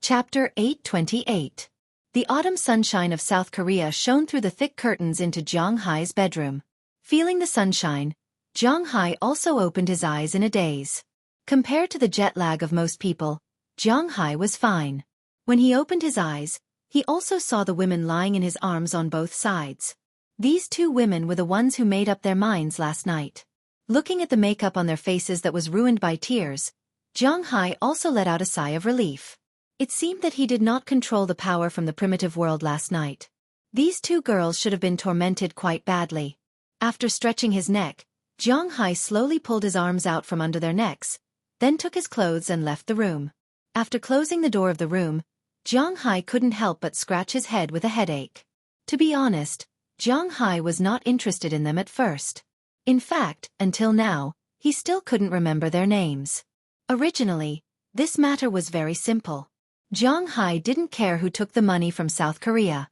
Chapter 828. The autumn sunshine of South Korea shone through the thick curtains into Jong Hai's bedroom. Feeling the sunshine, Jong Hai also opened his eyes in a daze. Compared to the jet lag of most people, Jong Hai was fine. When he opened his eyes, he also saw the women lying in his arms on both sides. These two women were the ones who made up their minds last night. Looking at the makeup on their faces that was ruined by tears, Jong Hai also let out a sigh of relief. It seemed that he did not control the power from the primitive world last night. These two girls should have been tormented quite badly. After stretching his neck, Jong Hai slowly pulled his arms out from under their necks, then took his clothes and left the room. After closing the door of the room, Jong Hai couldn't help but scratch his head with a headache. To be honest, Jong Hai was not interested in them at first. In fact, until now, he still couldn't remember their names. Originally, this matter was very simple. Jong Hai didn't care who took the money from South Korea.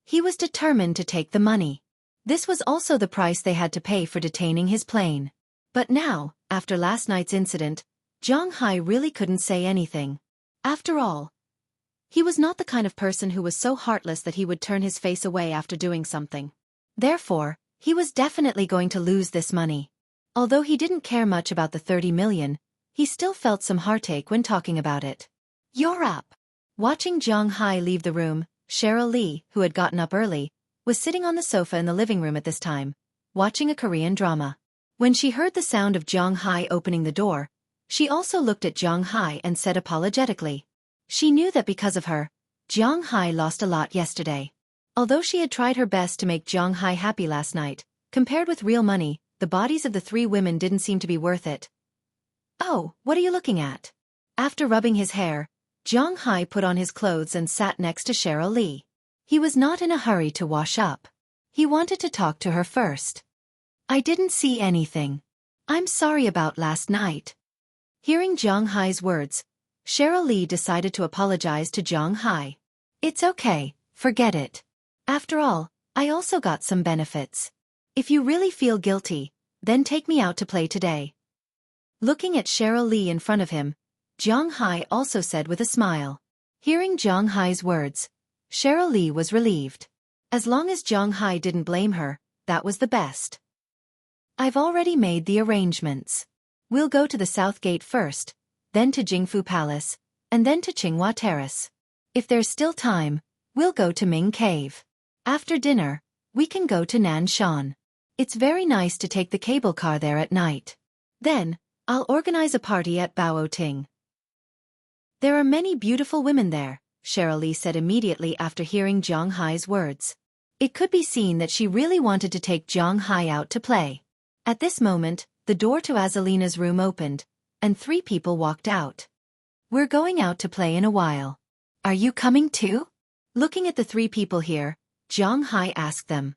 He was determined to take the money. This was also the price they had to pay for detaining his plane. But now, after last night's incident, Jong Hai really couldn't say anything. After all, he was not the kind of person who was so heartless that he would turn his face away after doing something. Therefore, he was definitely going to lose this money. Although he didn't care much about the 30 million, he still felt some heartache when talking about it. "You're up." Watching Jong Hai leave the room, Cheryl Lee, who had gotten up early, was sitting on the sofa in the living room at this time, watching a Korean drama. When she heard the sound of Jong Hai opening the door, she also looked at Jong Hai and said apologetically. She knew that because of her, Jong Hai lost a lot yesterday. Although she had tried her best to make Jong Hai happy last night, compared with real money, the bodies of the three women didn't seem to be worth it. "Oh, what are you looking at?" After rubbing his hair, Jong Hai put on his clothes and sat next to Cheryl Lee. He was not in a hurry to wash up. He wanted to talk to her first. "I didn't see anything. I'm sorry about last night." Hearing Jong Hai's words, Cheryl Lee decided to apologize to Jong Hai. "It's okay, forget it. After all, I also got some benefits. If you really feel guilty, then take me out to play today." Looking at Cheryl Lee in front of him, Jong Hai also said with a smile. Hearing Jong Hai's words, Cheryl Lee was relieved. As long as Jong Hai didn't blame her, that was the best. "I've already made the arrangements. We'll go to the South Gate first, then to Jingfu Palace, and then to Tsinghua Terrace. If there's still time, we'll go to Ming Cave. After dinner, we can go to Nanshan. It's very nice to take the cable car there at night. Then, I'll organize a party at Baoting. There are many beautiful women there," Cheryl Lee said immediately after hearing Jong Hai's words. It could be seen that she really wanted to take Jong Hai out to play. At this moment, the door to Azalina's room opened, and three people walked out. "We're going out to play in a while. Are you coming too?" Looking at the three people here, Jong Hai asked them.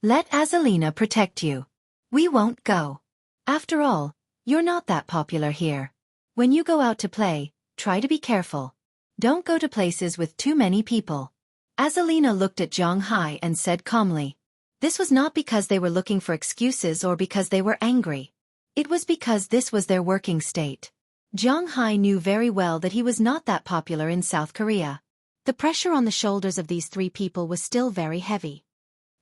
"Let Azalina protect you. We won't go. After all, you're not that popular here. When you go out to play, try to be careful. Don't go to places with too many people." Azalina looked at Jong Hai and said calmly. This was not because they were looking for excuses or because they were angry. It was because this was their working state. Jong Hai knew very well that he was not that popular in South Korea. The pressure on the shoulders of these three people was still very heavy.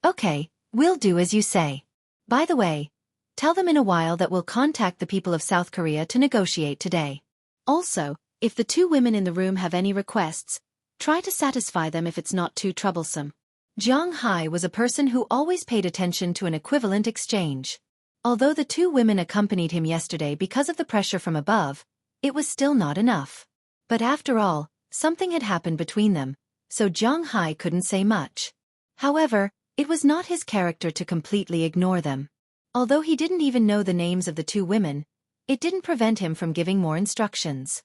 "Okay, we'll do as you say. By the way, tell them in a while that we'll contact the people of South Korea to negotiate today. Also, if the two women in the room have any requests, try to satisfy them if it's not too troublesome." Jong Hai was a person who always paid attention to an equivalent exchange. Although the two women accompanied him yesterday because of the pressure from above, it was still not enough. But after all, something had happened between them, so Jong Hai couldn't say much. However, it was not his character to completely ignore them. Although he didn't even know the names of the two women, it didn't prevent him from giving more instructions.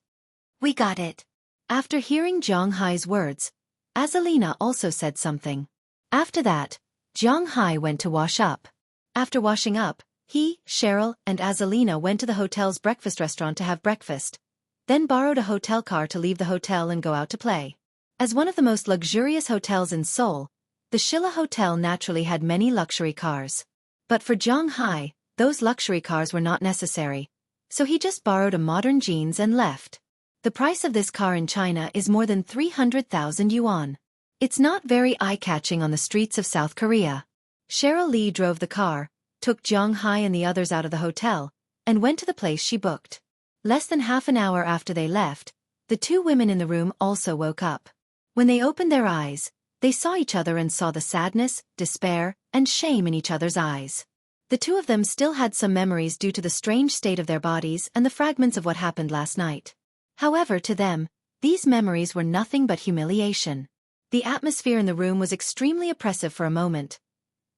"We got it." After hearing Jong Hai's words, Azalina also said something. After that, Jong Hai went to wash up. After washing up, he, Cheryl, and Azalina went to the hotel's breakfast restaurant to have breakfast, then borrowed a hotel car to leave the hotel and go out to play. As one of the most luxurious hotels in Seoul, the Shilla Hotel naturally had many luxury cars. But for Jong Hai, those luxury cars were not necessary, so he just borrowed a modern jeans and left. The price of this car in China is more than 300,000 yuan. It's not very eye-catching on the streets of South Korea. Cheryl Lee drove the car, took Jiang Hai and the others out of the hotel, and went to the place she booked. Less than half an hour after they left, the two women in the room also woke up. When they opened their eyes, they saw each other and saw the sadness, despair, and shame in each other's eyes. The two of them still had some memories due to the strange state of their bodies and the fragments of what happened last night. However, to them, these memories were nothing but humiliation. The atmosphere in the room was extremely oppressive for a moment.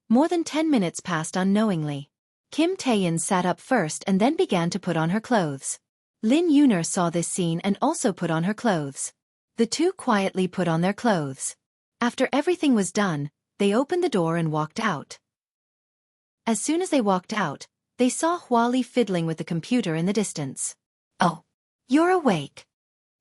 More than 10 minutes passed unknowingly. Kim Tae-in sat up first and then began to put on her clothes. Lin Yuner saw this scene and also put on her clothes. The two quietly put on their clothes. After everything was done, they opened the door and walked out. As soon as they walked out, they saw Xueqi fiddling with the computer in the distance. "Oh, you're awake."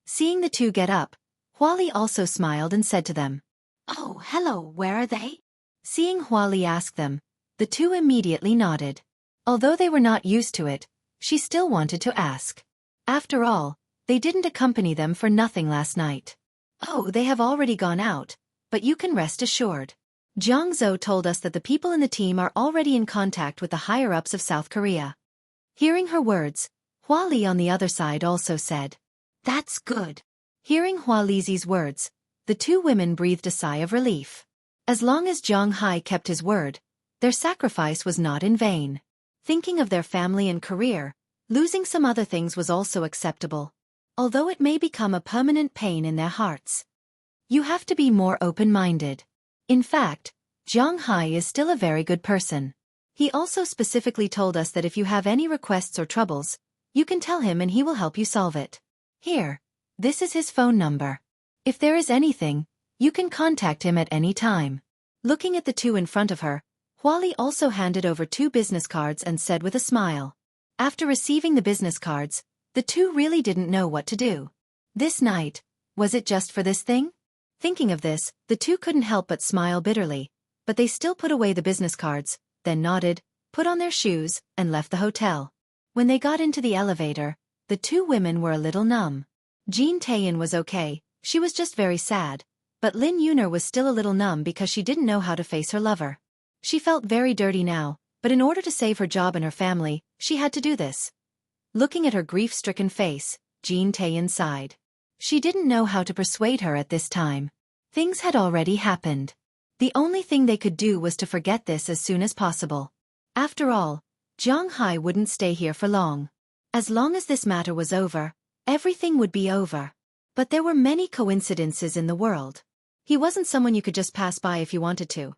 Seeing the two get up, Xueqi also smiled and said to them, "Oh, hello, where are they?" Seeing Xueqi ask them, the two immediately nodded. Although they were not used to it, she still wanted to ask. After all, they didn't accompany them for nothing last night. "Oh, they have already gone out, but you can rest assured. Jiang Zhou told us that the people in the team are already in contact with the higher-ups of South Korea." Hearing her words, Xueqi on the other side also said, "That's good." Hearing Xueqi's words, the two women breathed a sigh of relief. As long as Jiang Hai kept his word, their sacrifice was not in vain. Thinking of their family and career, losing some other things was also acceptable, although it may become a permanent pain in their hearts. You have to be more open-minded. In fact, Jiang Hai is still a very good person. He also specifically told us that if you have any requests or troubles, you can tell him and he will help you solve it. Here, this is his phone number. If there is anything, you can contact him at any time. Looking at the two in front of her, Xueqi also handed over 2 business cards and said with a smile. After receiving the business cards, the two really didn't know what to do. This night, was it just for this thing? Thinking of this, the two couldn't help but smile bitterly, but they still put away the business cards, then nodded, put on their shoes, and left the hotel. When they got into the elevator, the two women were a little numb. Jean Tae-in was okay, she was just very sad, but Lin Yuner was still a little numb because she didn't know how to face her lover. She felt very dirty now, but in order to save her job and her family, she had to do this. Looking at her grief-stricken face, Jean Tae-in sighed. She didn't know how to persuade her at this time. Things had already happened. The only thing they could do was to forget this as soon as possible. After all, Jiang Hai wouldn't stay here for long. As long as this matter was over, everything would be over. But there were many coincidences in the world. He wasn't someone you could just pass by if you wanted to.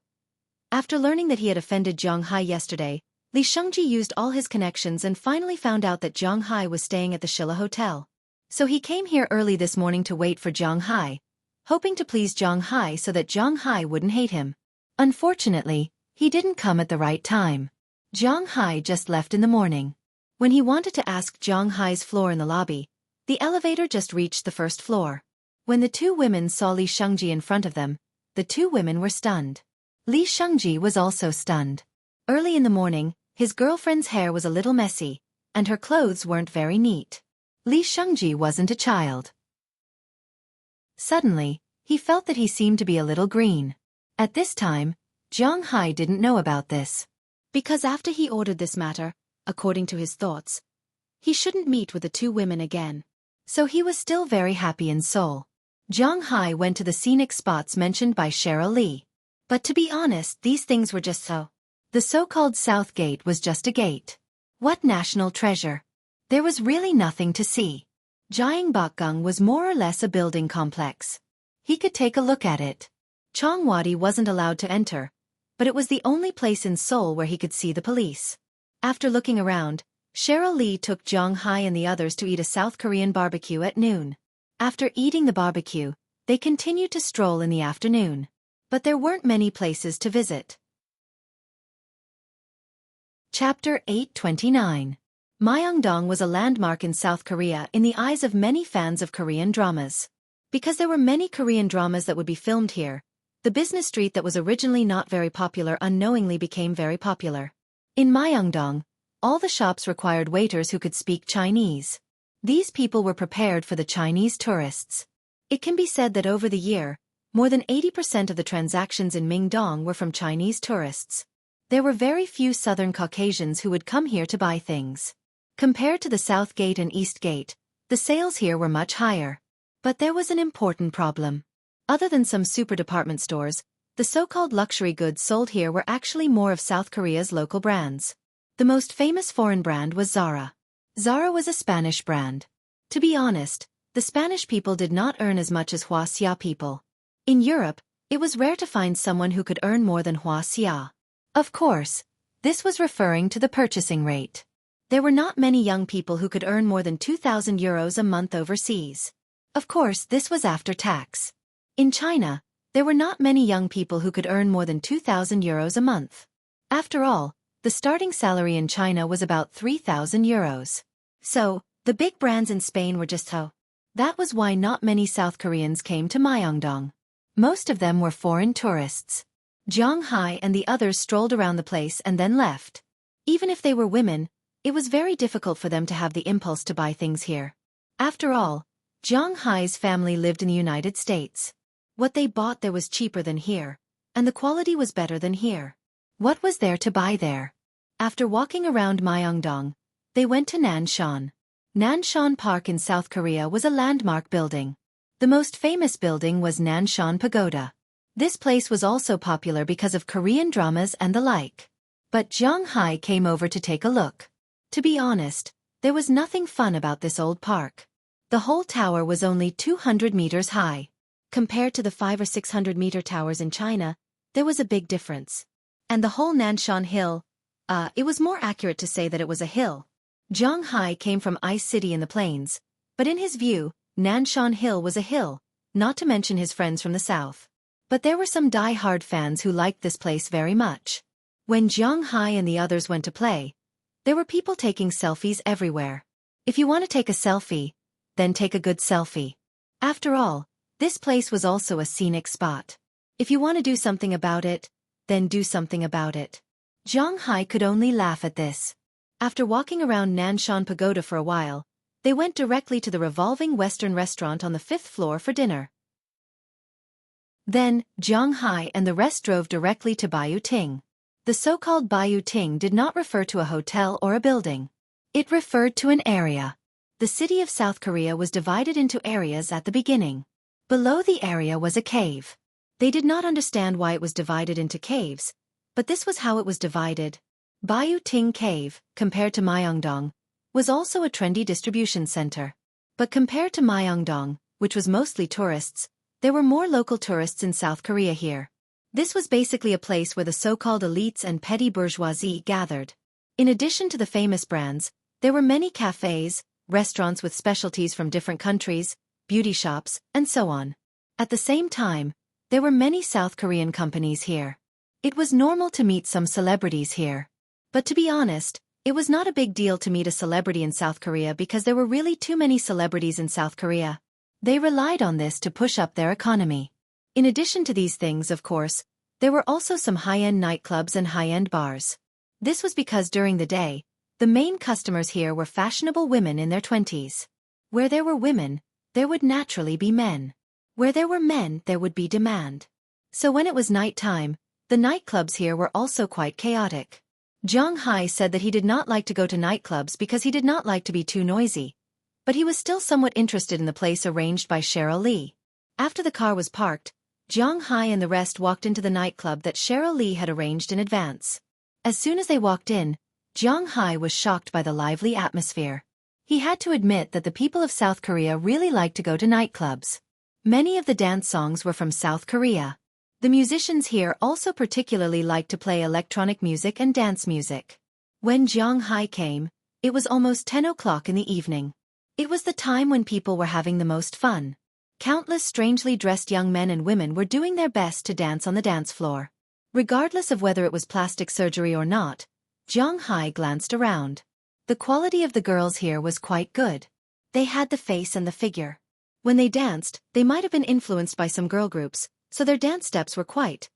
After learning that he had offended Jiang Hai yesterday, Li Shengji used all his connections and finally found out that Jiang Hai was staying at the Shilla Hotel. So he came here early this morning to wait for Jiang Hai, hoping to please Jiang Hai so that Jiang Hai wouldn't hate him. Unfortunately, he didn't come at the right time. Jiang Hai just left in the morning. When he wanted to ask Jiang Hai's floor in the lobby, the elevator just reached the first floor. When the two women saw Li Shengji in front of them, the two women were stunned. Li Shengji was also stunned. Early in the morning, his girlfriend's hair was a little messy, and her clothes weren't very neat. Li Shengji wasn't a child. Suddenly, he felt that he seemed to be a little green. At this time, Jiang Hai didn't know about this. Because after he ordered this matter, according to his thoughts, he shouldn't meet with the two women again. So he was still very happy in Seoul. Jiang Hai went to the scenic spots mentioned by Cheryl Lee. But to be honest, these things were just so. The so-called South Gate was just a gate. What national treasure? There was really nothing to see. Gyeongbokgung was more or less a building complex. He could take a look at it. Cheongwadi wasn't allowed to enter, but it was the only place in Seoul where he could see the police. After looking around, Cheryl Lee took Jiang Hai and the others to eat a South Korean barbecue at noon. After eating the barbecue, they continued to stroll in the afternoon. But there weren't many places to visit. Chapter 829. Myeongdong was a landmark in South Korea in the eyes of many fans of Korean dramas. Because there were many Korean dramas that would be filmed here, the business street that was originally not very popular unknowingly became very popular. In Myeongdong, all the shops required waiters who could speak Chinese. These people were prepared for the Chinese tourists. It can be said that over the year, more than 80% of the transactions in Mingdong were from Chinese tourists. There were very few Southern Caucasians who would come here to buy things. Compared to the South Gate and East Gate, the sales here were much higher. But there was an important problem. Other than some super department stores, the so-called luxury goods sold here were actually more of South Korea's local brands. The most famous foreign brand was Zara. Zara was a Spanish brand. To be honest, the Spanish people did not earn as much as Xueqi people. In Europe, it was rare to find someone who could earn more than Xueqi. Of course, this was referring to the purchasing rate. There were not many young people who could earn more than 2,000 euros a month overseas. Of course, this was after tax. In China, there were not many young people who could earn more than 2,000 euros a month. After all, the starting salary in China was about 3,000 euros. So, the big brands in Spain were just how. That was why not many South Koreans came to Myeongdong. Most of them were foreign tourists. Zhang Hai and the others strolled around the place and then left. Even if they were women, it was very difficult for them to have the impulse to buy things here. After all, Zhang Hai's family lived in the United States. What they bought there was cheaper than here, and the quality was better than here. What was there to buy there? After walking around Myeongdong, they went to Nanshan. Nanshan Park in South Korea was a landmark building. The most famous building was Nanshan Pagoda. This place was also popular because of Korean dramas and the like. But Zhang Hai came over to take a look. To be honest, there was nothing fun about this old park. The whole tower was only 200 meters high. Compared to the 500 or 600 meter towers in China, there was a big difference. And the whole Nanshan Hill, it was more accurate to say that it was a hill. Zhang Hai came from Ice City in the plains, but in his view, Nanshan Hill was a hill, not to mention his friends from the south. But there were some die-hard fans who liked this place very much. When Zhang Hai and the others went to play, there were people taking selfies everywhere. If you want to take a selfie, then take a good selfie. After all, this place was also a scenic spot. If you want to do something about it, then do something about it. Zhang Hai could only laugh at this. After walking around Nanshan Pagoda for a while, they went directly to the revolving Western restaurant on the 5th floor for dinner. Then, Zhang Hai and the rest drove directly to Bayou Ting. The so-called Bayou Ting did not refer to a hotel or a building. It referred to an area. The city of South Korea was divided into areas at the beginning. Below the area was a cave. They did not understand why it was divided into caves, but this was how it was divided. Bayou Ting Cave, compared to Myeongdong, was also a trendy distribution center. But compared to Myeongdong, which was mostly tourists, there were more local tourists in South Korea here. This was basically a place where the so-called elites and petty bourgeoisie gathered. In addition to the famous brands, there were many cafes, restaurants with specialties from different countries, beauty shops, and so on. At the same time, there were many South Korean companies here. It was normal to meet some celebrities here. But to be honest, it was not a big deal to meet a celebrity in South Korea because there were really too many celebrities in South Korea. They relied on this to push up their economy. In addition to these things, of course, there were also some high-end nightclubs and high-end bars. This was because during the day, the main customers here were fashionable women in their 20s. Where there were women, there would naturally be men. Where there were men, there would be demand. So when it was night time, the nightclubs here were also quite chaotic. Zhang Hai said that he did not like to go to nightclubs because he did not like to be too noisy. But he was still somewhat interested in the place arranged by Cheryl Lee. After the car was parked, Zhang Hai and the rest walked into the nightclub that Cheryl Lee had arranged in advance. As soon as they walked in, Zhang Hai was shocked by the lively atmosphere. He had to admit that the people of South Korea really liked to go to nightclubs. Many of the dance songs were from South Korea. The musicians here also particularly liked to play electronic music and dance music. When Zhang Hai came, it was almost 10 o'clock in the evening. It was the time when people were having the most fun. Countless strangely dressed young men and women were doing their best to dance on the dance floor. Regardless of whether it was plastic surgery or not, Zhang Hai glanced around. The quality of the girls here was quite good. They had the face and the figure. When they danced, they might have been influenced by some girl groups, so their dance steps were quite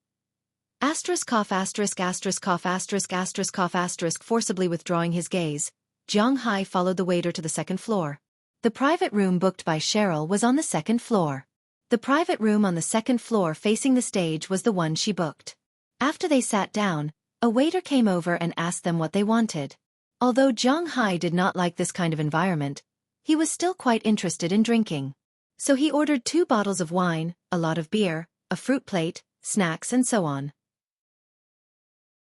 forcibly withdrawing his gaze, Zhang Hai followed the waiter to the second floor. The private room booked by Cheryl was on the second floor. The private room on the second floor facing the stage was the one she booked. After they sat down, a waiter came over and asked them what they wanted. Although Zhang Hai did not like this kind of environment, he was still quite interested in drinking. So he ordered 2 bottles of wine, a lot of beer, a fruit plate, snacks and so on.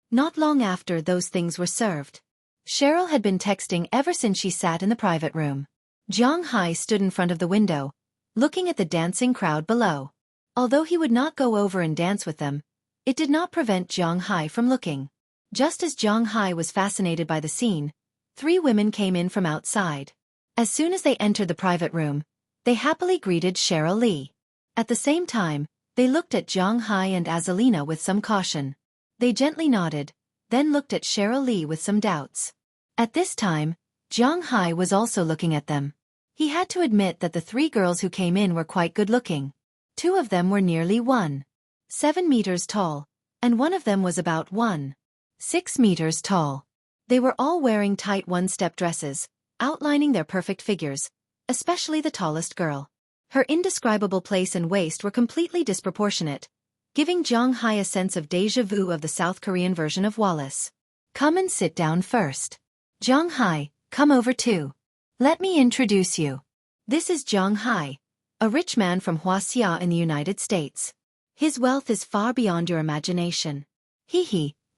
Not long after those things were served. Cheryl had been texting ever since she sat in the private room. Zhang Hai stood in front of the window, looking at the dancing crowd below. Although he would not go over and dance with them, it did not prevent Zhang Hai from looking. Just as Zhang Hai was fascinated by the scene, 3 women came in from outside. As soon as they entered the private room, they happily greeted Cheryl Lee. At the same time, they looked at Zhang Hai and Azalina with some caution. They gently nodded, then looked at Cheryl Lee with some doubts. At this time, Zhang Hai was also looking at them. He had to admit that the 3 girls who came in were quite good-looking. 2 of them were nearly 1.7 meters tall, and one of them was about 1.6 meters tall. They were all wearing tight one-step dresses, outlining their perfect figures, especially the tallest girl. Her indescribable place and waist were completely disproportionate, giving Zhang Hai a sense of déjà vu of the South Korean version of Wallace. Come and sit down first. Zhang Hai, come over too. Let me introduce you. This is Zhang Hai, a rich man from Huaxia in the United States. His wealth is far beyond your imagination.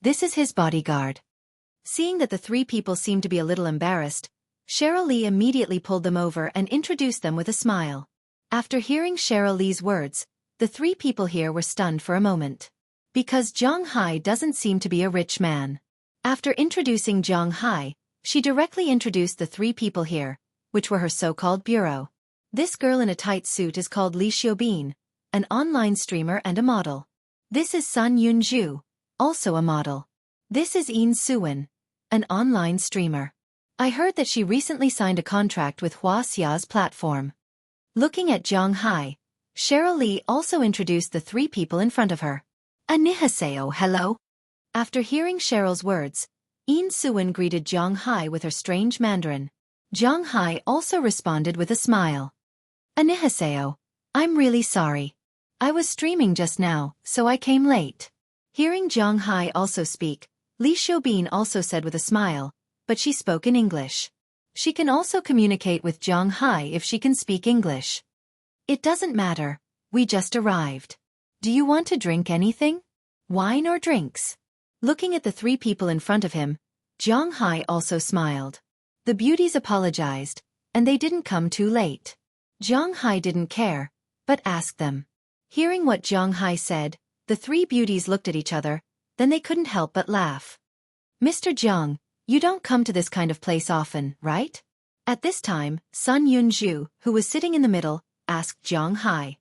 This is his bodyguard. Seeing that the 3 people seemed to be a little embarrassed, Cheryl Lee immediately pulled them over and introduced them with a smile. After hearing Cheryl Lee's words, the 3 people here were stunned for a moment. Because Zhang Hai doesn't seem to be a rich man. After introducing Zhang Hai, she directly introduced the 3 people here, which were her so-called bureau. This girl in a tight suit is called Li Xiaobin, an online streamer and a model. This is Sun Yunju, also a model. This is Yin Suwen, an online streamer. I heard that she recently signed a contract with Huaxia's platform. Looking at Zhang Hai, Cheryl Lee also introduced the 3 people in front of her. Annyeonghaseyo, hello. After hearing Cheryl's words, Yin Suwen greeted Zhang Hai with her strange Mandarin. Zhang Hai also responded with a smile. Annyeonghaseyo, I'm really sorry. I was streaming just now, so I came late. Hearing Zhang Hai also speak, Li Xiaobin also said with a smile, but she spoke in English. She can also communicate with Zhang Hai if she can speak English. It doesn't matter, we just arrived. Do you want to drink anything? Wine or drinks? Looking at the 3 people in front of him, Zhang Hai also smiled. The beauties apologized, and they didn't come too late. Zhang Hai didn't care, but asked them. Hearing what Zhang Hai said, the 3 beauties looked at each other, then they couldn't help but laugh. Mr. Zhang, you don't come to this kind of place often, right? At this time, Sun Yunju, who was sitting in the middle, asked Zhang Hai.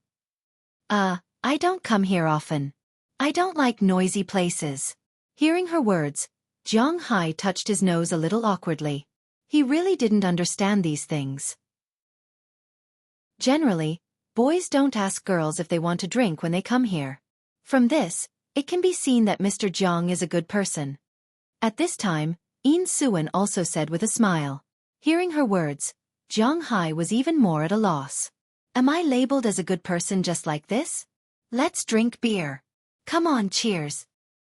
I don't come here often. I don't like noisy places. Hearing her words, Zhang Hai touched his nose a little awkwardly. He really didn't understand these things. Generally, boys don't ask girls if they want to drink when they come here. From this, it can be seen that Mr. Zhang is a good person. At this time, Yin Suwen also said with a smile. Hearing her words, Zhang Hai was even more at a loss. Am I labeled as a good person just like this? Let's drink beer. Come on, cheers.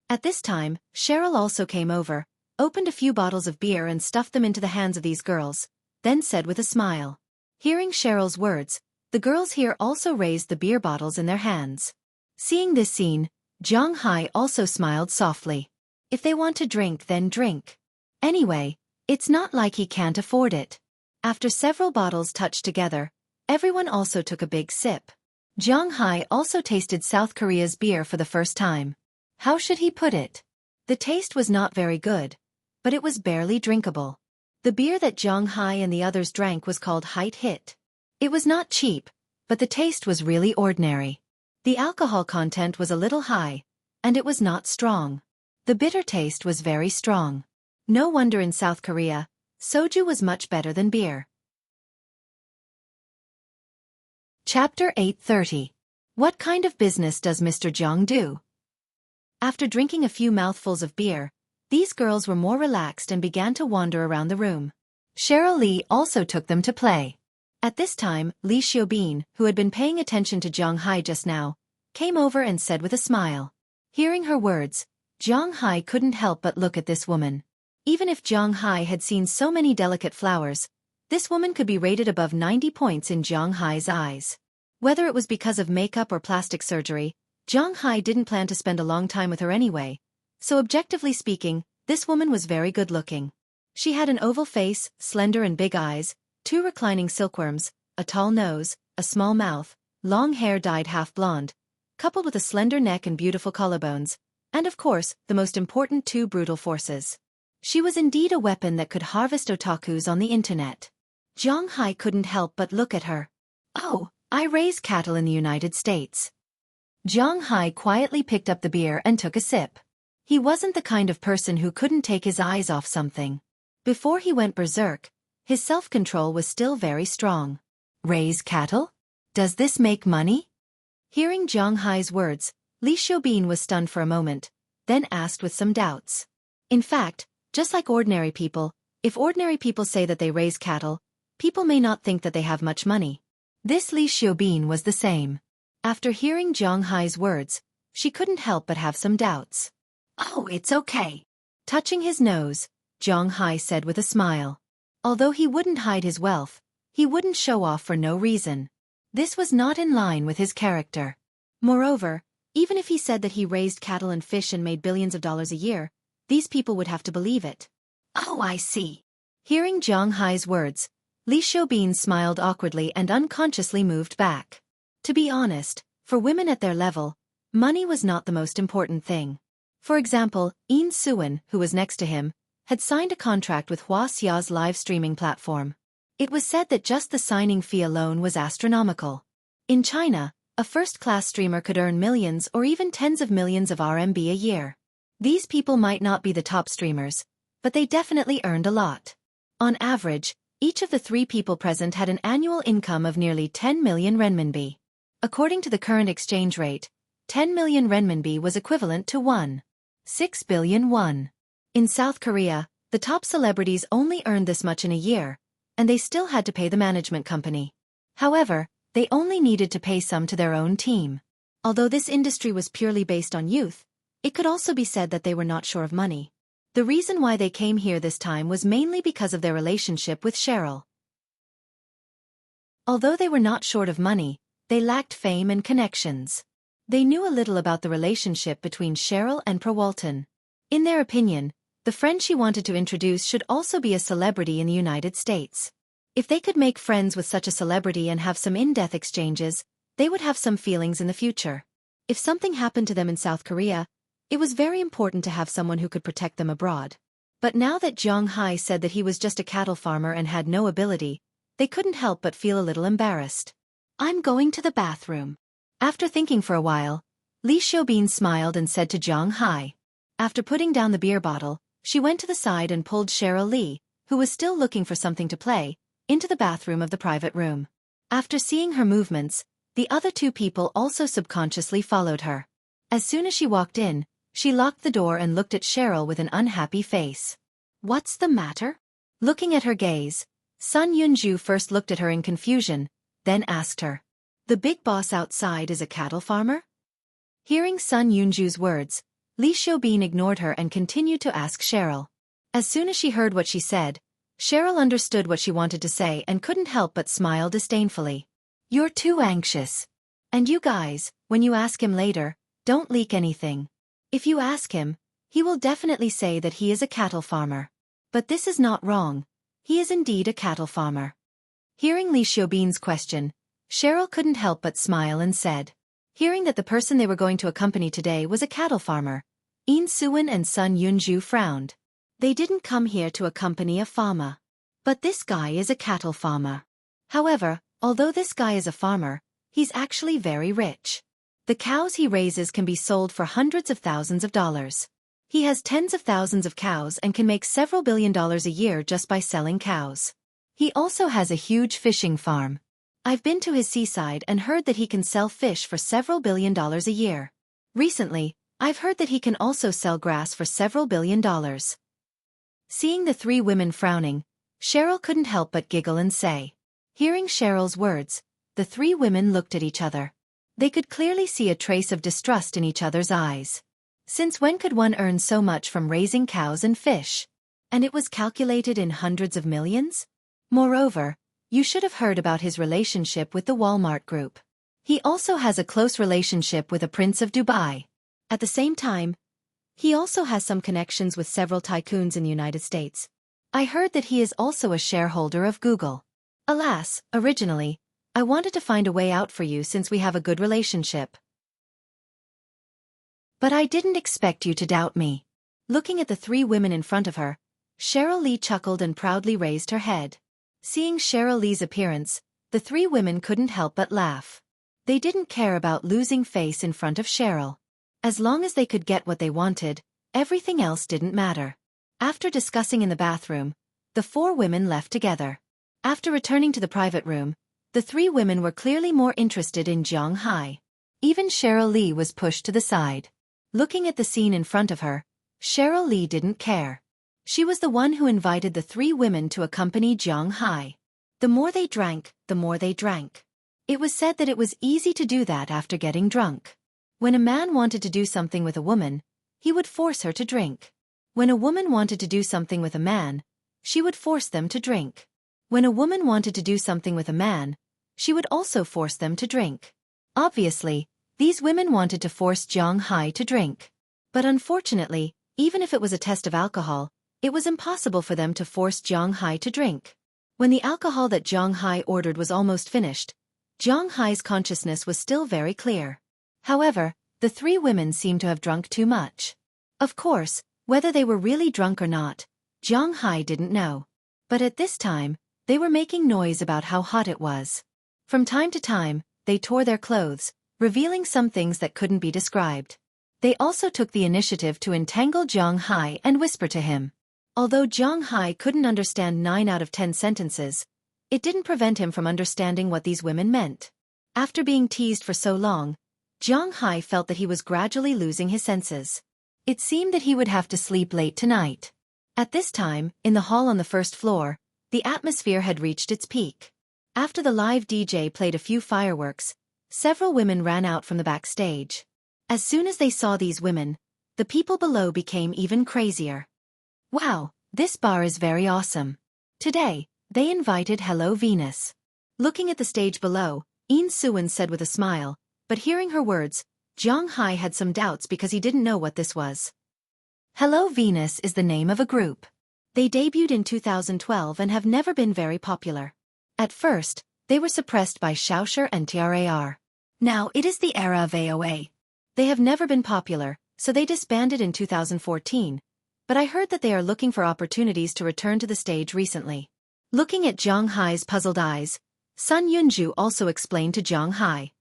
At this time, Cheryl also came over, opened a few bottles of beer and stuffed them into the hands of these girls, then said with a smile. Hearing Cheryl's words, the girls here also raised the beer bottles in their hands. Seeing this scene, Zhang Hai also smiled softly. If they want to drink, then drink. Anyway, it's not like he can't afford it. After several bottles touched together, everyone also took a big sip. Zhang Hai also tasted South Korea's beer for the first time. How should he put it? The taste was not very good, but it was barely drinkable. The beer that Zhang Hai and the others drank was called Height Hit. It was not cheap, but the taste was really ordinary. The alcohol content was a little high, and it was not strong. The bitter taste was very strong. No wonder in South Korea, soju was much better than beer. Chapter 830. What kind of business does Mr. Zhang do? After drinking a few mouthfuls of beer, these girls were more relaxed and began to wander around the room. Cheryl Lee also took them to play. At this time, Li Xiaobin, who had been paying attention to Zhang Hai just now, came over and said with a smile. Hearing her words, Zhang Hai couldn't help but look at this woman. Even if Zhang Hai had seen so many delicate flowers, this woman could be rated above 90 points in Zhang Hai's eyes. Whether it was because of makeup or plastic surgery, Zhang Hai didn't plan to spend a long time with her anyway, so objectively speaking, this woman was very good-looking. She had an oval face, slender and big eyes, 2 reclining silkworms, a tall nose, a small mouth, long hair dyed half blonde, coupled with a slender neck and beautiful collarbones, and of course, the most important 2 brutal forces. She was indeed a weapon that could harvest otakus on the internet. Zhang Hai couldn't help but look at her. Oh, I raise cattle in the United States. Zhang Hai quietly picked up the beer and took a sip. He wasn't the kind of person who couldn't take his eyes off something. Before he went berserk, his self-control was still very strong. Raise cattle? Does this make money? Hearing Zhang Hai's words, Li Xiaobin was stunned for a moment, then asked with some doubts. In fact, just like ordinary people, if ordinary people say that they raise cattle, people may not think that they have much money. This Li Xiaobin was the same. After hearing Zhang Hai's words, she couldn't help but have some doubts. Oh, it's okay. Touching his nose, Zhang Hai said with a smile. Although he wouldn't hide his wealth, he wouldn't show off for no reason. This was not in line with his character. Moreover, even if he said that he raised cattle and fish and made billions of dollars a year, these people would have to believe it. Oh, I see. Hearing Zhang Hai's words, Li Xiaobin smiled awkwardly and unconsciously moved back. To be honest, for women at their level, money was not the most important thing. For example, Yin Suan, who was next to him, had signed a contract with Hua Xia's live streaming platform. It was said that just the signing fee alone was astronomical. In China, a first-class streamer could earn millions or even tens of millions of RMB a year. These people might not be the top streamers, but they definitely earned a lot. On average, each of the 3 people present had an annual income of nearly 10 million renminbi. According to the current exchange rate, 10 million renminbi was equivalent to 1.6 billion won. In South Korea, the top celebrities only earned this much in a year, and they still had to pay the management company. However, they only needed to pay some to their own team. Although this industry was purely based on youth, it could also be said that they were not short of money. The reason why they came here this time was mainly because of their relationship with Cheryl. Although they were not short of money, they lacked fame and connections. They knew a little about the relationship between Cheryl and Perwalton. In their opinion, the friend she wanted to introduce should also be a celebrity in the United States. If they could make friends with such a celebrity and have some in-depth exchanges, they would have some feelings in the future. If something happened to them in South Korea, it was very important to have someone who could protect them abroad. But now that Zhang Hai said that he was just a cattle farmer and had no ability, they couldn't help but feel a little embarrassed. I'm going to the bathroom. After thinking for a while, Li Xiaobin smiled and said to Zhang Hai. After putting down the beer bottle, she went to the side and pulled Cheryl Li, who was still looking for something to play, into the bathroom of the private room. After seeing her movements, the other 2 people also subconsciously followed her. As soon as she walked in, she locked the door and looked at Cheryl with an unhappy face. What's the matter? Looking at her gaze, Sun Yunju first looked at her in confusion, then asked her. The big boss outside is a cattle farmer? Hearing Sun Yunju's words, Li Xiaobin ignored her and continued to ask Cheryl. As soon as she heard what she said, Cheryl understood what she wanted to say and couldn't help but smile disdainfully. You're too anxious. And you guys, when you ask him later, don't leak anything. If you ask him, he will definitely say that he is a cattle farmer. But this is not wrong. He is indeed a cattle farmer. Hearing Li Xiaobin's question, Cheryl couldn't help but smile and said. Hearing that the person they were going to accompany today was a cattle farmer, Yin Suan and Sun Yunju frowned. They didn't come here to accompany a farmer. But this guy is a cattle farmer. However, although this guy is a farmer, he's actually very rich. The cows he raises can be sold for hundreds of thousands of dollars. He has tens of thousands of cows and can make several $1 billion a year just by selling cows. He also has a huge fishing farm. I've been to his seaside and heard that he can sell fish for several $1 billion a year. Recently, I've heard that he can also sell grass for several $1 billion. Seeing the 3 women frowning, Cheryl couldn't help but giggle and say. Hearing Cheryl's words, the three women looked at each other. They could clearly see a trace of distrust in each other's eyes. Since when could one earn so much from raising cows and fish? And it was calculated in hundreds of millions? Moreover, you should have heard about his relationship with the Walmart Group. He also has a close relationship with a prince of Dubai. At the same time, he also has some connections with several tycoons in the United States. I heard that he is also a shareholder of Google. Alas, originally, I wanted to find a way out for you since we have a good relationship. But I didn't expect you to doubt me. Looking at the three women in front of her, Cheryl Lee chuckled and proudly raised her head. Seeing Cheryl Lee's appearance, the three women couldn't help but laugh. They didn't care about losing face in front of Cheryl. As long as they could get what they wanted, everything else didn't matter. After discussing in the bathroom, the four women left together. After returning to the private room, the three women were clearly more interested in Jiang Hai. Even Cheryl Lee was pushed to the side. Looking at the scene in front of her, Cheryl Lee didn't care. She was the one who invited the three women to accompany Jiang Hai. The more they drank, the more they drank. It was said that it was easy to do that after getting drunk. When a man wanted to do something with a woman, he would force her to drink. When a woman wanted to do something with a man, she would force them to drink. When a woman wanted to do something with a man, she would also force them to drink. Obviously, these women wanted to force Jiang Hai to drink. But unfortunately, even if it was a test of alcohol, it was impossible for them to force Jiang Hai to drink. When the alcohol that Jiang Hai ordered was almost finished, Jiang Hai's consciousness was still very clear. However, the three women seemed to have drunk too much. Of course, whether they were really drunk or not, Jiang Hai didn't know. But at this time, they were making noise about how hot it was. From time to time, they tore their clothes, revealing some things that couldn't be described. They also took the initiative to entangle Jiang Hai and whisper to him. Although Jiang Hai couldn't understand 9 out of 10 sentences, it didn't prevent him from understanding what these women meant. After being teased for so long, Jiang Hai felt that he was gradually losing his senses. It seemed that he would have to sleep late tonight. At this time, in the hall on the first floor, the atmosphere had reached its peak. After the live DJ played a few fireworks, several women ran out from the backstage. As soon as they saw these women, the people below became even crazier. Wow, this bar is very awesome. Today, they invited Hello Venus. Looking at the stage below, Een Suan said with a smile, but hearing her words, Jiang Hai had some doubts because he didn't know what this was. Hello Venus is the name of a group. They debuted in 2012 and have never been very popular. At first, they were suppressed by Xiaoshi and TRAR. Now it is the era of AOA. They have never been popular, so they disbanded in 2014, but I heard that they are looking for opportunities to return to the stage recently. Looking at Jiang Hai's puzzled eyes, Sun Yunju also explained to Jiang Hai.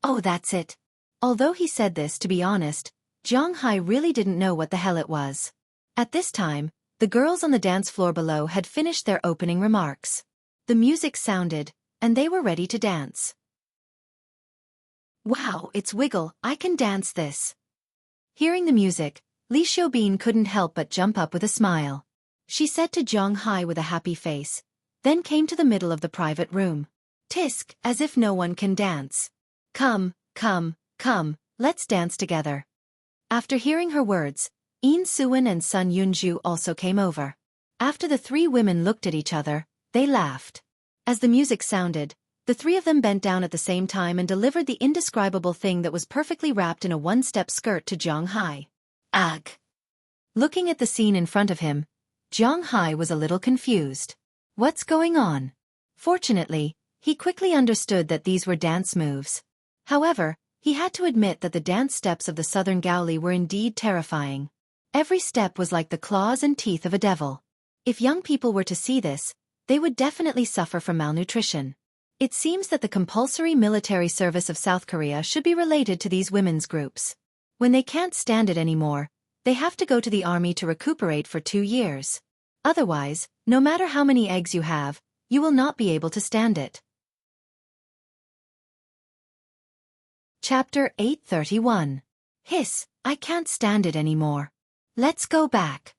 Oh, that's it. Although he said this to be honest, Jiang Hai really didn't know what the hell it was. At this time, the girls on the dance floor below had finished their opening remarks. The music sounded, and they were ready to dance. Wow, it's Wiggle, I can dance this. Hearing the music, Li Xiaobin couldn't help but jump up with a smile. She said to Jiang Hai with a happy face, then came to the middle of the private room. Tisk, as if no one can dance. Come, let's dance together. After hearing her words, Een Suan and Sun Yunju also came over. After the three women looked at each other, they laughed. As the music sounded, the three of them bent down at the same time and delivered the indescribable thing that was perfectly wrapped in a one-step skirt to Jiang Hai. Ugh! Looking at the scene in front of him, Jiang Hai was a little confused. What's going on? Fortunately, he quickly understood that these were dance moves. However, he had to admit that the dance steps of the Southern Gaoli were indeed terrifying. Every step was like the claws and teeth of a devil. If young people were to see this, they would definitely suffer from malnutrition. It seems that the compulsory military service of South Korea should be related to these women's groups. When they can't stand it anymore, they have to go to the army to recuperate for 2 years. Otherwise, no matter how many eggs you have, you will not be able to stand it. Chapter 831. Hiss, I can't stand it anymore. Let's go back.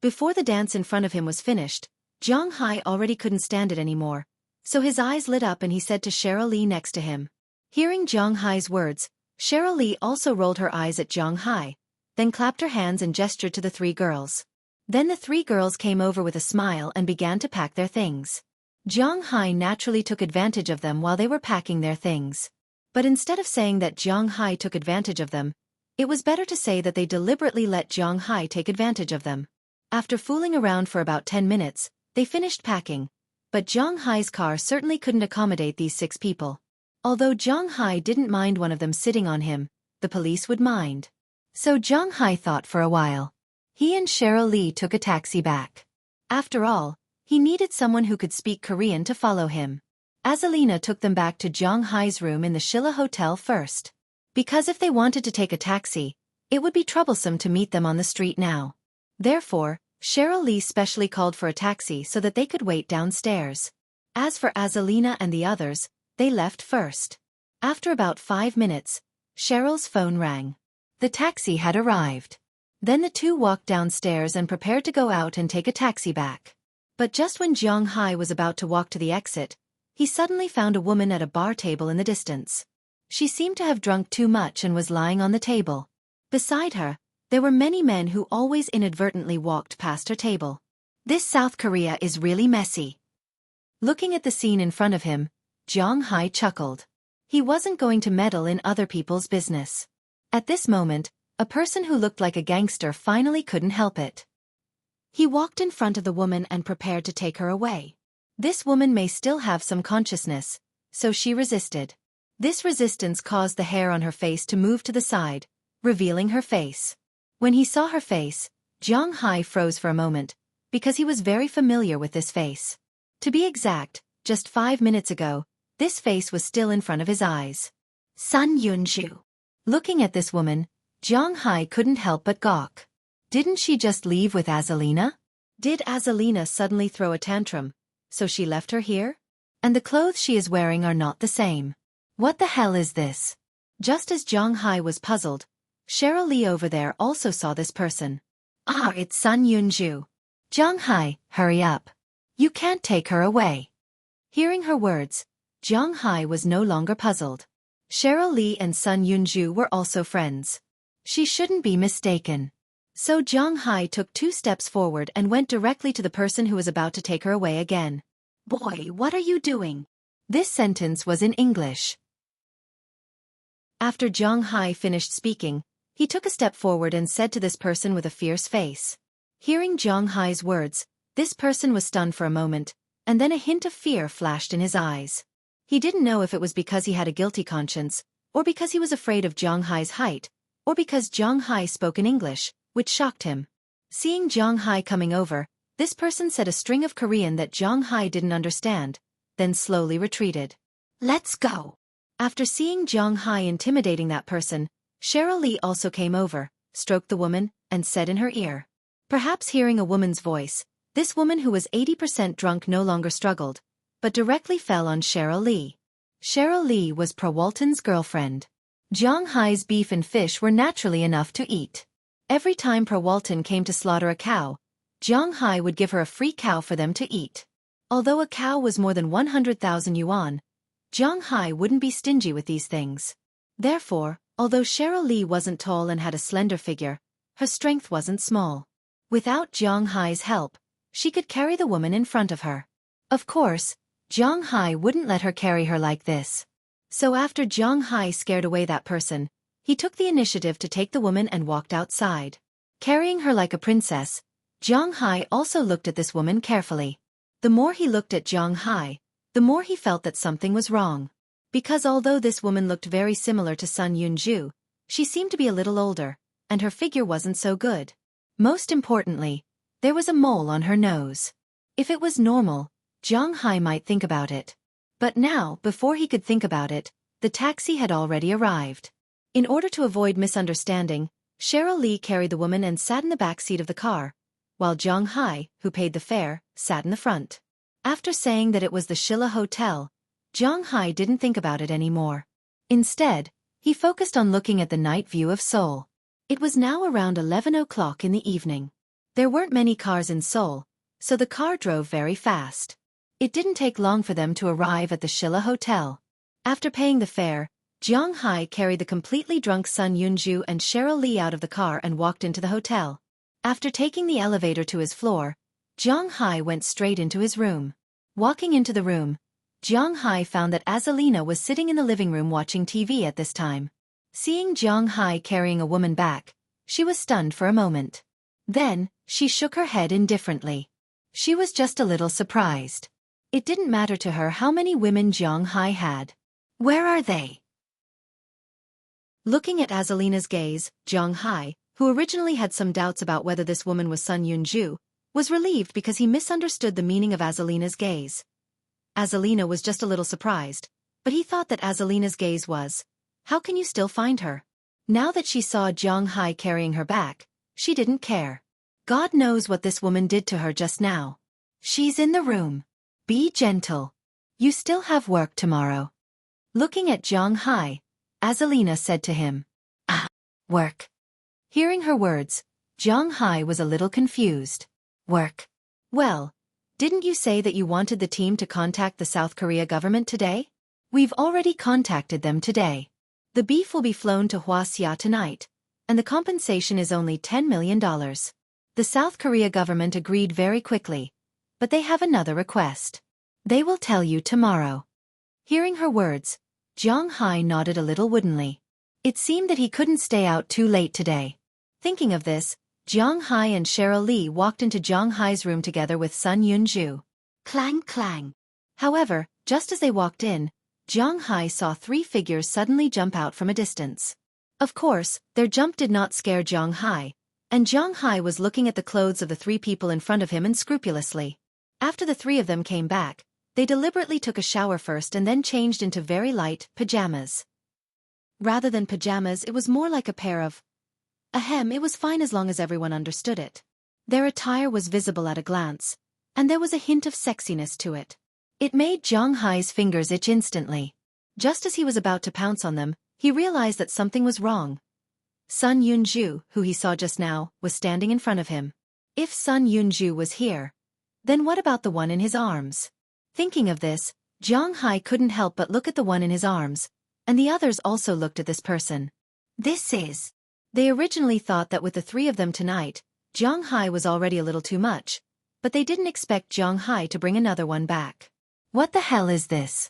Before the dance in front of him was finished, Jiang Hai already couldn't stand it anymore, So his eyes lit up and he said to Cheryl Lee next to him. Hearing Zhang Hai's words, Cheryl Lee also rolled her eyes at Zhang Hai, then clapped her hands and gestured to the three girls. Then the three girls came over with a smile and began to pack their things. Zhang Hai naturally took advantage of them while they were packing their things. But instead of saying that Zhang Hai took advantage of them, it was better to say that they deliberately let Zhang Hai take advantage of them. After fooling around for about 10 minutes, they finished packing, but Zhang Hai's car certainly couldn't accommodate these 6 people. Although Zhang Hai didn't mind one of them sitting on him, the police would mind. So Zhang Hai thought for a while. He and Cheryl Lee took a taxi back. After all, he needed someone who could speak Korean to follow him. Azalina took them back to Zhang Hai's room in the Shilla Hotel first. Because if they wanted to take a taxi, it would be troublesome to meet them on the street now. Therefore, Cheryl Lee specially called for a taxi so that they could wait downstairs. As for Azalina and the others, they left first. After about 5 minutes, Cheryl's phone rang. The taxi had arrived. Then the two walked downstairs and prepared to go out and take a taxi back. But just when Zhang Hai was about to walk to the exit, he suddenly found a woman at a bar table in the distance. She seemed to have drunk too much and was lying on the table. Beside her, there were many men who always inadvertently walked past her table. This South Korea is really messy. Looking at the scene in front of him, Zhang Hai chuckled. He wasn't going to meddle in other people's business. At this moment, a person who looked like a gangster finally couldn't help it. He walked in front of the woman and prepared to take her away. This woman may still have some consciousness, so she resisted. This resistance caused the hair on her face to move to the side, revealing her face. When he saw her face, Zhang Hai froze for a moment, because he was very familiar with this face. To be exact, just 5 minutes ago, this face was still in front of his eyes. Sun Yunju. Looking at this woman, Zhang Hai couldn't help but gawk. Didn't she just leave with Azalina? Did Azalina suddenly throw a tantrum, so she left her here? And the clothes she is wearing are not the same. What the hell is this? Just as Zhang Hai was puzzled, Cheryl Lee over there also saw this person. Ah, it's Sun Yunju. Zhang Hai, hurry up. You can't take her away. Hearing her words, Zhang Hai was no longer puzzled. Cheryl Lee and Sun Yunju were also friends. She shouldn't be mistaken. So Zhang Hai took 2 steps forward and went directly to the person who was about to take her away again. Boy, what are you doing? This sentence was in English. After Zhang Hai finished speaking, he took a step forward and said to this person with a fierce face. Hearing Zhang Hai's words, this person was stunned for a moment, and then a hint of fear flashed in his eyes. He didn't know if it was because he had a guilty conscience, or because he was afraid of Zhang Hai's height, or because Zhang Hai spoke in English, which shocked him. Seeing Zhang Hai coming over, this person said a string of Korean that Zhang Hai didn't understand, then slowly retreated. Let's go. After seeing Zhang Hai intimidating that person, Cheryl Lee also came over, stroked the woman, and said in her ear. Perhaps hearing a woman's voice, this woman who was 80% drunk no longer struggled, but directly fell on Cheryl Lee. Cheryl Lee was Prawalton's girlfriend. Zhang Hai's beef and fish were naturally enough to eat. Every time Prawalton came to slaughter a cow, Zhang Hai would give her a free cow for them to eat. Although a cow was more than 100,000 yuan, Zhang Hai wouldn't be stingy with these things. Therefore, although Cheryl Lee wasn't tall and had a slender figure, her strength wasn't small. Without Zhang Hai's help, she could carry the woman in front of her. Of course, Zhang Hai wouldn't let her carry her like this. So after Zhang Hai scared away that person, he took the initiative to take the woman and walked outside. Carrying her like a princess, Zhang Hai also looked at this woman carefully. The more he looked at Zhang Hai, the more he felt that something was wrong. Because although this woman looked very similar to Sun Yunju, she seemed to be a little older, and her figure wasn't so good. Most importantly, there was a mole on her nose. If it was normal, Zhang Hai might think about it. But now, before he could think about it, the taxi had already arrived. In order to avoid misunderstanding, Cheryl Lee carried the woman and sat in the back seat of the car, while Zhang Hai, who paid the fare, sat in the front. After saying that it was the Shilla Hotel, Zhang Hai didn't think about it anymore. Instead, he focused on looking at the night view of Seoul. It was now around 11 o'clock in the evening. There weren't many cars in Seoul, so the car drove very fast. It didn't take long for them to arrive at the Shilla Hotel. After paying the fare, Jiang Hai carried the completely drunk Sun Yunju and Cheryl Lee out of the car and walked into the hotel. After taking the elevator to his floor, Jiang Hai went straight into his room. Walking into the room, Jiang Hai found that Azalina was sitting in the living room watching TV at this time. Seeing Jiang Hai carrying a woman back, she was stunned for a moment. Then, she shook her head indifferently. She was just a little surprised. It didn't matter to her how many women Jiang Hai had. Where are they? Looking at Azalina's gaze, Jiang Hai, who originally had some doubts about whether this woman was Sun Yunju, was relieved because he misunderstood the meaning of Azalina's gaze. Azalina was just a little surprised, but he thought that Azalina's gaze was, "How can you still find her?" Now that she saw Jiang Hai carrying her back, she didn't care. God knows what this woman did to her just now. She's in the room. Be gentle. You still have work tomorrow. Looking at Jiang Hai, Azalina said to him, "Ah, work." Hearing her words, Jiang Hai was a little confused. Work? Well, didn't you say that you wanted the team to contact the South Korea government today? We've already contacted them today. The beef will be flown to Huaxia tonight, and the compensation is only $10 million. The South Korea government agreed very quickly, but they have another request. They will tell you tomorrow. Hearing her words, Jiang Hai nodded a little woodenly. It seemed that he couldn't stay out too late today. Thinking of this, Jiang Hai and Cheryl Lee walked into Jiang Hai's room together with Sun Yunju. Clang clang. However, just as they walked in, Jiang Hai saw three figures suddenly jump out from a distance. Of course, their jump did not scare Jiang Hai, and Jiang Hai was looking at the clothes of the three people in front of him unscrupulously. After the three of them came back, they deliberately took a shower first and then changed into very light pajamas. Rather than pajamas, it was more like a pair of ahem. It was fine as long as everyone understood it. Their attire was visible at a glance, and there was a hint of sexiness to it. It made Jiang Hai's fingers itch instantly. Just as he was about to pounce on them, he realized that something was wrong. Sun Yunju, who he saw just now, was standing in front of him. If Sun Yunju was here, then what about the one in his arms? Thinking of this, Jiang Hai couldn't help but look at the one in his arms, and the others also looked at this person. This is... They originally thought that with the three of them tonight, Jiang Hai was already a little too much, but they didn't expect Jiang Hai to bring another one back. What the hell is this?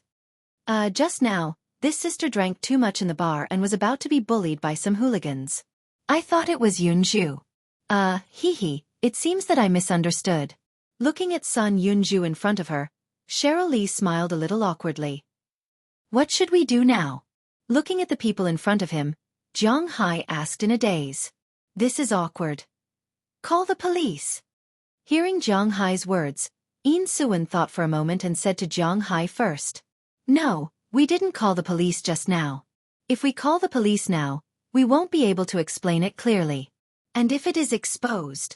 Just now, this sister drank too much in the bar and was about to be bullied by some hooligans. I thought it was Yunju. It seems that I misunderstood. Looking at Sun Yunju in front of her, Cheryl Lee smiled a little awkwardly. What should we do now? Looking at the people in front of him, Jiang Hai asked in a daze. This is awkward. Call the police. Hearing Jiang Hai's words, Yin Suan thought for a moment and said to Jiang Hai first. No, we didn't call the police just now. If we call the police now, we won't be able to explain it clearly. And if it is exposed.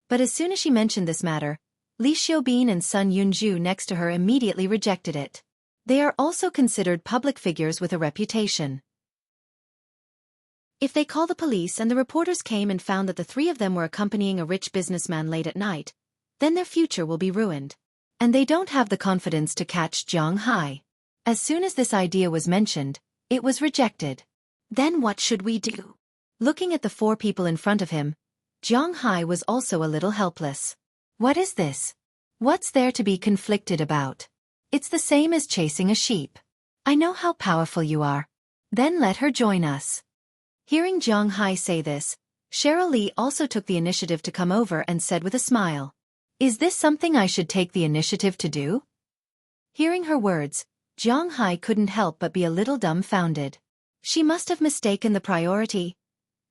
But as soon as she mentioned this matter, Li Xiaobin and Sun Yunju next to her immediately rejected it. They are also considered public figures with a reputation. If they call the police and the reporters came and found that the three of them were accompanying a rich businessman late at night, then their future will be ruined. And they don't have the confidence to catch Jiang Hai. As soon as this idea was mentioned, it was rejected. Then what should we do? Looking at the four people in front of him, Jiang Hai was also a little helpless. What is this? What's there to be conflicted about? It's the same as chasing a sheep. I know how powerful you are. Then let her join us. Hearing Jiang Hai say this, Cheryl Lee also took the initiative to come over and said with a smile, Is this something I should take the initiative to do? Hearing her words, Jiang Hai couldn't help but be a little dumbfounded. She must have mistaken the priority.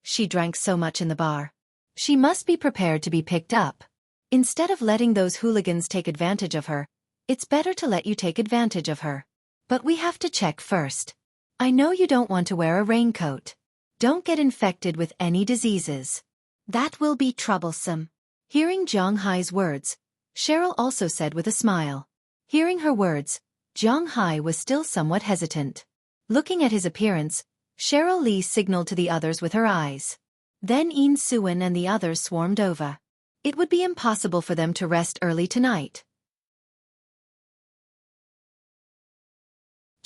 She drank so much in the bar. She must be prepared to be picked up. Instead of letting those hooligans take advantage of her, it's better to let you take advantage of her. But we have to check first. I know you don't want to wear a raincoat. Don't get infected with any diseases. That will be troublesome. Hearing Jiang Hai's words, Cheryl also said with a smile. Hearing her words, Jiang Hai was still somewhat hesitant. Looking at his appearance, Cheryl Lee signaled to the others with her eyes. Then Yin Suan and the others swarmed over. It would be impossible for them to rest early tonight.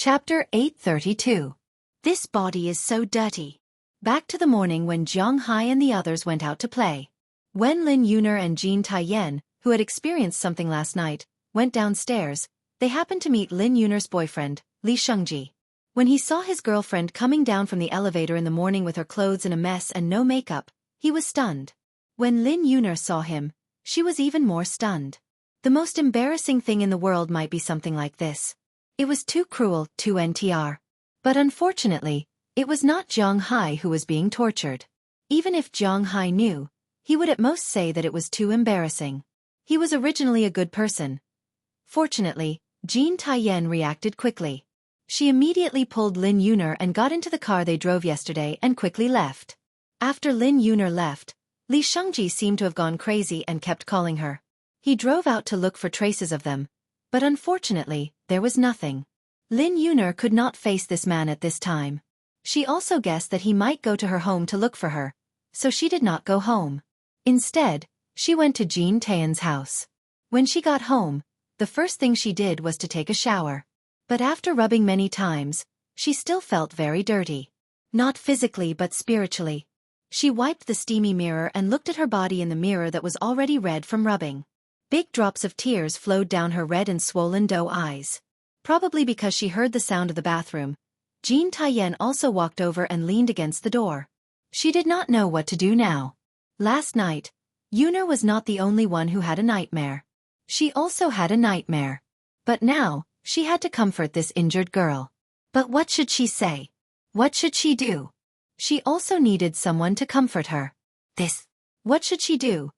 Chapter 832. This body is so dirty. Back to the morning when Jiang Hai and the others went out to play. When Lin Yuner and Jin Taiyan, who had experienced something last night, went downstairs, they happened to meet Lin Yuner's boyfriend, Li Shengji. When he saw his girlfriend coming down from the elevator in the morning with her clothes in a mess and no makeup, he was stunned. When Lin Yuner saw him, she was even more stunned. The most embarrassing thing in the world might be something like this. It was too cruel, too NTR. But unfortunately, it was not Jiang Hai who was being tortured. Even if Jiang Hai knew, he would at most say that it was too embarrassing. He was originally a good person. Fortunately, Jin Taiyan reacted quickly. She immediately pulled Lin Yuner and got into the car they drove yesterday and quickly left. After Lin Yuner left, Li Shengji seemed to have gone crazy and kept calling her. He drove out to look for traces of them, but unfortunately, there was nothing. Lin Yuner could not face this man at this time. She also guessed that he might go to her home to look for her, so she did not go home. Instead, she went to Jin Taeyan's house. When she got home, the first thing she did was to take a shower. But after rubbing many times, she still felt very dirty. Not physically but spiritually. She wiped the steamy mirror and looked at her body in the mirror that was already red from rubbing. Big drops of tears flowed down her red and swollen doe eyes. Probably because she heard the sound of the bathroom, Jin Taiyan also walked over and leaned against the door. She did not know what to do now. Last night, Yuner was not the only one who had a nightmare. She also had a nightmare. But now, she had to comfort this injured girl. But what should she say? What should she do? She also needed someone to comfort her. What should she do?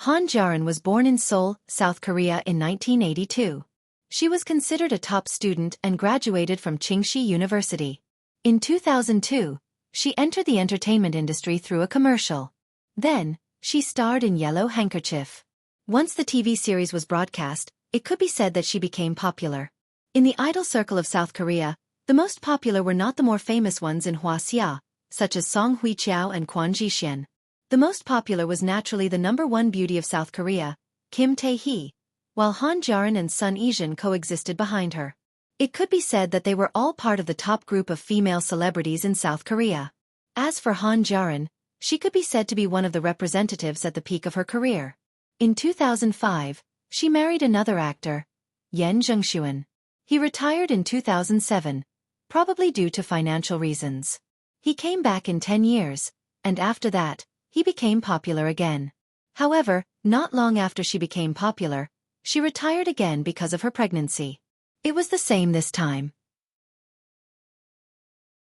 Han Jaron was born in Seoul, South Korea in 1982. She was considered a top student and graduated from Tsinghua University. In 2002, she entered the entertainment industry through a commercial. Then, she starred in Yellow Handkerchief. Once the TV series was broadcast, it could be said that she became popular. In the idol circle of South Korea, the most popular were not the more famous ones in Hwaseong, such as Song Hui-chiao and Kwon Ji-hsien. The most popular was naturally the #1 beauty of South Korea, Kim Tae-hee, while Han Jaron and Sun Yijin coexisted behind her. It could be said that they were all part of the top group of female celebrities in South Korea. As for Han Jaron, she could be said to be one of the representatives at the peak of her career. In 2005, she married another actor, Yen Jung-shuan. He retired in 2007, probably due to financial reasons. He came back in 10 years, and after that, he became popular again. However, not long after she became popular, she retired again because of her pregnancy. It was the same this time.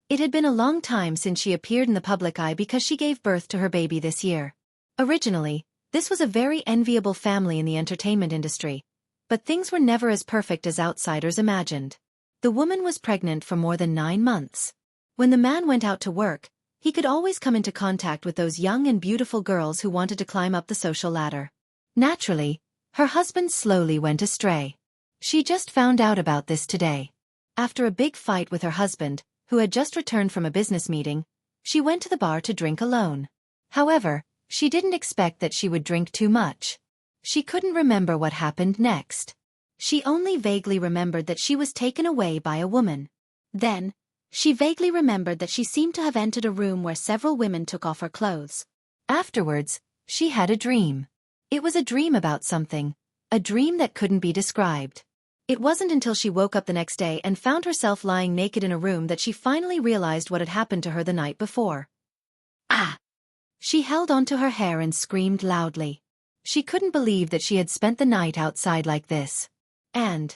It had been a long time since she appeared in the public eye because she gave birth to her baby this year. Originally, this was a very enviable family in the entertainment industry, but things were never as perfect as outsiders imagined. The woman was pregnant for more than 9 months. When the man went out to work, he could always come into contact with those young and beautiful girls who wanted to climb up the social ladder. Naturally, her husband slowly went astray. She just found out about this today. After a big fight with her husband, who had just returned from a business meeting, she went to the bar to drink alone. However, she didn't expect that she would drink too much. She couldn't remember what happened next. She only vaguely remembered that she was taken away by a woman. Then, she vaguely remembered that she seemed to have entered a room where several women took off her clothes. Afterwards, she had a dream. It was a dream about something, a dream that couldn't be described. It wasn't until she woke up the next day and found herself lying naked in a room that she finally realized what had happened to her the night before. Ah! She held onto her hair and screamed loudly. She couldn't believe that she had spent the night outside like this. And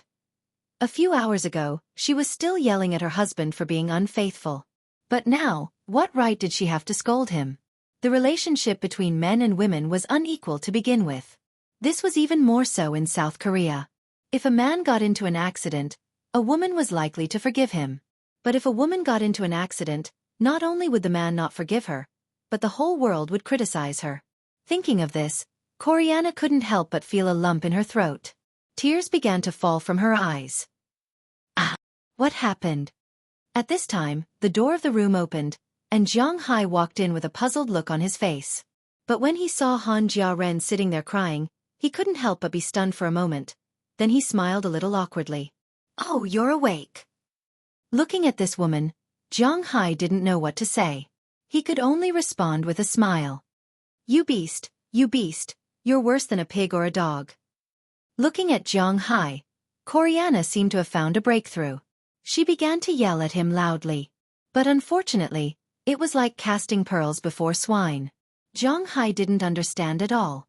a few hours ago, she was still yelling at her husband for being unfaithful. But now, what right did she have to scold him? The relationship between men and women was unequal to begin with. This was even more so in South Korea. If a man got into an accident, a woman was likely to forgive him. But if a woman got into an accident, not only would the man not forgive her, but the whole world would criticize her. Thinking of this, Koreana couldn't help but feel a lump in her throat. Tears began to fall from her eyes. Ah! What happened? At this time, the door of the room opened, and Jiang Hai walked in with a puzzled look on his face. But when he saw Han Jia-ren sitting there crying, he couldn't help but be stunned for a moment. Then he smiled a little awkwardly. "Oh, you're awake." Looking at this woman, Zhang Hai didn't know what to say. He could only respond with a smile. You beast, you're worse than a pig or a dog. Looking at Zhang Hai, Coriana seemed to have found a breakthrough. She began to yell at him loudly. But unfortunately, it was like casting pearls before swine. Zhang Hai didn't understand at all.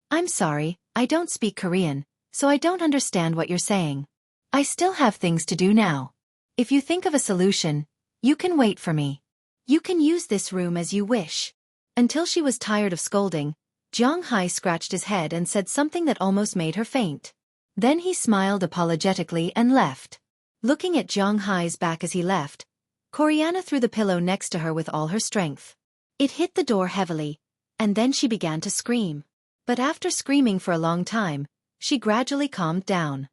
I'm sorry, I don't speak Korean, so I don't understand what you're saying. I still have things to do now. If you think of a solution, you can wait for me. You can use this room as you wish. Until she was tired of scolding, Zhang Hai scratched his head and said something that almost made her faint. Then he smiled apologetically and left. Looking at Zhang Hai's back as he left, Coriana threw the pillow next to her with all her strength. It hit the door heavily, and then she began to scream. But after screaming for a long time, she gradually calmed down.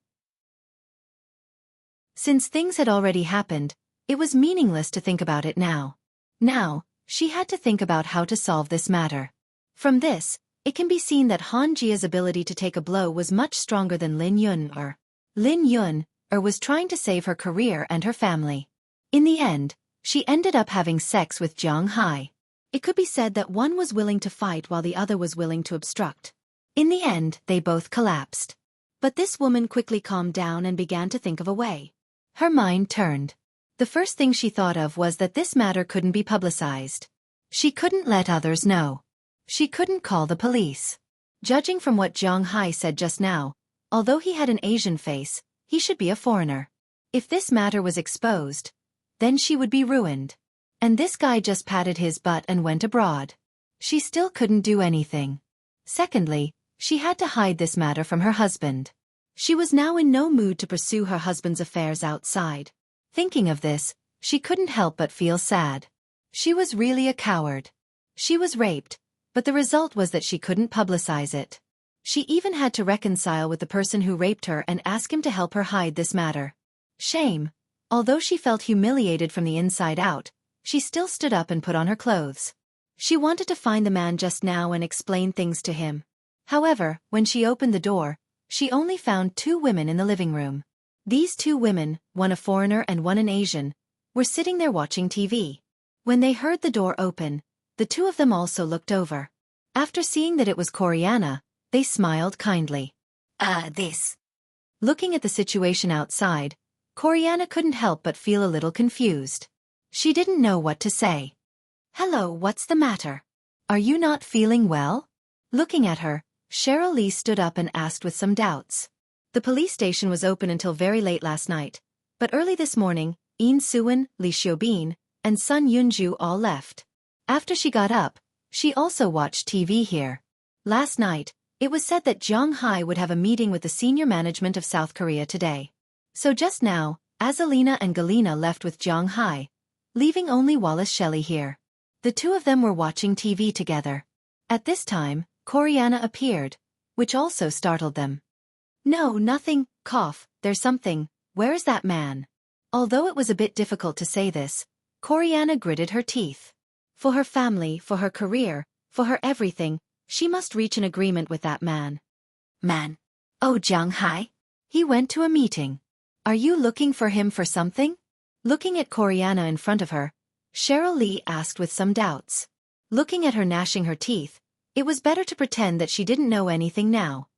Since things had already happened, it was meaningless to think about it now. Now, she had to think about how to solve this matter. From this, it can be seen that Han Jia's ability to take a blow was much stronger than Lin Yun. Lin Yun was trying to save her career and her family. In the end, she ended up having sex with Zhang Hai. It could be said that one was willing to fight while the other was willing to obstruct. In the end, they both collapsed. But this woman quickly calmed down and began to think of a way. Her mind turned. The first thing she thought of was that this matter couldn't be publicized. She couldn't let others know. She couldn't call the police. Judging from what Zhang Hai said just now, although he had an Asian face, he should be a foreigner. If this matter was exposed, then she would be ruined. And this guy just patted his butt and went abroad. She still couldn't do anything. Secondly, she had to hide this matter from her husband. She was now in no mood to pursue her husband's affairs outside. Thinking of this, she couldn't help but feel sad. She was really a coward. She was raped, but the result was that she couldn't publicize it. She even had to reconcile with the person who raped her and ask him to help her hide this matter. Shame. Although she felt humiliated from the inside out, she still stood up and put on her clothes. She wanted to find the man just now and explain things to him. However, when she opened the door, she only found 2 women in the living room. These 2 women, one a foreigner and one an Asian, were sitting there watching TV. When they heard the door open, the 2 of them also looked over. After seeing that it was Coriana, they smiled kindly. This. Looking at the situation outside, Coriana couldn't help but feel a little confused. She didn't know what to say. Hello, what's the matter? Are you not feeling well? Looking at her, Cheryl Lee stood up and asked with some doubts. The police station was open until very late last night, but early this morning, Yin Suwen, Li Xiaobin, and Sun Yunju all left. After she got up, she also watched TV here. Last night, it was said that Zhang Hai would have a meeting with the senior management of South Korea today. So just now, Azalina and Galina left with Zhang Hai, leaving only Wallace Shelley here. The 2 of them were watching TV together. At this time, Coriana appeared, which also startled them. No, nothing, cough, there's something, where is that man? Although it was a bit difficult to say this, Coriana gritted her teeth. For her family, for her career, for her everything, she must reach an agreement with that man. Man? Oh, Zhang Hai? He went to a meeting. Are you looking for him for something? Looking at Coriana in front of her, Cheryl Lee asked with some doubts. Looking at her gnashing her teeth, it was better to pretend that she didn't know anything now.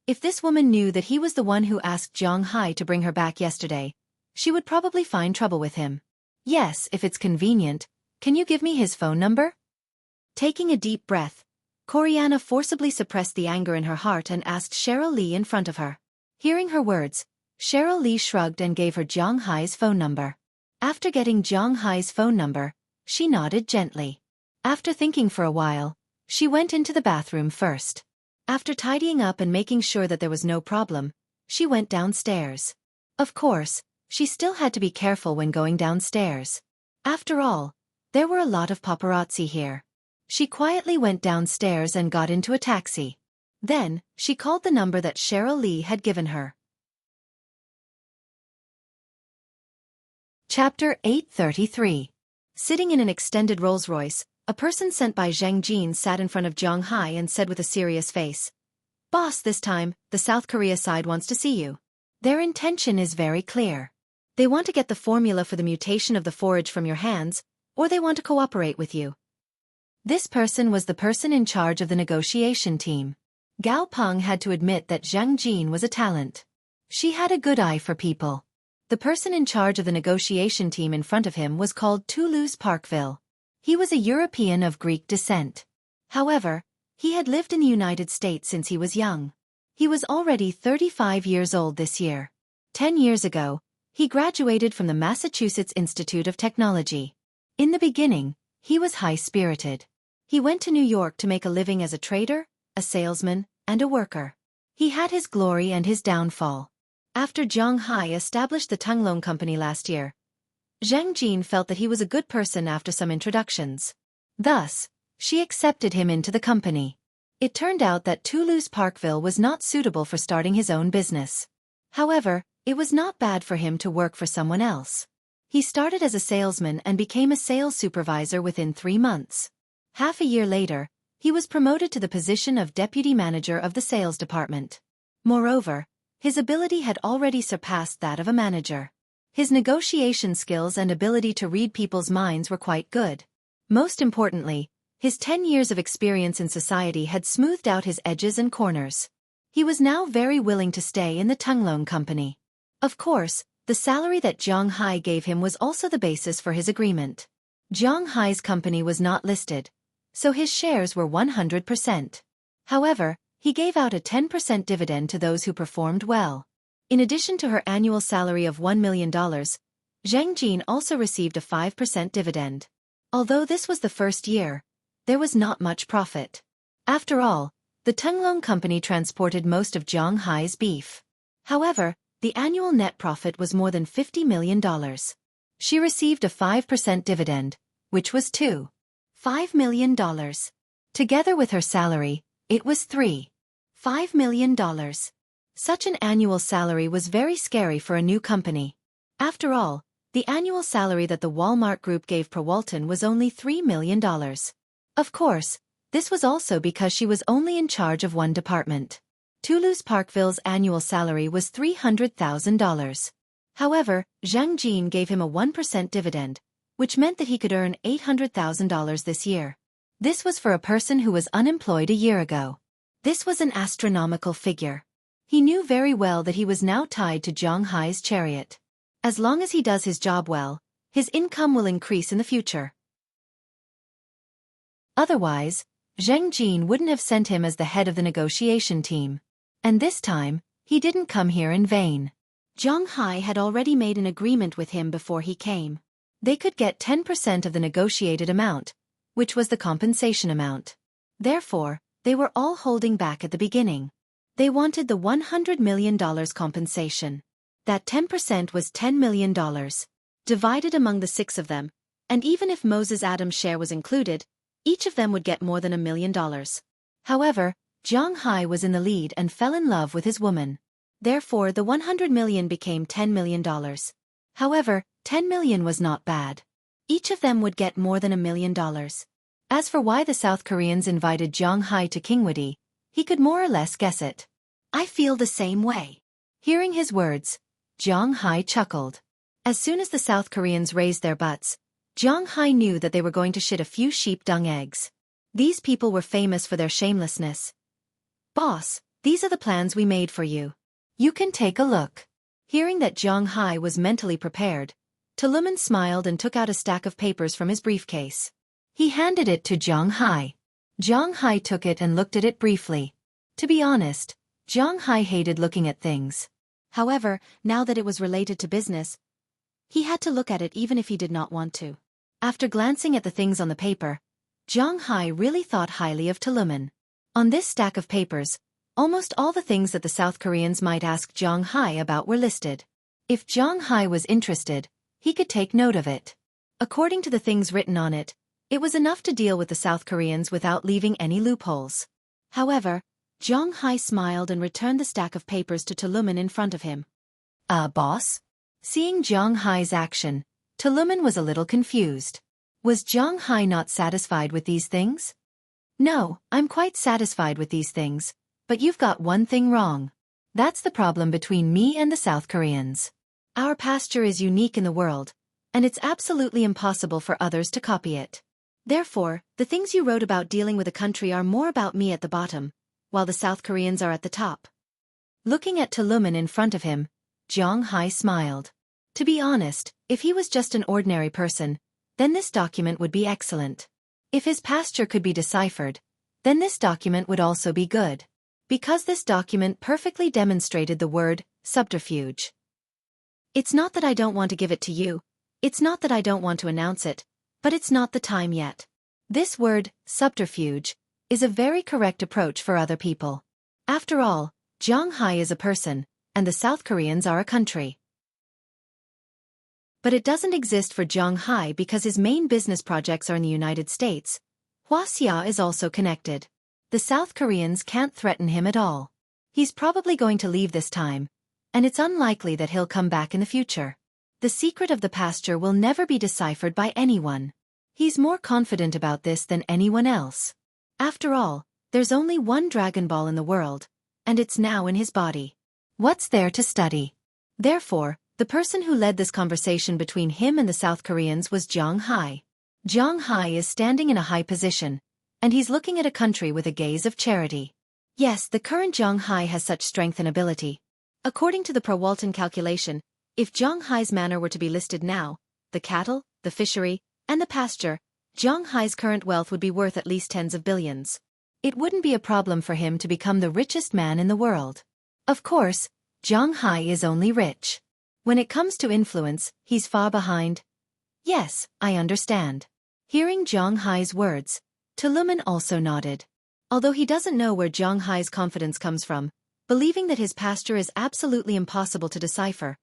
If this woman knew that he was the one who asked Zhang Hai to bring her back yesterday, she would probably find trouble with him. Yes, if it's convenient, can you give me his phone number? Taking a deep breath, Coriana forcibly suppressed the anger in her heart and asked Cheryl Lee in front of her. Hearing her words, Cheryl Lee shrugged and gave her Zhang Hai's phone number. After getting Zhang Hai's phone number, she nodded gently. After thinking for a while, she went into the bathroom first. After tidying up and making sure that there was no problem, she went downstairs. Of course, she still had to be careful when going downstairs. After all, there were a lot of paparazzi here. She quietly went downstairs and got into a taxi. Then, she called the number that Cheryl Lee had given her. Chapter 833. Sitting in an extended Rolls-Royce, a person sent by Zheng Jin sat in front of Zhang Hai and said with a serious face, "Boss, this time, the South Korea side wants to see you. Their intention is very clear. They want to get the formula for the mutation of the forage from your hands, or they want to cooperate with you. This person was the person in charge of the negotiation team. Gao Peng had to admit that Zhang Jin was a talent. She had a good eye for people. The person in charge of the negotiation team in front of him was called Toulouse Parkville. He was a European of Greek descent. However, he had lived in the United States since he was young. He was already 35 years old this year. 10 years ago, he graduated from the Massachusetts Institute of Technology. In the beginning, he was high-spirited. He went to New York to make a living as a trader, a salesman, and a worker. He had his glory and his downfall. After Zhang Hai established the Tunglong Company last year, Zhang Jin felt that he was a good person after some introductions. Thus, she accepted him into the company. It turned out that Toulouse Parkville was not suitable for starting his own business. However, it was not bad for him to work for someone else. He started as a salesman and became a sales supervisor within 3 months. Half a year later, he was promoted to the position of deputy manager of the sales department. Moreover, his ability had already surpassed that of a manager. His negotiation skills and ability to read people's minds were quite good. Most importantly, his 10 years of experience in society had smoothed out his edges and corners. He was now very willing to stay in the Tunglong Company. Of course, the salary that Zhang Hai gave him was also the basis for his agreement. Zhang Hai's company was not listed, so his shares were 100%. However, he gave out a 10% dividend to those who performed well. In addition to her annual salary of $1 million, Zhang Jin also received a 5% dividend. Although this was the first year, there was not much profit. After all, the Tunglong Company transported most of Zhang Hai's beef. However, the annual net profit was more than $50 million. She received a 5% dividend, which was $2.5 million. Together with her salary, it was $3.5 million. Such an annual salary was very scary for a new company. After all, the annual salary that the Walmart Group gave per Walton was only $3 million. Of course, this was also because she was only in charge of one department. Toulouse Parkville's annual salary was $300,000. However, Zhang Jin gave him a 1% dividend, which meant that he could earn $800,000 this year. This was for a person who was unemployed a year ago. This was an astronomical figure. He knew very well that he was now tied to Zhang Hai's chariot. As long as he does his job well, his income will increase in the future. Otherwise, Zhang Jin wouldn't have sent him as the head of the negotiation team. And this time, he didn't come here in vain. Zhang Hai had already made an agreement with him before he came. They could get 10% of the negotiated amount, which was the compensation amount. Therefore, they were all holding back at the beginning. They wanted the $100 million compensation. That 10% was $10 million, divided among the 6 of them, and even if Moses Adams' share was included, each of them would get more than $1 million. However, Zhang Hai was in the lead and fell in love with his woman. Therefore, the $100 million became $10 million. However, $10 million was not bad. Each of them would get more than $1 million. As for why the South Koreans invited Zhang Hai to Kingwood, he could more or less guess it. I feel the same way. Hearing his words, Zhang Hai chuckled. As soon as the South Koreans raised their butts, Zhang Hai knew that they were going to shit a few sheep dung eggs. These people were famous for their shamelessness. Boss, these are the plans we made for you. You can take a look. Hearing that Zhang Hai was mentally prepared, Tuluman smiled and took out a stack of papers from his briefcase. He handed it to Zhang Hai. Zhang Hai took it and looked at it briefly. To be honest, Zhang Hai hated looking at things. However, now that it was related to business, he had to look at it even if he did not want to. After glancing at the things on the paper, Zhang Hai really thought highly of Tuluman. On this stack of papers, almost all the things that the South Koreans might ask Zhang Hai about were listed. If Zhang Hai was interested, he could take note of it. According to the things written on it, it was enough to deal with the South Koreans without leaving any loopholes. However, Zhang Hai smiled and returned the stack of papers to Tuluman in front of him. Boss? Seeing Zhang Hai's action, Tuluman was a little confused. Was Zhang Hai not satisfied with these things? No, I'm quite satisfied with these things, but you've got one thing wrong. That's the problem between me and the South Koreans. Our pasture is unique in the world, and it's absolutely impossible for others to copy it. Therefore, the things you wrote about dealing with a country are more about me at the bottom, while the South Koreans are at the top. Looking at Tuluman in front of him, Zhang Hai smiled. To be honest, if he was just an ordinary person, then this document would be excellent. If his pasture could be deciphered, then this document would also be good. Because this document perfectly demonstrated the word subterfuge. It's not that I don't want to give it to you, it's not that I don't want to announce it, but it's not the time yet. This word, subterfuge, is a very correct approach for other people. After all, Zhang Hai is a person, and the South Koreans are a country. But it doesn't exist for Zhang Hai because his main business projects are in the United States. Hwaxia is also connected. The South Koreans can't threaten him at all. He's probably going to leave this time, and it's unlikely that he'll come back in the future. The secret of the pasture will never be deciphered by anyone. He's more confident about this than anyone else. After all, there's only one Dragon Ball in the world, and it's now in his body. What's there to study? Therefore, the person who led this conversation between him and the South Koreans was Zhang Hai. Zhang Hai is standing in a high position, and he's looking at a country with a gaze of charity. Yes, the current Zhang Hai has such strength and ability. According to the pro-Walton calculation, if Zhang Hai's manor were to be listed now, the cattle, the fishery, and the pasture, Zhang Hai's current wealth would be worth at least tens of billions. It wouldn't be a problem for him to become the richest man in the world. Of course, Zhang Hai is only rich. When it comes to influence, he's far behind. Yes, I understand. Hearing Zhang Hai's words, Tuluman also nodded. Although he doesn't know where Zhang Hai's confidence comes from, believing that his pasture is absolutely impossible to decipher,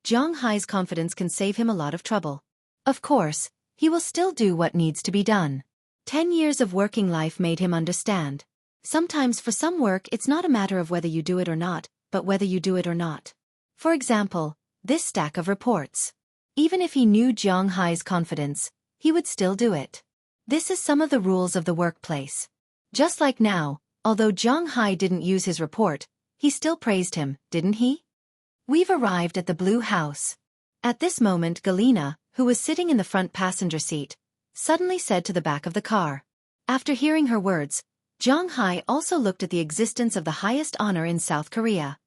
Zhang Hai's confidence can save him a lot of trouble. Of course, he will still do what needs to be done. 10 years of working life made him understand. Sometimes for some work it's not a matter of whether you do it or not, but whether you do it or not. For example, this stack of reports. Even if he knew Zhang Hai's confidence, he would still do it. This is some of the rules of the workplace. Just like now, although Zhang Hai didn't use his report, he still praised him, didn't he? We've arrived at the Blue House. At this moment Galina, who was sitting in the front passenger seat, suddenly said to the back of the car. After hearing her words, Zhang Hai also looked at the existence of the highest honor in South Korea.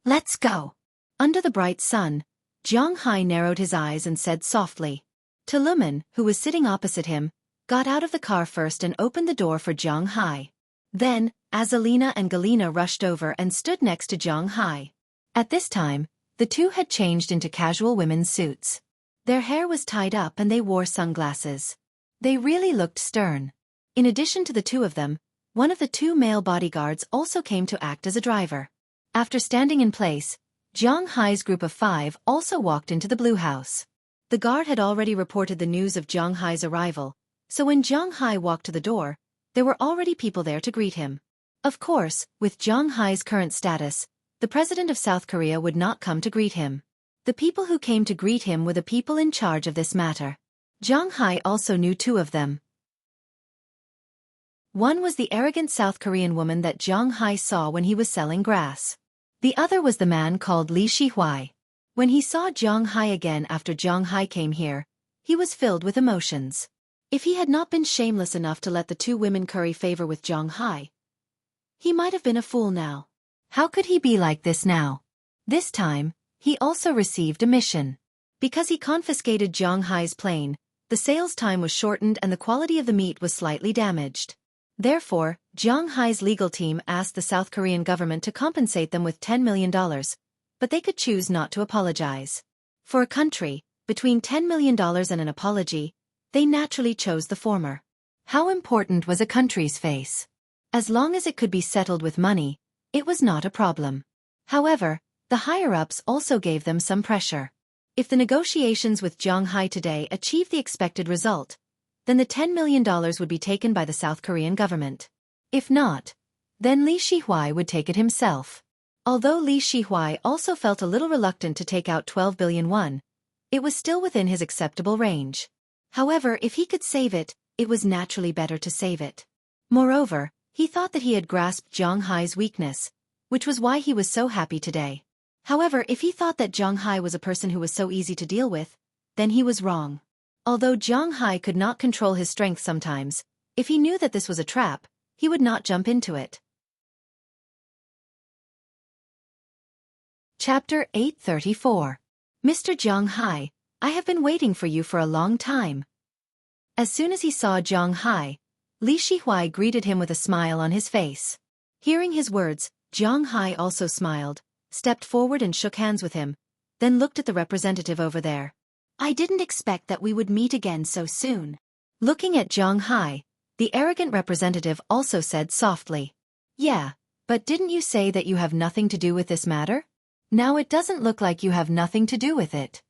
Let's go. Under the bright sun, Zhang Hai narrowed his eyes and said softly. Tuluman, who was sitting opposite him, got out of the car first and opened the door for Zhang Hai. Then, Azalina and Galina rushed over and stood next to Zhang Hai. At this time, the two had changed into casual women's suits. Their hair was tied up and they wore sunglasses. They really looked stern. In addition to the two of them, one of the two male bodyguards also came to act as a driver. After standing in place, Zhang Hai's group of 5 also walked into the Blue House. The guard had already reported the news of Zhang Hai's arrival, so when Zhang Hai walked to the door, there were already people there to greet him. Of course, with Zhang Hai's current status, the president of South Korea would not come to greet him. The people who came to greet him were the people in charge of this matter. Zhang Hai also knew 2 of them. One was the arrogant South Korean woman that Zhang Hai saw when he was selling grass. The other was the man called Li Shihui. When he saw Zhang Hai again after Zhang Hai came here, he was filled with emotions. If he had not been shameless enough to let the 2 women curry favor with Zhang Hai, he might have been a fool now. How could he be like this now? This time, he also received a mission. Because he confiscated Zhang Hai's plane, the sales time was shortened and the quality of the meat was slightly damaged. Therefore, Zhang Hai's legal team asked the South Korean government to compensate them with $10 million, but they could choose not to apologize. For a country, between $10 million and an apology, they naturally chose the former. How important was a country's face? As long as it could be settled with money, it was not a problem. However, the higher-ups also gave them some pressure. If the negotiations with Zhang Hai today achieved the expected result, then the $10 million would be taken by the South Korean government. If not, then Li Shihui would take it himself. Although Li Shihui also felt a little reluctant to take out 12 billion won, it was still within his acceptable range. However, if he could save it, it was naturally better to save it. Moreover, he thought that he had grasped Zhang Hai's weakness, which was why he was so happy today. However, if he thought that Zhang Hai was a person who was so easy to deal with, then he was wrong. Although Zhang Hai could not control his strength sometimes, if he knew that this was a trap, he would not jump into it. Chapter 834. Mr. Zhang Hai, I have been waiting for you for a long time. As soon as he saw Zhang Hai, Li Shihuai greeted him with a smile on his face. Hearing his words, Zhang Hai also smiled, stepped forward and shook hands with him, then looked at the representative over there. I didn't expect that we would meet again so soon. Looking at Zhang Hai, the arrogant representative also said softly. Yeah, but didn't you say that you have nothing to do with this matter? Now it doesn't look like you have nothing to do with it.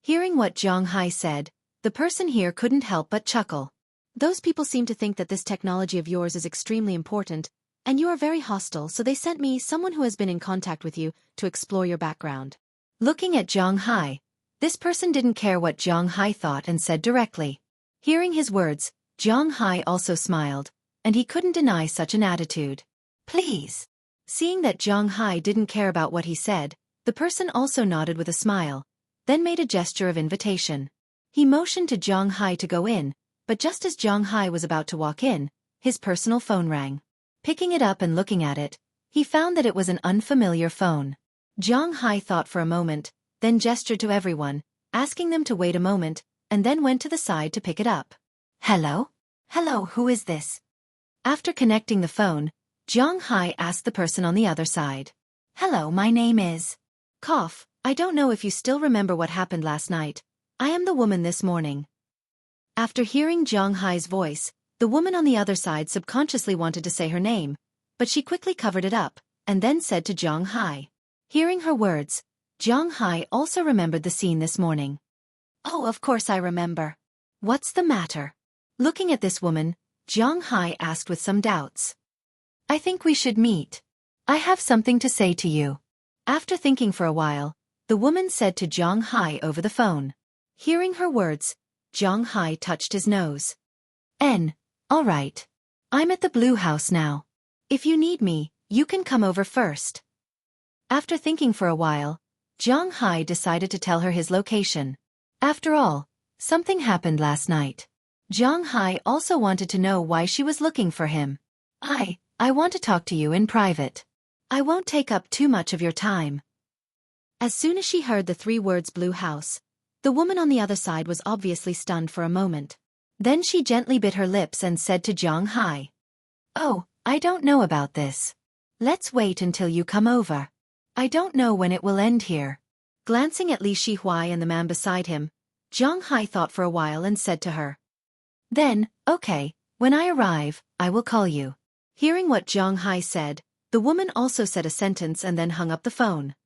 Hearing what Zhang Hai said, the person here couldn't help but chuckle. Those people seem to think that this technology of yours is extremely important, and you are very hostile, so they sent me someone who has been in contact with you to explore your background. Looking at Zhang Hai, this person didn't care what Zhang Hai thought and said directly. Hearing his words, Zhang Hai also smiled, and he couldn't deny such an attitude. Please. Seeing that Zhang Hai didn't care about what he said, the person also nodded with a smile, then made a gesture of invitation. He motioned to Zhang Hai to go in, but just as Zhang Hai was about to walk in, his personal phone rang. Picking it up and looking at it, he found that it was an unfamiliar phone. Zhang Hai thought for a moment, then gestured to everyone, asking them to wait a moment, and then went to the side to pick it up. Hello? Hello, who is this? After connecting the phone, Zhang Hai asked the person on the other side. Hello, my name is... Cough, I don't know if you still remember what happened last night. I am the woman this morning. After hearing Zhang Hai's voice, the woman on the other side subconsciously wanted to say her name, but she quickly covered it up, and then said to Zhang Hai. Hearing her words, Zhang Hai also remembered the scene this morning. Oh, of course I remember. What's the matter? Looking at this woman, Zhang Hai asked with some doubts. I think we should meet. I have something to say to you. After thinking for a while, the woman said to Zhang Hai over the phone. Hearing her words, Zhang Hai touched his nose. All right. I'm at the Blue House now. If you need me, you can come over first. After thinking for a while, Zhang Hai decided to tell her his location. After all, something happened last night. Zhang Hai also wanted to know why she was looking for him. I want to talk to you in private. I won't take up too much of your time. As soon as she heard the 3 words Blue House, the woman on the other side was obviously stunned for a moment. Then she gently bit her lips and said to Zhang Hai. Oh, I don't know about this. Let's wait until you come over. I don't know when it will end here. Glancing at Li Shihuai and the man beside him, Zhang Hai thought for a while and said to her. Then, okay, when I arrive, I will call you. Hearing what Zhang Hai said, the woman also said a sentence and then hung up the phone.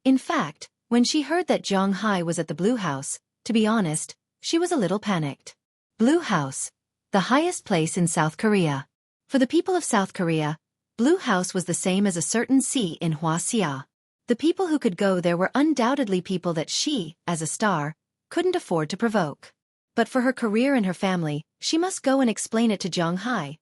In fact, when she heard that Zhang Hai was at the Blue House, to be honest, she was a little panicked. Blue House, the highest place in South Korea. For the people of South Korea, Blue House was the same as a certain sea in Hwaseong. The people who could go there were undoubtedly people that she, as a star, couldn't afford to provoke. But for her career and her family, she must go and explain it to Zhang Hai.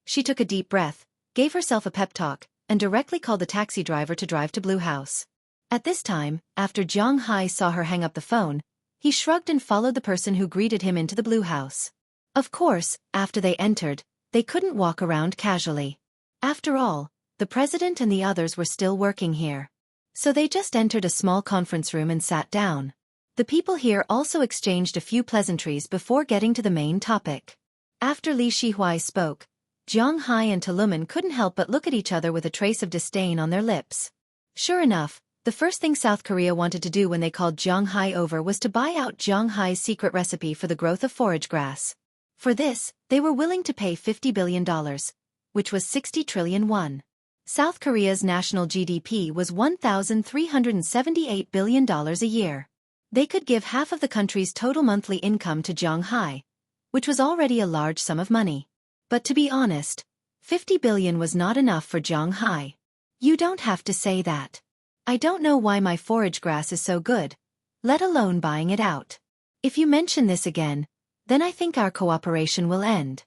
She took a deep breath, gave herself a pep talk, and directly called the taxi driver to drive to Blue House. At this time, after Zhang Hai saw her hang up the phone, he shrugged and followed the person who greeted him into the Blue House. Of course, after they entered, they couldn't walk around casually. After all, the president and the others were still working here. So they just entered a small conference room and sat down. The people here also exchanged a few pleasantries before getting to the main topic. After Li Shihuai spoke, Zhang Hai and Toluman couldn't help but look at each other with a trace of disdain on their lips. Sure enough, the first thing South Korea wanted to do when they called Zhang Hai over was to buy out Zhang Hai's secret recipe for the growth of forage grass. For this, they were willing to pay $50 billion, which was 60 trillion won. South Korea's national GDP was $1,378 billion a year. They could give half of the country's total monthly income to Zhang Hai, which was already a large sum of money. But to be honest, 50 billion was not enough for Zhang Hai. You don't have to say that. I don't know why my forage grass is so good, let alone buying it out. If you mention this again, then I think our cooperation will end.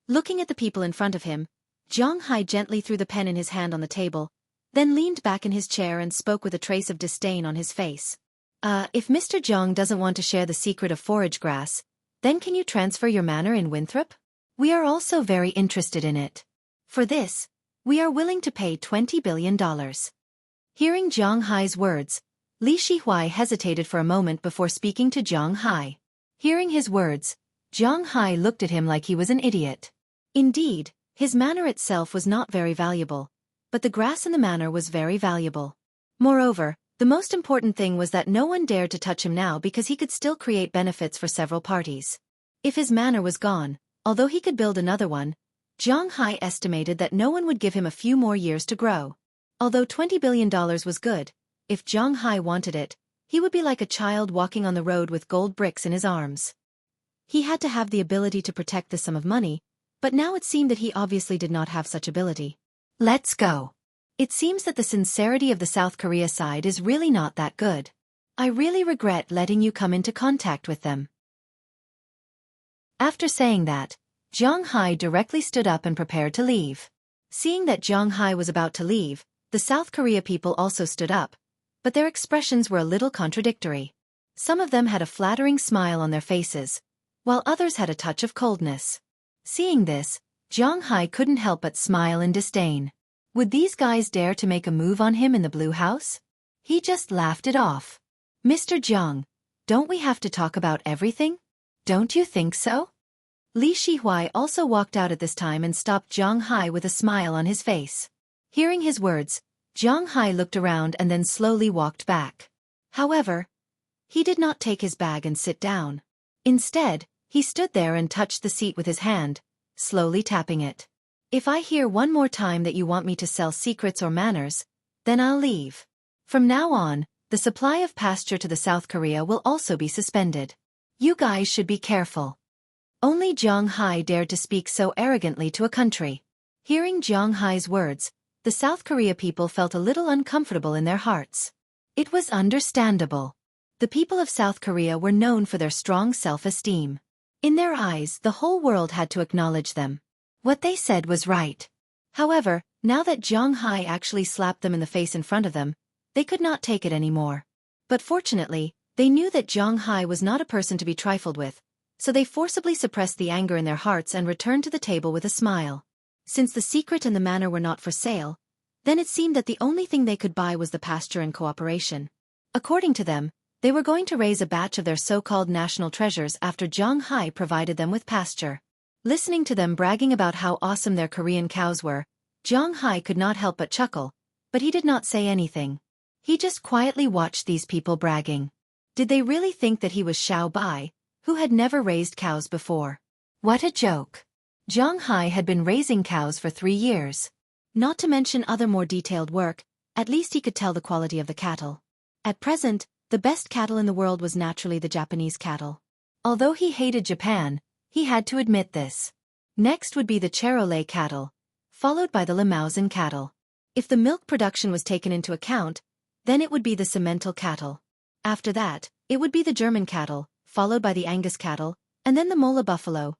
Looking at the people in front of him, Zhang Hai gently threw the pen in his hand on the table, then leaned back in his chair and spoke with a trace of disdain on his face. If Mr. Jiang doesn't want to share the secret of forage grass, then can you transfer your manor in Winthrop? We are also very interested in it. For this, we are willing to pay $20 billion. Hearing Jiang Hai's words, Li Shihuai hesitated for a moment before speaking to Jiang Hai. Hearing his words, Jiang Hai looked at him like he was an idiot. Indeed, his manor itself was not very valuable, but the grass in the manor was very valuable. Moreover, the most important thing was that no one dared to touch him now because he could still create benefits for several parties. If his manor was gone, although he could build another one, Jiang Hai estimated that no one would give him a few more years to grow. Although $20 billion was good, if Jiang Hai wanted it, he would be like a child walking on the road with gold bricks in his arms. He had to have the ability to protect the sum of money, but now it seemed that he obviously did not have such ability. Let's go. It seems that the sincerity of the South Korea side is really not that good. I really regret letting you come into contact with them. After saying that, Jiang Hai directly stood up and prepared to leave. Seeing that Jiang Hai was about to leave, the South Korea people also stood up, but their expressions were a little contradictory. Some of them had a flattering smile on their faces, while others had a touch of coldness. Seeing this, Jiang Hai couldn't help but smile in disdain. Would these guys dare to make a move on him in the Blue House? He just laughed it off. Mr. Jiang, don't we have to talk about everything? Don't you think so? Li Shihuai also walked out at this time and stopped Jiang Hai with a smile on his face. Hearing his words, Jiang Hai looked around and then slowly walked back. However, he did not take his bag and sit down. Instead, he stood there and touched the seat with his hand, slowly tapping it. If I hear one more time that you want me to sell secrets or manners, then I'll leave. From now on, the supply of pasture to the South Korea will also be suspended. You guys should be careful. Only Jiang Hai dared to speak so arrogantly to a country. Hearing Jiang Hai's words, the South Korea people felt a little uncomfortable in their hearts. It was understandable. The people of South Korea were known for their strong self-esteem. In their eyes, the whole world had to acknowledge them. What they said was right. However, now that Jiang Hai actually slapped them in the face in front of them, they could not take it anymore. But fortunately, they knew that Jiang Hai was not a person to be trifled with, so they forcibly suppressed the anger in their hearts and returned to the table with a smile. Since the secret and the manor were not for sale, then it seemed that the only thing they could buy was the pasture and cooperation. According to them, they were going to raise a batch of their so-called national treasures after Jiang Hai provided them with pasture. Listening to them bragging about how awesome their Korean cows were, Jiang Hai could not help but chuckle, but he did not say anything. He just quietly watched these people bragging. Did they really think that he was Xiao Bai, who had never raised cows before? What a joke! Jiang Hai had been raising cows for 3 years. Not to mention other more detailed work, at least he could tell the quality of the cattle. At present, the best cattle in the world was naturally the Japanese cattle. Although he hated Japan, he had to admit this. Next would be the Charolais cattle, followed by the Limousin cattle. If the milk production was taken into account, then it would be the Simmental cattle. After that, it would be the German cattle, followed by the Angus cattle, and then the Mola buffalo.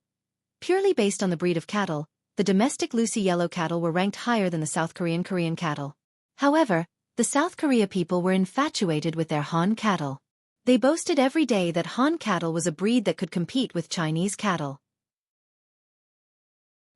Purely based on the breed of cattle, the domestic Lucy yellow cattle were ranked higher than the South Korean cattle. However, the South Korea people were infatuated with their Han cattle. They boasted every day that Han cattle was a breed that could compete with Chinese cattle.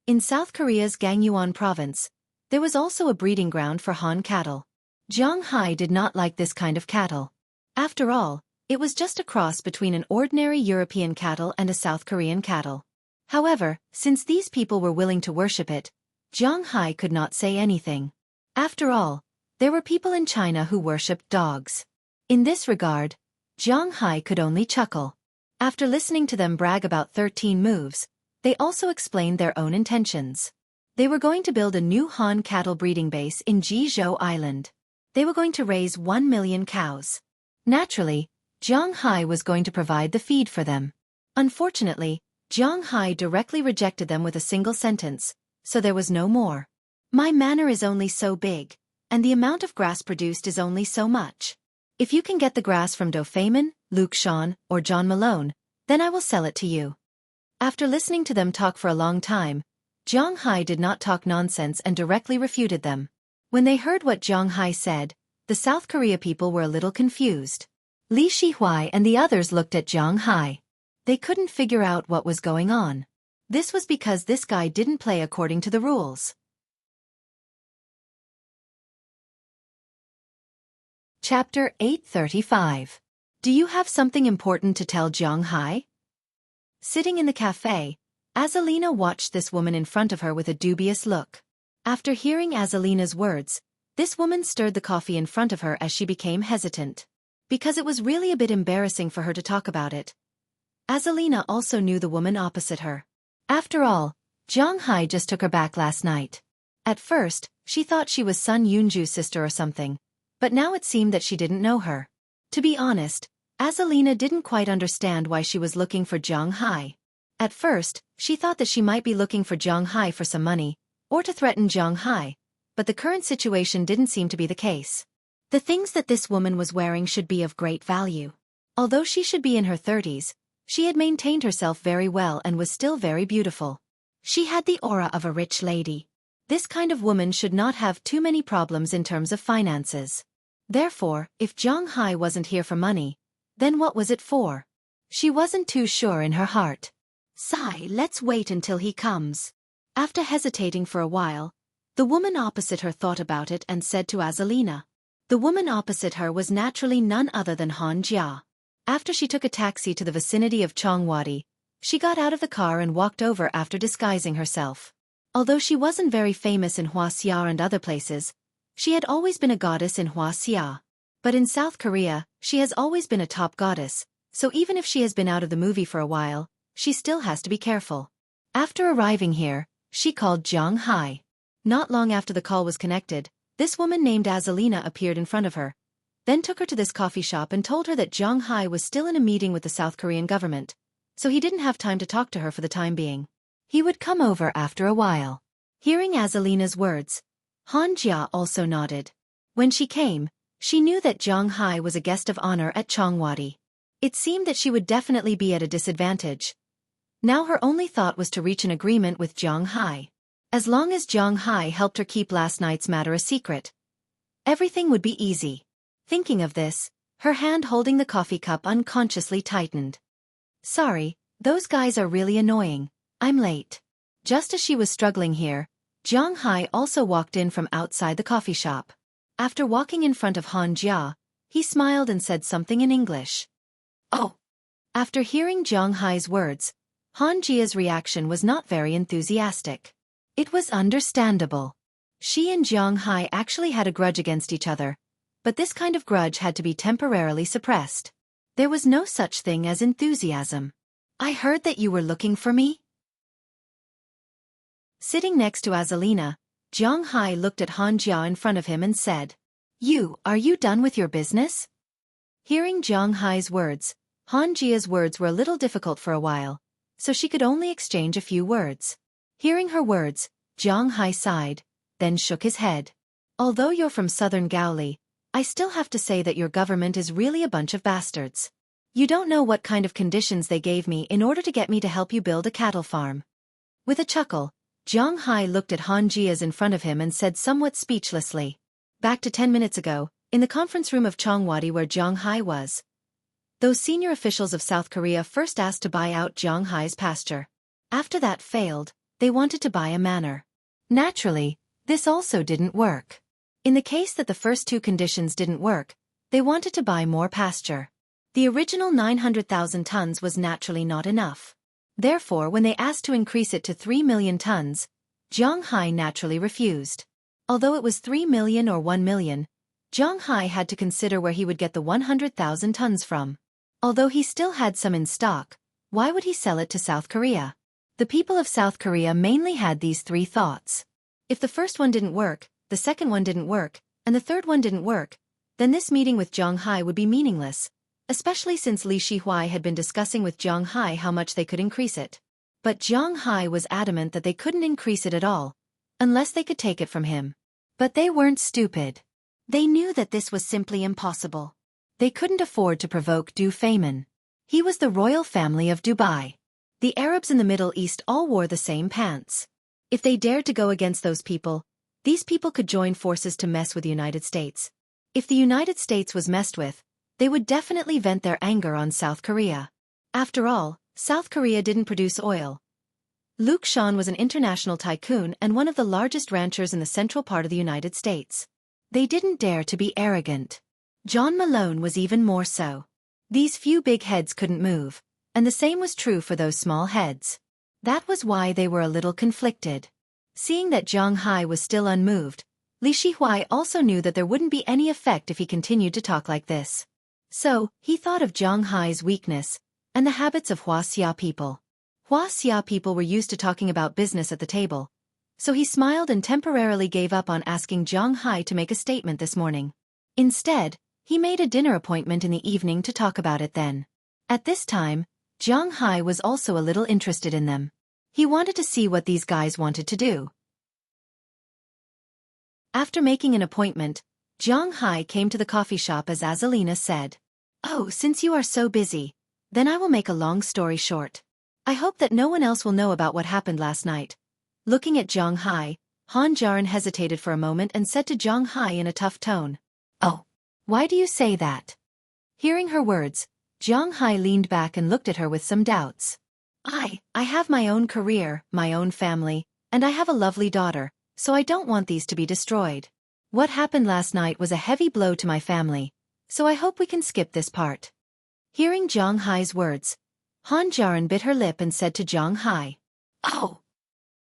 In South Korea's Gangwon province, there was also a breeding ground for Han cattle. Jiang Hai did not like this kind of cattle. After all, it was just a cross between an ordinary European cattle and a South Korean cattle. However, since these people were willing to worship it, Jiang Hai could not say anything. After all, there were people in China who worshipped dogs. In this regard, Jiang Hai could only chuckle. After listening to them brag about 13 moves, they also explained their own intentions. They were going to build a new Han cattle breeding base in Jizhou Island. They were going to raise 1 million cows. Naturally, Jiang Hai was going to provide the feed for them. Unfortunately, Jiang Hai directly rejected them with a single sentence, so there was no more. My manor is only so big, and the amount of grass produced is only so much. If you can get the grass from Do Feynman, Luke Shawn, or John Malone, then I will sell it to you. After listening to them talk for a long time, Jiang Hai did not talk nonsense and directly refuted them. When they heard what Zhang Hai said, the South Korea people were a little confused. Li Shihuai and the others looked at Zhang Hai. They couldn't figure out what was going on. This was because this guy didn't play according to the rules. Chapter 835. Do you have something important to tell Zhang Hai? Sitting in the cafe, Azalina watched this woman in front of her with a dubious look. After hearing Azalina's words, this woman stirred the coffee in front of her as she became hesitant. Because it was really a bit embarrassing for her to talk about it. Azalina also knew the woman opposite her. After all, Zhang Hai just took her back last night. At first, she thought she was Sun Yunju's sister or something, but now it seemed that she didn't know her. To be honest, Azalina didn't quite understand why she was looking for Zhang Hai. At first, she thought that she might be looking for Zhang Hai for some money, or to threaten Zhang Hai, but the current situation didn't seem to be the case. The things that this woman was wearing should be of great value. Although she should be in her 30s, she had maintained herself very well and was still very beautiful. She had the aura of a rich lady. This kind of woman should not have too many problems in terms of finances. Therefore, if Zhang Hai wasn't here for money, then what was it for? She wasn't too sure in her heart. Sigh, let's wait until he comes. After hesitating for a while, the woman opposite her thought about it and said to Azalina. The woman opposite her was naturally none other than Han Jia. After she took a taxi to the vicinity of Chongwadi, she got out of the car and walked over after disguising herself. Although she wasn't very famous in Huaxia and other places, she had always been a goddess in Huaxia. But in South Korea, she has always been a top goddess, so even if she has been out of the movie for a while, she still has to be careful. After arriving here, she called Zhang Hai. Not long after the call was connected, this woman named Azalina appeared in front of her, then took her to this coffee shop and told her that Zhang Hai was still in a meeting with the South Korean government, so he didn't have time to talk to her for the time being. He would come over after a while. Hearing Azalina's words, Han Jia also nodded. When she came, she knew that Zhang Hai was a guest of honor at Chongwadi. It seemed that she would definitely be at a disadvantage. Now her only thought was to reach an agreement with Zhang Hai. As long as Zhang Hai helped her keep last night's matter a secret, everything would be easy. Thinking of this, her hand holding the coffee cup unconsciously tightened. Sorry, those guys are really annoying. I'm late. Just as she was struggling here, Zhang Hai also walked in from outside the coffee shop. After walking in front of Han Jia, he smiled and said something in English. Oh! After hearing Zhang Hai's words, Han Jia's reaction was not very enthusiastic. It was understandable. She and Zhang Hai actually had a grudge against each other, but this kind of grudge had to be temporarily suppressed. There was no such thing as enthusiasm. I heard that you were looking for me? Sitting next to Azalina, Zhang Hai looked at Han Jia in front of him and said, Are you done with your business? Hearing Zhang Hai's words, Han Jia's words were a little difficult for a while, so she could only exchange a few words. Hearing her words, Zhang Hai sighed, then shook his head. Although you're from southern Gaoli, I still have to say that your government is really a bunch of bastards. You don't know what kind of conditions they gave me in order to get me to help you build a cattle farm. With a chuckle, Zhang Hai looked at Han Jia's in front of him and said somewhat speechlessly. Back to 10 minutes ago, in the conference room of Chongwadi where Zhang Hai was. Those senior officials of South Korea first asked to buy out Zhang Hai's pasture. After that failed, they wanted to buy a manor. Naturally, this also didn't work. In the case that the first two conditions didn't work, they wanted to buy more pasture. The original 900,000 tons was naturally not enough. Therefore, when they asked to increase it to 3 million tons, Zhang Hai naturally refused. Although it was 3 million or 1 million, Zhang Hai had to consider where he would get the 100,000 tons from. Although he still had some in stock, why would he sell it to South Korea? The people of South Korea mainly had these three thoughts. If the first one didn't work, the second one didn't work, and the third one didn't work, then this meeting with Zhang Hai would be meaningless, especially since Li Shihuai had been discussing with Zhang Hai how much they could increase it. But Zhang Hai was adamant that they couldn't increase it at all, unless they could take it from him. But they weren't stupid. They knew that this was simply impossible. They couldn't afford to provoke Du Feynman. He was the royal family of Dubai. The Arabs in the Middle East all wore the same pants. If they dared to go against those people, These people could join forces to mess with the United States. If the United States was messed with, they would definitely vent their anger on South Korea. After all, South Korea didn't produce oil. Luke Sean was an international tycoon and one of the largest ranchers in the central part of the United States. They didn't dare to be arrogant. John Malone was even more so. These few big heads couldn't move, and the same was true for those small heads. That was why they were a little conflicted. Seeing that Zhang Hai was still unmoved, Li Shihui also knew that there wouldn't be any effect if he continued to talk like this. So, he thought of Zhang Hai's weakness, and the habits of Huaxia people. Huaxia people were used to talking about business at the table, so he smiled and temporarily gave up on asking Zhang Hai to make a statement this morning. Instead, he made a dinner appointment in the evening to talk about it then. At this time, Zhang Hai was also a little interested in them. He wanted to see what these guys wanted to do. After making an appointment, Zhang Hai came to the coffee shop as Azalina said. "Oh, since you are so busy, then I will make a long story short. I hope that no one else will know about what happened last night." Looking at Zhang Hai, Han Jaran hesitated for a moment and said to Zhang Hai in a tough tone, "Oh, why do you say that?" Hearing her words, Zhang Hai leaned back and looked at her with some doubts. I have my own career, my own family, and I have a lovely daughter, so I don't want these to be destroyed. What happened last night was a heavy blow to my family, so I hope we can skip this part." Hearing Zhang Hai's words, Han Jaran bit her lip and said to Zhang Hai, "Oh."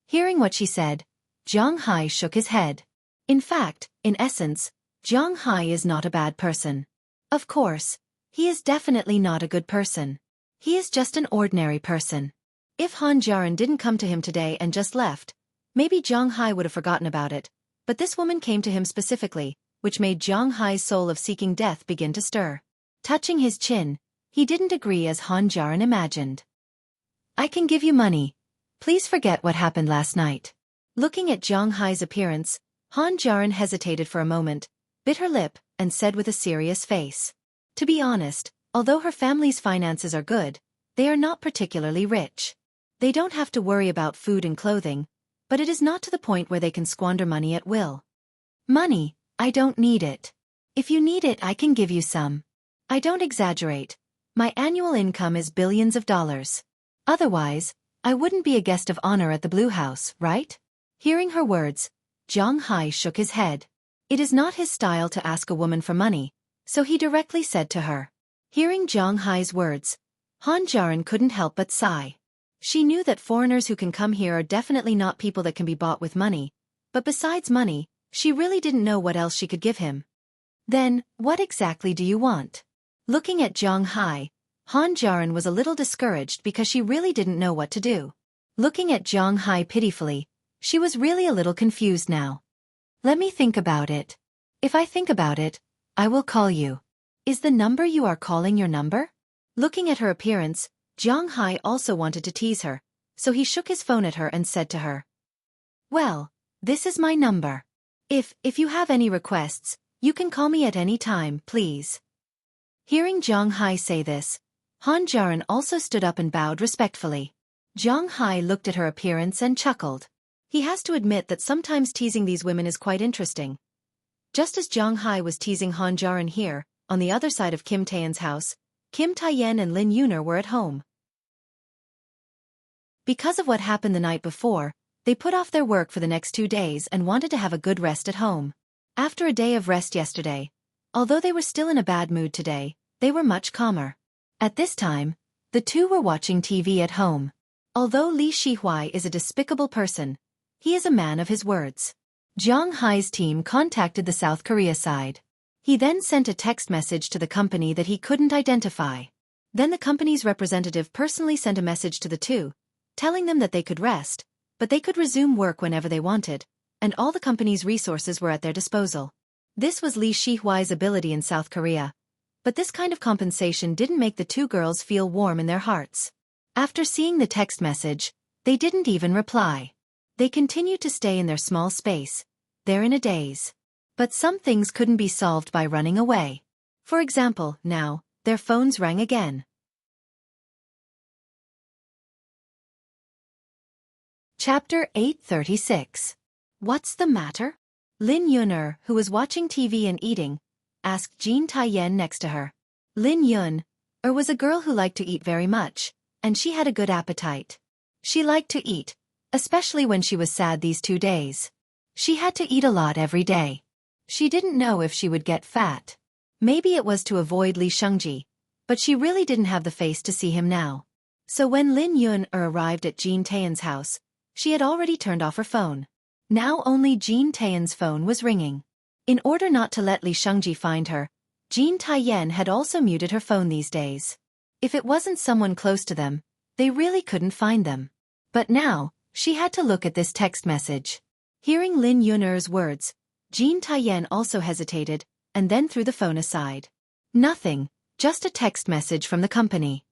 Hearing what she said, Zhang Hai shook his head. In fact, in essence, Zhang Hai is not a bad person. Of course, he is definitely not a good person. He is just an ordinary person. If Han Jaran didn't come to him today and just left, maybe Zhang Hai would have forgotten about it, but this woman came to him specifically, which made Zhang Hai's soul of seeking death begin to stir. Touching his chin, he didn't agree as Han Jaran imagined. "I can give you money. Please forget what happened last night." Looking at Zhang Hai's appearance, Han Jaran hesitated for a moment, bit her lip, and said with a serious face. To be honest, although her family's finances are good, they are not particularly rich. They don't have to worry about food and clothing, but it is not to the point where they can squander money at will. "Money, I don't need it. If you need it, I can give you some. I don't exaggerate. My annual income is billions of dollars. Otherwise, I wouldn't be a guest of honor at the Blue House, right?" Hearing her words, Zhang Hai shook his head. It is not his style to ask a woman for money, so he directly said to her. Hearing Zhang Hai's words, Han Jaran couldn't help but sigh. She knew that foreigners who can come here are definitely not people that can be bought with money, but besides money, she really didn't know what else she could give him. "Then, what exactly do you want?" Looking at Zhang Hai, Han Jaran was a little discouraged because she really didn't know what to do. Looking at Zhang Hai pitifully, she was really a little confused now. "Let me think about it. If I think about it, I will call you." "Is the number you are calling your number?" Looking at her appearance, Zhang Hai also wanted to tease her, so he shook his phone at her and said to her, "Well, this is my number. If you have any requests, you can call me at any time, please." Hearing Zhang Hai say this, Han Jaran also stood up and bowed respectfully. Zhang Hai looked at her appearance and chuckled. He has to admit that sometimes teasing these women is quite interesting. Just as Zhang Hai was teasing Han Jaran here, on the other side of Kim Taeyan's house, Kim Taeyan and Lin Yuner were at home. Because of what happened the night before, they put off their work for the next 2 days and wanted to have a good rest at home. After a day of rest yesterday, although they were still in a bad mood today, they were much calmer. At this time, the two were watching TV at home. Although Li Shihui is a despicable person, he is a man of his words. Zhang Hai's team contacted the South Korea side. He then sent a text message to the company that he couldn't identify. Then the company's representative personally sent a message to the two, telling them that they could rest, but they could resume work whenever they wanted, and all the company's resources were at their disposal. This was Li Shihuai's ability in South Korea, but this kind of compensation didn't make the two girls feel warm in their hearts. After seeing the text message, they didn't even reply. They continued to stay in their small space, there in a daze. But some things couldn't be solved by running away. For example, now, their phones rang again. Chapter 836. What's the matter? Lin Yun, who was watching TV and eating, asked Jean Taiyen next to her. Lin Yun was a girl who liked to eat very much, and she had a good appetite. She liked to eat, especially when she was sad these 2 days. She had to eat a lot every day. She didn't know if she would get fat. Maybe it was to avoid Li Shengji, but she really didn't have the face to see him now. So when Lin Yun arrived at Jean Taiyen's house, she had already turned off her phone. Now only Jean Taiyen's phone was ringing. In order not to let Li Shengji find her, Jean Taiyen had also muted her phone these days. If it wasn't someone close to them, they really couldn't find them. But now, she had to look at this text message. Hearing Lin Yun's words, Jean Taiyen also hesitated, and then threw the phone aside. Nothing, just a text message from the company.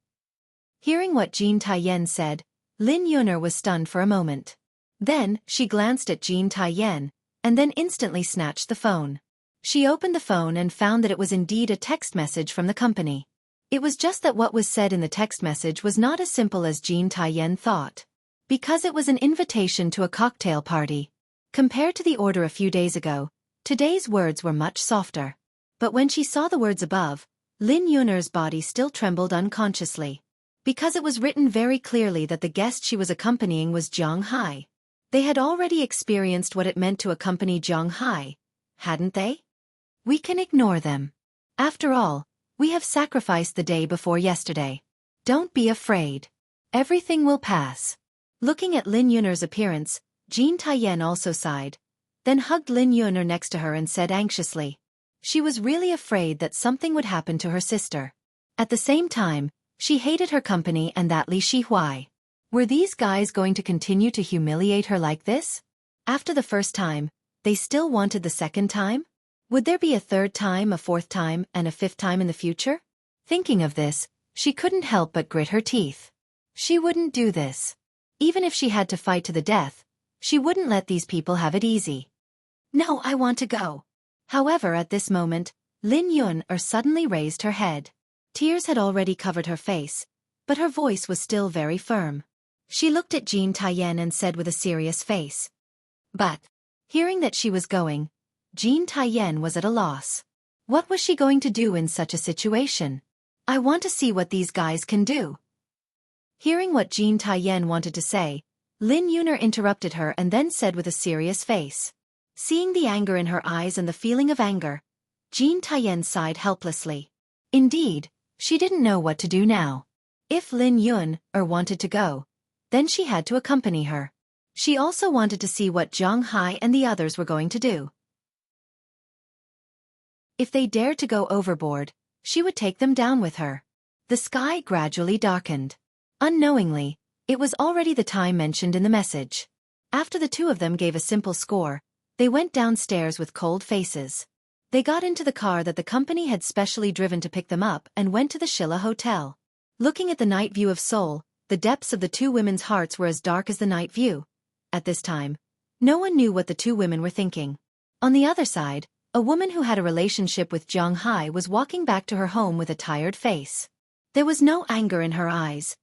Hearing what Jean Taiyen said, Lin Yun was stunned for a moment. Then, she glanced at Jean Taiyen, and then instantly snatched the phone. She opened the phone and found that it was indeed a text message from the company. It was just that what was said in the text message was not as simple as Jean Taiyen thought. Because it was an invitation to a cocktail party. Compared to the order a few days ago, today's words were much softer. But when she saw the words above, Lin Yun's body still trembled unconsciously. Because it was written very clearly that the guest she was accompanying was Zhang Hai. They had already experienced what it meant to accompany Zhang Hai, hadn't they? We can ignore them. After all, we have sacrificed the day before yesterday. Don't be afraid. Everything will pass. Looking at Lin Yun's appearance, Jean Taiyen also sighed, then hugged Lin Yun next to her and said anxiously. She was really afraid that something would happen to her sister. At the same time, she hated her company and that Li Shihuai. Were these guys going to continue to humiliate her like this? After the first time, they still wanted the second time? Would there be a third time, a fourth time, and a fifth time in the future? Thinking of this, she couldn't help but grit her teeth. She wouldn't do this. Even if she had to fight to the death, she wouldn't let these people have it easy. No, I want to go. However, at this moment, Lin Yun suddenly raised her head. Tears had already covered her face, but her voice was still very firm. She looked at Jean Taiyen and said with a serious face. But, hearing that she was going, Jean Taiyen was at a loss. What was she going to do in such a situation? I want to see what these guys can do. Hearing what Jean Taiyen wanted to say, Lin Yun interrupted her and then said with a serious face. Seeing the anger in her eyes and the feeling of anger, Jean Taiyen sighed helplessly. Indeed, she didn't know what to do now. If Lin Yun wanted to go, then she had to accompany her. She also wanted to see what Zhang Hai and the others were going to do. If they dared to go overboard, she would take them down with her. The sky gradually darkened. Unknowingly, it was already the time mentioned in the message. After the two of them gave a simple score, they went downstairs with cold faces. They got into the car that the company had specially driven to pick them up and went to the Shilla Hotel. Looking at the night view of Seoul, the depths of the two women's hearts were as dark as the night view. At this time, no one knew what the two women were thinking. On the other side, a woman who had a relationship with Zhang Hai was walking back to her home with a tired face. There was no anger in her eyes,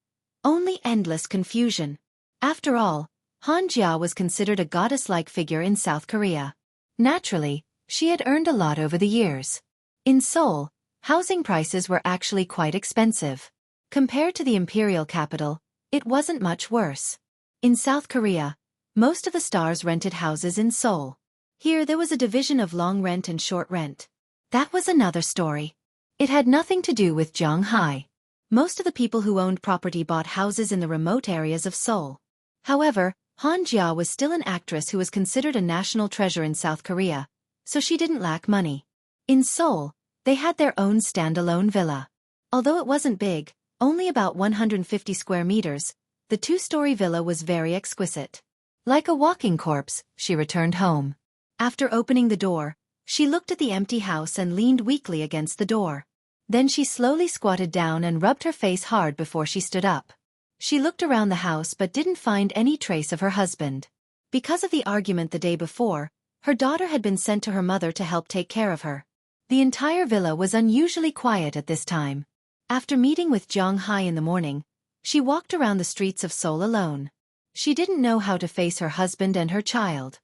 only endless confusion. After all, Han Jia was considered a goddess-like figure in South Korea. Naturally, she had earned a lot over the years. In Seoul, housing prices were actually quite expensive. Compared to the imperial capital, it wasn't much worse. In South Korea, most of the stars rented houses in Seoul. Here there was a division of long rent and short rent. That was another story. It had nothing to do with Zhang Hai. Most of the people who owned property bought houses in the remote areas of Seoul. However, Han Jia was still an actress who was considered a national treasure in South Korea, so she didn't lack money. In Seoul, they had their own standalone villa. Although it wasn't big, only about 150 square meters, the two-story villa was very exquisite. Like a walking corpse, she returned home. After opening the door, she looked at the empty house and leaned weakly against the door. Then she slowly squatted down and rubbed her face hard before she stood up. She looked around the house but didn't find any trace of her husband. Because of the argument the day before, her daughter had been sent to her mother to help take care of her. The entire villa was unusually quiet at this time. After meeting with Zhang Hai in the morning, she walked around the streets of Seoul alone. She didn't know how to face her husband and her child.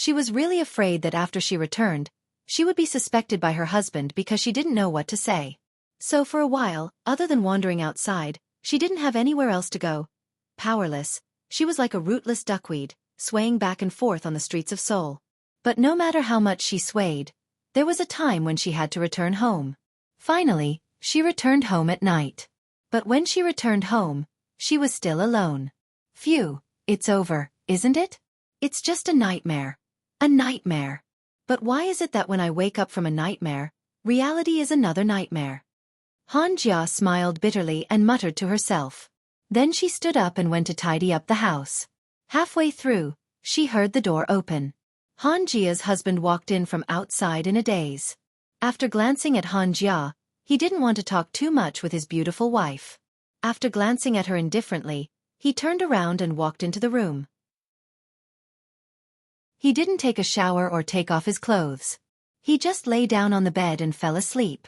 She was really afraid that after she returned, she would be suspected by her husband because she didn't know what to say. So for a while, other than wandering outside, she didn't have anywhere else to go. Powerless, she was like a rootless duckweed, swaying back and forth on the streets of Seoul. But no matter how much she swayed, there was a time when she had to return home. Finally, she returned home at night. But when she returned home, she was still alone. Phew, it's over, isn't it? It's just a nightmare. A nightmare. But why is it that when I wake up from a nightmare, reality is another nightmare? Han Jia smiled bitterly and muttered to herself. Then she stood up and went to tidy up the house. Halfway through, she heard the door open. Han Jia's husband walked in from outside in a daze. After glancing at Han Jia, he didn't want to talk too much with his beautiful wife. After glancing at her indifferently, he turned around and walked into the room. He didn't take a shower or take off his clothes. He just lay down on the bed and fell asleep.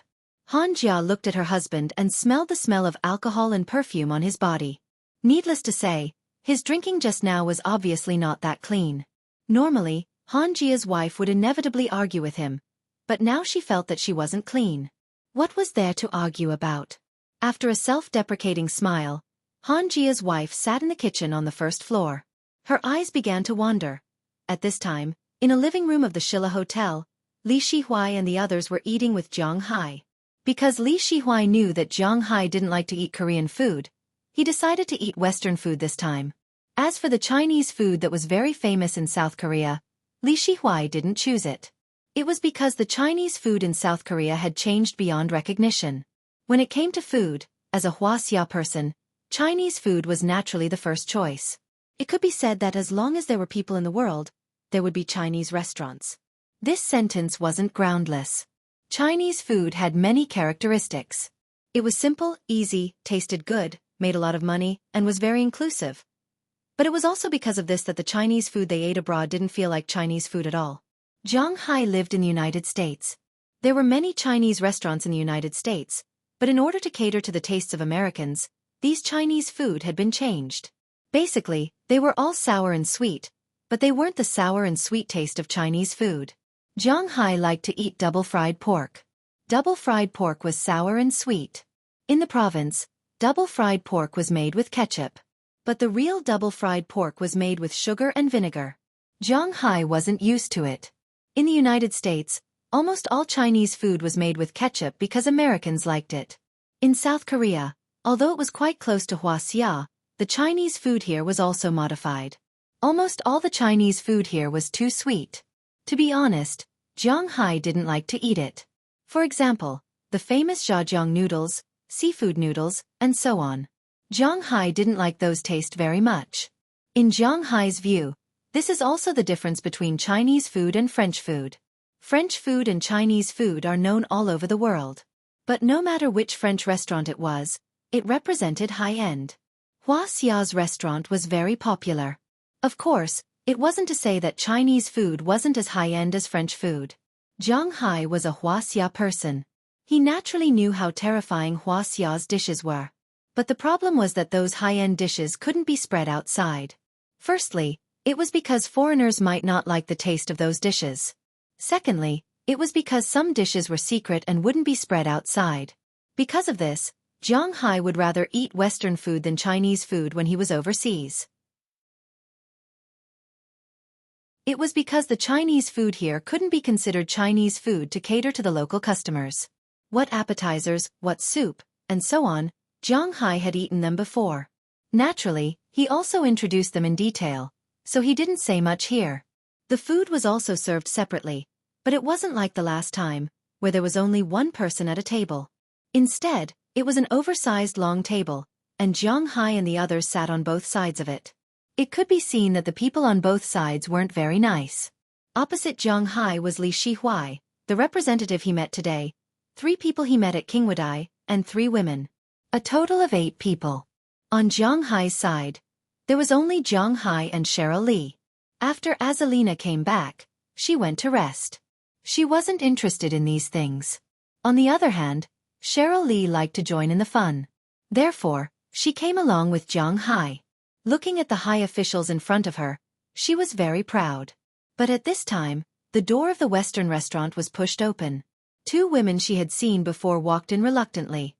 Han Jia looked at her husband and smelled the smell of alcohol and perfume on his body. Needless to say, his drinking just now was obviously not that clean. Normally, Han Jia's wife would inevitably argue with him, but now she felt that she wasn't clean. What was there to argue about? After a self-deprecating smile, Han Jia's wife sat in the kitchen on the first floor. Her eyes began to wander. At this time, in a living room of the Shilla Hotel, Li Shihuai and the others were eating with Zhang Hai. Because Li Shihuai knew that Zhang Hai didn't like to eat Korean food, he decided to eat Western food this time. As for the Chinese food that was very famous in South Korea, Li Shihuai didn't choose it. It was because the Chinese food in South Korea had changed beyond recognition. When it came to food, as a Huaxia person, Chinese food was naturally the first choice. It could be said that as long as there were people in the world, there would be Chinese restaurants. This sentence wasn't groundless. Chinese food had many characteristics. It was simple, easy, tasted good, made a lot of money, and was very inclusive. But it was also because of this that the Chinese food they ate abroad didn't feel like Chinese food at all. Zhang Hai lived in the United States. There were many Chinese restaurants in the United States, but in order to cater to the tastes of Americans, these Chinese food had been changed. Basically, they were all sour and sweet, but they weren't the sour and sweet taste of Chinese food. Zhang Hai liked to eat double-fried pork. Double-fried pork was sour and sweet. In the province, double-fried pork was made with ketchup. But the real double-fried pork was made with sugar and vinegar. Zhang Hai wasn't used to it. In the United States, almost all Chinese food was made with ketchup because Americans liked it. In South Korea, although it was quite close to Huaxia, the Chinese food here was also modified. Almost all the Chinese food here was too sweet. To be honest, Zhang Hai didn't like to eat it. For example, the famous zhajiang noodles, seafood noodles, and so on. Zhang Hai didn't like those taste very much. In Zhang Hai's view, this is also the difference between Chinese food and French food. French food and Chinese food are known all over the world. But no matter which French restaurant it was, it represented high-end. Huaxia's restaurant was very popular. Of course, it wasn't to say that Chinese food wasn't as high-end as French food. Zhang Hai was a Huaxia person. He naturally knew how terrifying Huaxia's dishes were. But the problem was that those high-end dishes couldn't be spread outside. Firstly, it was because foreigners might not like the taste of those dishes. Secondly, it was because some dishes were secret and wouldn't be spread outside. Because of this, Zhang Hai would rather eat Western food than Chinese food when he was overseas. It was because the Chinese food here couldn't be considered Chinese food to cater to the local customers. What appetizers, what soup, and so on, Zhang Hai had eaten them before. Naturally, he also introduced them in detail, so he didn't say much here. The food was also served separately, but it wasn't like the last time, where there was only one person at a table. Instead, it was an oversized long table, and Zhang Hai and the others sat on both sides of it. It could be seen that the people on both sides weren't very nice. Opposite Zhang Hai was Li Shihuai, the representative he met today, 3 people he met at Qingwadai, and 3 women. A total of 8 people. On Zhang Hai's side, there was only Zhang Hai and Cheryl Li. After Azalina came back, she went to rest. She wasn't interested in these things. On the other hand, Cheryl Li liked to join in the fun. Therefore, she came along with Zhang Hai. Looking at the high officials in front of her, she was very proud. But at this time, the door of the Western restaurant was pushed open. Two women she had seen before walked in reluctantly.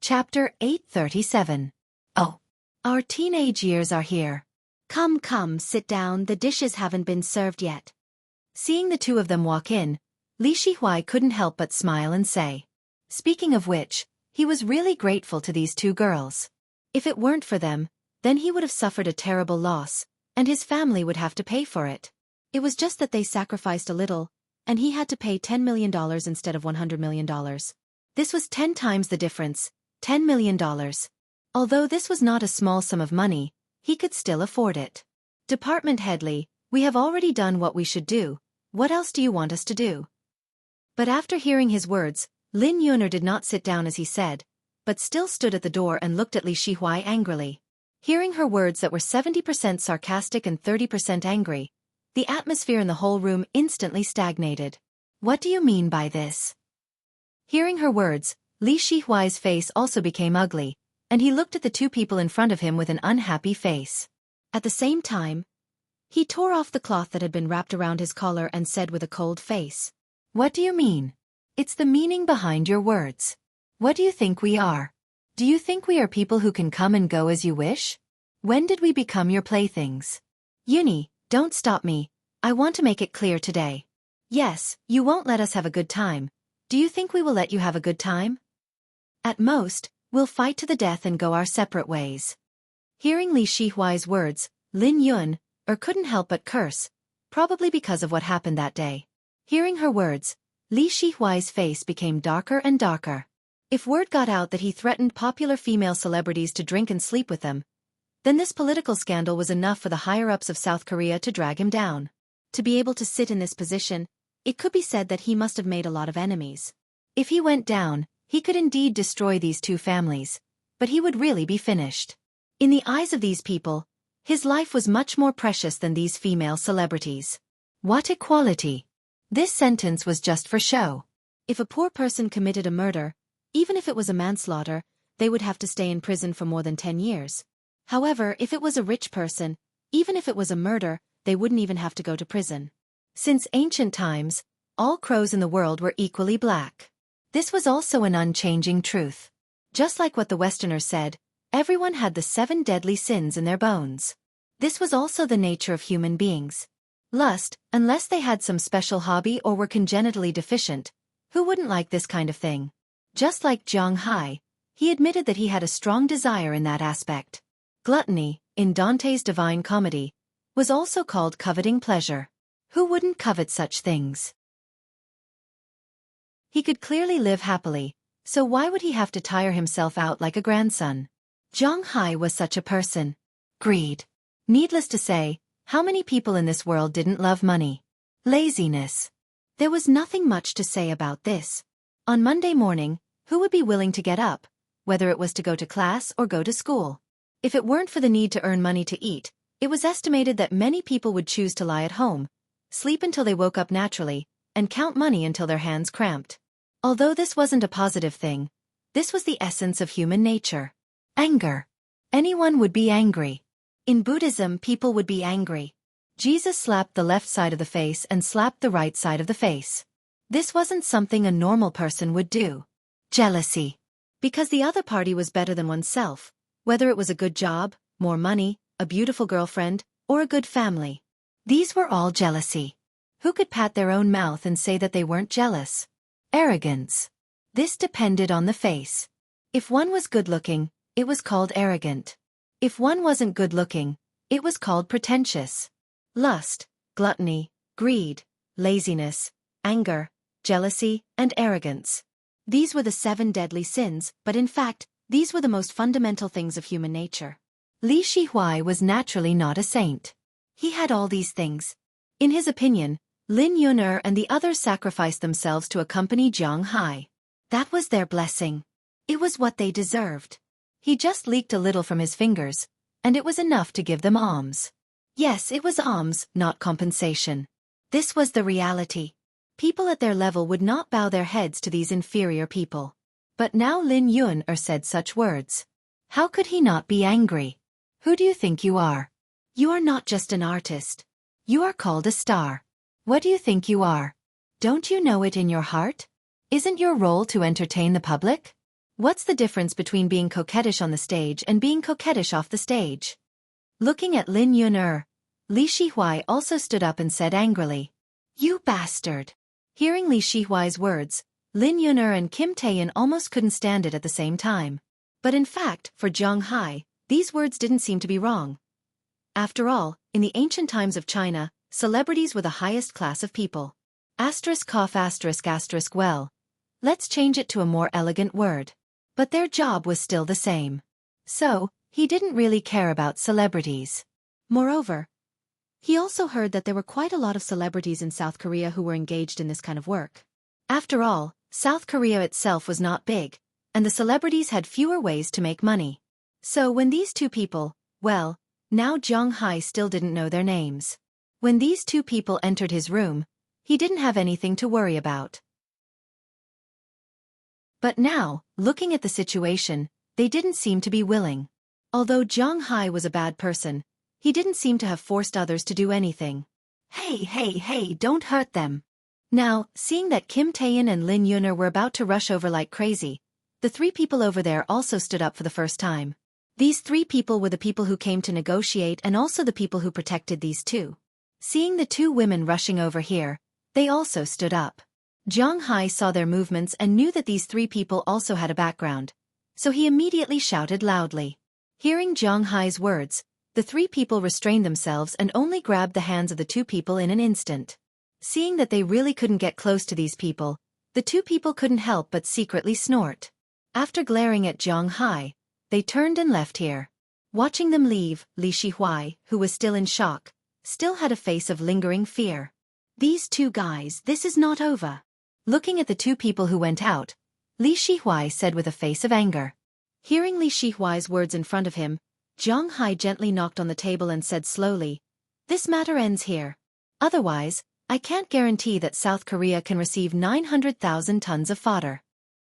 Chapter 837. Oh, our teenage years are here. Come, come, sit down, the dishes haven't been served yet. Seeing the two of them walk in, Li Shihuai couldn't help but smile and say. Speaking of which, he was really grateful to these two girls. If it weren't for them, then he would have suffered a terrible loss, and his family would have to pay for it. It was just that they sacrificed a little, and he had to pay $10 million instead of $100 million. This was 10 times the difference, $10 million. Although this was not a small sum of money, he could still afford it. Department head Lee, we have already done what we should do. What else do you want us to do? But after hearing his words, Lin Yuner did not sit down as he said, but still stood at the door and looked at Li Shihuai angrily. Hearing her words that were 70% sarcastic and 30% angry, the atmosphere in the whole room instantly stagnated. What do you mean by this? Hearing her words, Li Shihuai's face also became ugly, and he looked at the two people in front of him with an unhappy face. At the same time, he tore off the cloth that had been wrapped around his collar and said with a cold face, "What do you mean? It's the meaning behind your words. What do you think we are? Do you think we are people who can come and go as you wish? When did we become your playthings? Uni, don't stop me. I want to make it clear today. Yes, you won't let us have a good time. Do you think we will let you have a good time? At most, we'll fight to the death and go our separate ways." Hearing Li Shihuai's words, Lin Yun couldn't help but curse, probably because of what happened that day. Hearing her words, Li Shihuai's face became darker and darker. If word got out that he threatened popular female celebrities to drink and sleep with them, then this political scandal was enough for the higher-ups of South Korea to drag him down. To be able to sit in this position, it could be said that he must have made a lot of enemies. If he went down, he could indeed destroy these two families, but he would really be finished. In the eyes of these people, his life was much more precious than these female celebrities. What equality! This sentence was just for show. If a poor person committed a murder, even if it was a manslaughter, they would have to stay in prison for more than 10 years. However, if it was a rich person, even if it was a murder, they wouldn't even have to go to prison. Since ancient times, all crows in the world were equally black. This was also an unchanging truth. Just like what the Westerners said, everyone had the 7 deadly sins in their bones. This was also the nature of human beings. Lust, unless they had some special hobby or were congenitally deficient, who wouldn't like this kind of thing? Just like Zhang Hai, he admitted that he had a strong desire in that aspect. Gluttony, in Dante's Divine Comedy, was also called coveting pleasure. Who wouldn't covet such things? He could clearly live happily, so why would he have to tire himself out like a grandson? Zhang Hai was such a person. Greed. Needless to say, how many people in this world didn't love money? Laziness. There was nothing much to say about this. On Monday morning, who would be willing to get up, whether it was to go to class or go to school? If it weren't for the need to earn money to eat, it was estimated that many people would choose to lie at home, sleep until they woke up naturally, and count money until their hands cramped. Although this wasn't a positive thing, this was the essence of human nature. Anger. Anyone would be angry. In Buddhism, people would be angry. Jesus slapped the left side of the face and slapped the right side of the face. This wasn't something a normal person would do. Jealousy. Because the other party was better than oneself, whether it was a good job, more money, a beautiful girlfriend, or a good family. These were all jealousy. Who could pat their own mouth and say that they weren't jealous? Arrogance. This depended on the face. If one was good-looking, it was called arrogant. If one wasn't good-looking, it was called pretentious. Lust, gluttony, greed, laziness, anger, jealousy, and arrogance. These were the 7 deadly sins, but in fact, these were the most fundamental things of human nature. Li Shihuai was naturally not a saint. He had all these things. In his opinion, Lin Yuner and the others sacrificed themselves to accompany Zhang Hai. That was their blessing. It was what they deserved. He just leaked a little from his fingers, and it was enough to give them alms. Yes, it was alms, not compensation. This was the reality. People at their level would not bow their heads to these inferior people. But now Lin Yuner said such words. How could he not be angry? Who do you think you are? You are not just an artist. You are called a star. What do you think you are? Don't you know it in your heart? Isn't your role to entertain the public? What's the difference between being coquettish on the stage and being coquettish off the stage? Looking at Lin Yun, Li Shihuai also stood up and said angrily, "You bastard!" Hearing Li Shihuai's words, Lin Yun and Kim Taeyin almost couldn't stand it at the same time. But in fact, for Zhang Hai, these words didn't seem to be wrong. After all, in the ancient times of China, celebrities were the highest class of people. Well, let's change it to a more elegant word. But their job was still the same. So, he didn't really care about celebrities. Moreover, he also heard that there were quite a lot of celebrities in South Korea who were engaged in this kind of work. After all, South Korea itself was not big, and the celebrities had fewer ways to make money. So when these two people, well, now Zhang Hai still didn't know their names. When these two people entered his room, he didn't have anything to worry about. But now, looking at the situation, they didn't seem to be willing. Although Zhang Hai was a bad person, he didn't seem to have forced others to do anything. Hey, don't hurt them. Now, seeing that Kim Taeyin and Lin Yun were about to rush over like crazy, the three people over there also stood up for the first time. These three people were the people who came to negotiate and also the people who protected these two. Seeing the two women rushing over here, they also stood up. Zhang Hai saw their movements and knew that these three people also had a background, so he immediately shouted loudly. Hearing Zhang Hai's words, the three people restrained themselves and only grabbed the hands of the two people in an instant. Seeing that they really couldn't get close to these people, the two people couldn't help but secretly snort. After glaring at Zhang Hai, they turned and left here. Watching them leave, Li Shihuai, who was still in shock, still had a face of lingering fear. These two guys, this is not over. Looking at the two people who went out, Li Shihuai said with a face of anger. Hearing Li Shihuai's words in front of him, Zhang Hai gently knocked on the table and said slowly, "This matter ends here. Otherwise, I can't guarantee that South Korea can receive 900,000 tons of fodder."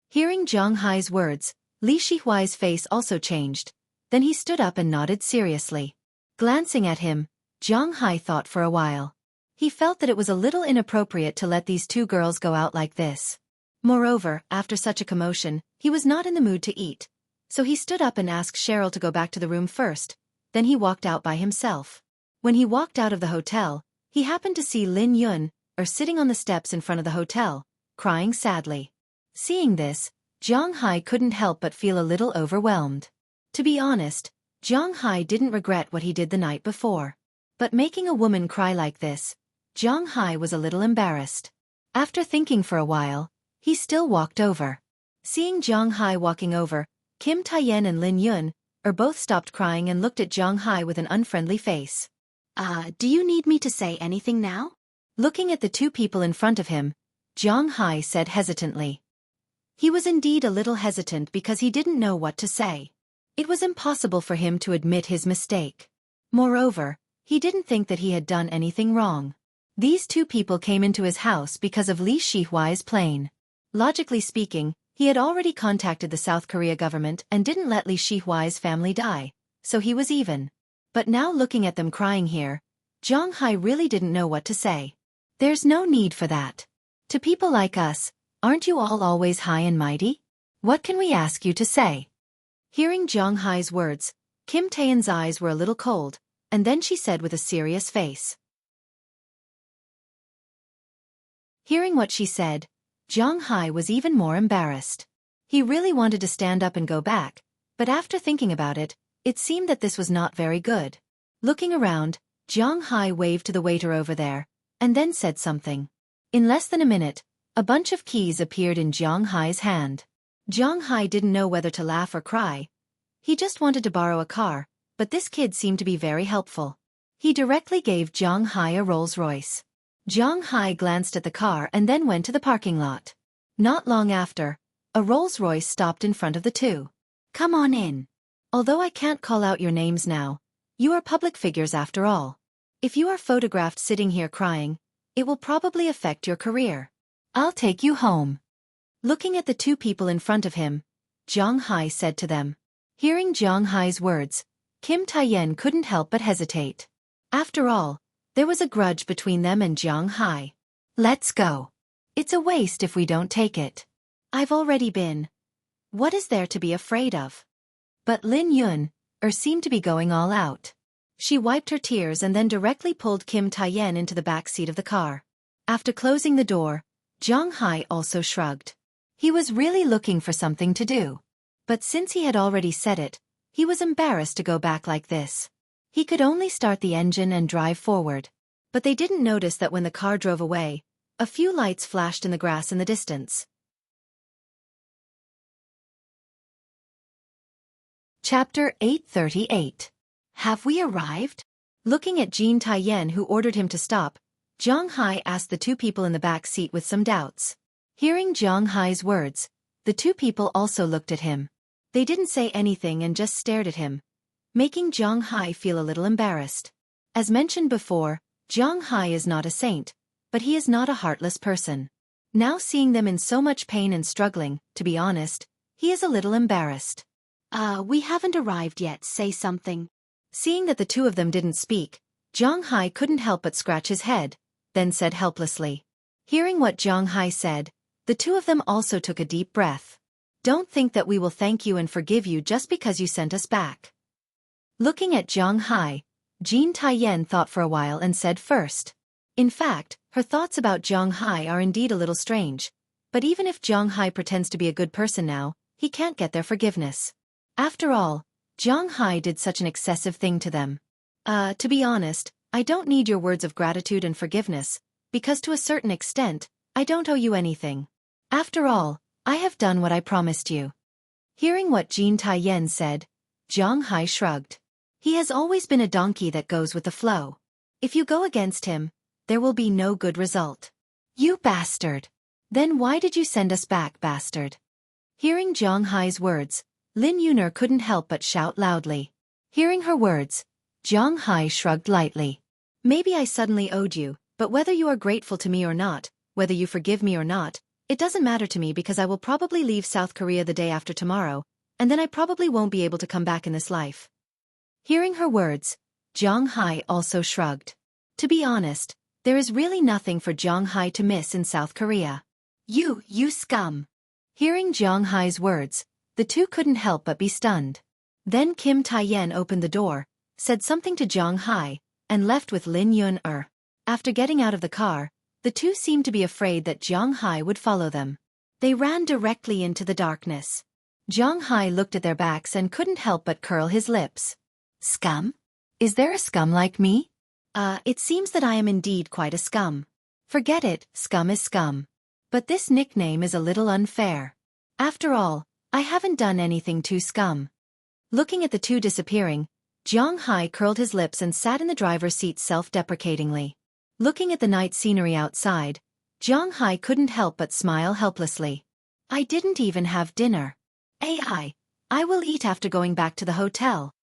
Hearing Zhang Hai's words, Li Shihuai's face also changed. Then he stood up and nodded seriously. Glancing at him, Zhang Hai thought for a while. He felt that it was a little inappropriate to let these two girls go out like this. Moreover, after such a commotion, he was not in the mood to eat. So he stood up and asked Cheryl to go back to the room first. Then he walked out by himself. When he walked out of the hotel, he happened to see Lin Yun, sitting on the steps in front of the hotel, crying sadly. Seeing this, Zhang Hai couldn't help but feel a little overwhelmed. To be honest, Zhang Hai didn't regret what he did the night before. But making a woman cry like this, Zhang Hai was a little embarrassed. After thinking for a while, he still walked over. Seeing Zhang Hai walking over, Kim Taeyin and Lin Yun both stopped crying and looked at Zhang Hai with an unfriendly face. Do you need me to say anything now?" Looking at the two people in front of him, Zhang Hai said hesitantly. He was indeed a little hesitant because he didn't know what to say. It was impossible for him to admit his mistake. Moreover, he didn't think that he had done anything wrong. These two people came into his house because of Li Shihuai's plane. Logically speaking, he had already contacted the South Korea government and didn't let Li Shihuai's family die, so he was even. But now looking at them crying here, Zhang Hai really didn't know what to say. There's no need for that. To people like us, aren't you all always high and mighty? What can we ask you to say? Hearing Zhang Hai's words, Kim Taeyan's eyes were a little cold, and then she said with a serious face. Hearing what she said, Zhang Hai was even more embarrassed. He really wanted to stand up and go back, but after thinking about it, it seemed that this was not very good. Looking around, Zhang Hai waved to the waiter over there, and then said something. In less than a minute, a bunch of keys appeared in Zhang Hai's hand. Zhang Hai didn't know whether to laugh or cry. He just wanted to borrow a car, but this kid seemed to be very helpful. He directly gave Zhang Hai a Rolls-Royce. Zhang Hai glanced at the car and then went to the parking lot. Not long after, a Rolls-Royce stopped in front of the two. "Come on in. Although I can't call out your names now, you are public figures after all. If you are photographed sitting here crying, it will probably affect your career. I'll take you home." Looking at the two people in front of him, Zhang Hai said to them. Hearing Zhang Hai's words, Kim Taeyen couldn't help but hesitate. After all, there was a grudge between them and Jiang Hai. Let's go. It's a waste if we don't take it. I've already been. What is there to be afraid of? But Lin Yun seemed to be going all out. She wiped her tears and then directly pulled Kim Taeyen into the back seat of the car. After closing the door, Jiang Hai also shrugged. He was really looking for something to do. But since he had already said it, he was embarrassed to go back like this. He could only start the engine and drive forward. But they didn't notice that when the car drove away, a few lights flashed in the grass in the distance. Chapter 838. Have we arrived? Looking at Jean Taeyen, who ordered him to stop, Jiang Hai asked the two people in the back seat with some doubts. Hearing Jiang Hai's words, the two people also looked at him. They didn't say anything and just stared at him, making Jiang Hai feel a little embarrassed. As mentioned before, Jiang Hai is not a saint, but he is not a heartless person. Now seeing them in so much pain and struggling, to be honest, he is a little embarrassed. We haven't arrived yet, say something. Seeing that the two of them didn't speak, Jiang Hai couldn't help but scratch his head, then said helplessly. Hearing what Jiang Hai said, the two of them also took a deep breath. Don't think that we will thank you and forgive you just because you sent us back. Looking at Jiang Hai, Jean Taeyen thought for a while and said first. In fact, her thoughts about Jiang Hai are indeed a little strange, but even if Jiang Hai pretends to be a good person now, he can't get their forgiveness. After all, Jiang Hai did such an excessive thing to them. To be honest, I don't need your words of gratitude and forgiveness, because to a certain extent, I don't owe you anything. After all, I have done what I promised you. Hearing what Jean Taeyen said, Jiang Hai shrugged. He has always been a donkey that goes with the flow. If you go against him, there will be no good result. You bastard! Then why did you send us back, bastard? Hearing Jiang Hai's words, Lin Yuner couldn't help but shout loudly. Hearing her words, Jiang Hai shrugged lightly. Maybe I suddenly owed you, but whether you are grateful to me or not, whether you forgive me or not, it doesn't matter to me because I will probably leave South Korea the day after tomorrow, and then I probably won't be able to come back in this life. Hearing her words, Jiang Hai also shrugged. To be honest, there is really nothing for Jiang Hai to miss in South Korea. You scum! Hearing Jiang Hai's words, the two couldn't help but be stunned. Then Kim Taeyen opened the door, said something to Jiang Hai, and left with Lin Yuner. After getting out of the car, the two seemed to be afraid that Jiang Hai would follow them. They ran directly into the darkness. Jiang Hai looked at their backs and couldn't help but curl his lips. Scum? Is there a scum like me? It seems that I am indeed quite a scum. Forget it, scum is scum. But this nickname is a little unfair. After all, I haven't done anything to scum. Looking at the two disappearing, Jiang Hai curled his lips and sat in the driver's seat self-deprecatingly. Looking at the night scenery outside, Jiang Hai couldn't help but smile helplessly. I didn't even have dinner. I will eat after going back to the hotel.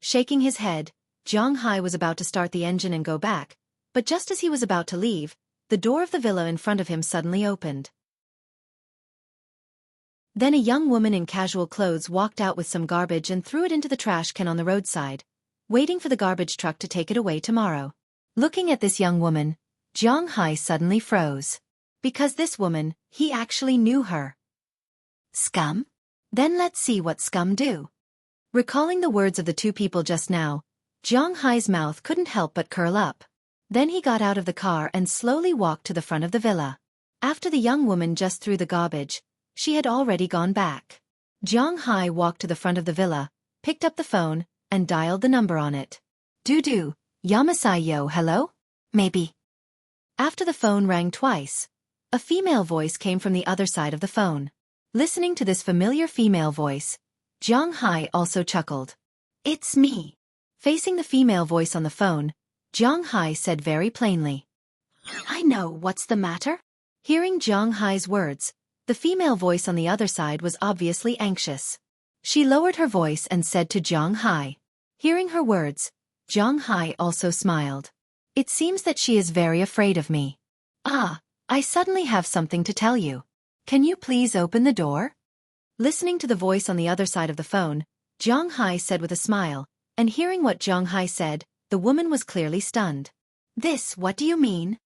Shaking his head, Jiang Hai was about to start the engine and go back, but just as he was about to leave, the door of the villa in front of him suddenly opened. Then a young woman in casual clothes walked out with some garbage and threw it into the trash can on the roadside, waiting for the garbage truck to take it away tomorrow. Looking at this young woman, Jiang Hai suddenly froze. Because this woman, he actually knew her. Scum? Then let's see what scum do. Recalling the words of the two people just now, Jiang Hai's mouth couldn't help but curl up. Then he got out of the car and slowly walked to the front of the villa. After the young woman just threw the garbage, she had already gone back. Jiang Hai walked to the front of the villa, picked up the phone, and dialed the number on it. Do, Yamasai-yo, hello? Maybe. After the phone rang twice, a female voice came from the other side of the phone. Listening to this familiar female voice, Jiang Hai also chuckled. It's me. Facing the female voice on the phone, Jiang Hai said very plainly. I know, what's the matter? Hearing Jiang Hai's words, the female voice on the other side was obviously anxious. She lowered her voice and said to Jiang Hai. Hearing her words, Jiang Hai also smiled. It seems that she is very afraid of me. I suddenly have something to tell you. Can you please open the door? Listening to the voice on the other side of the phone, Jiang Hai said with a smile, And hearing what Zhang Hai said, the woman was clearly stunned. What do you mean?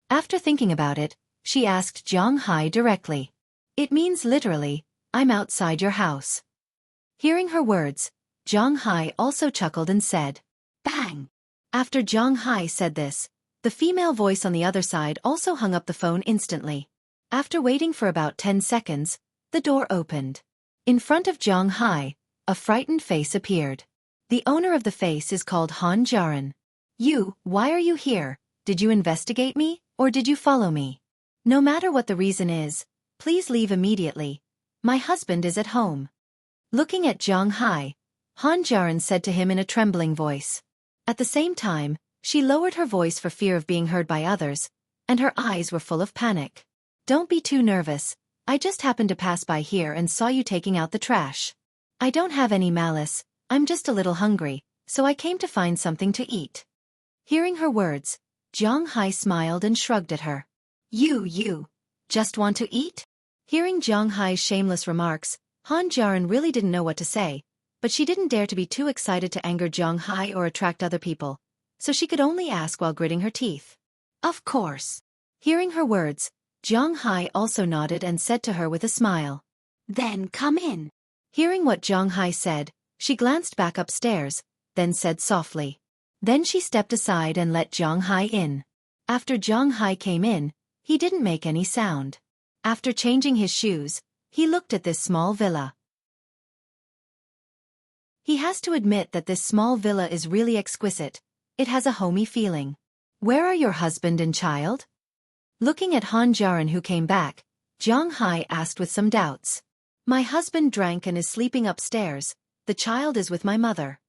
After thinking about it, she asked Zhang Hai directly. It means literally, I'm outside your house. Hearing her words, Zhang Hai also chuckled and said, Bang! After Zhang Hai said this, the female voice on the other side also hung up the phone instantly. After waiting for about 10 seconds, the door opened. In front of Zhang Hai, a frightened face appeared. The owner of the face is called Han Jiaran. Why are you here? Did you investigate me, or did you follow me? No matter what the reason is, please leave immediately. My husband is at home. Looking at Zhang Hai, Han Jiaran said to him in a trembling voice. At the same time, she lowered her voice for fear of being heard by others, and her eyes were full of panic. Don't be too nervous, I just happened to pass by here and saw you taking out the trash. I don't have any malice, I'm just a little hungry, so I came to find something to eat. Hearing her words, Zhang Hai smiled and shrugged at her. You just want to eat? Hearing Zhang Hai's shameless remarks, Han Jiaran really didn't know what to say, but she didn't dare to be too excited to anger Zhang Hai or attract other people, so she could only ask while gritting her teeth. Of course. Hearing her words, Zhang Hai also nodded and said to her with a smile. Then come in. Hearing what Zhang Hai said, she glanced back upstairs, then said softly. Then she stepped aside and let Zhang Hai in. After Zhang Hai came in, he didn't make any sound. After changing his shoes, he looked at this small villa. He has to admit that this small villa is really exquisite. It has a homey feeling. Where are your husband and child? Looking at Han Jiaran who came back, Zhang Hai asked with some doubts. My husband drank and is sleeping upstairs. The child is with my mother.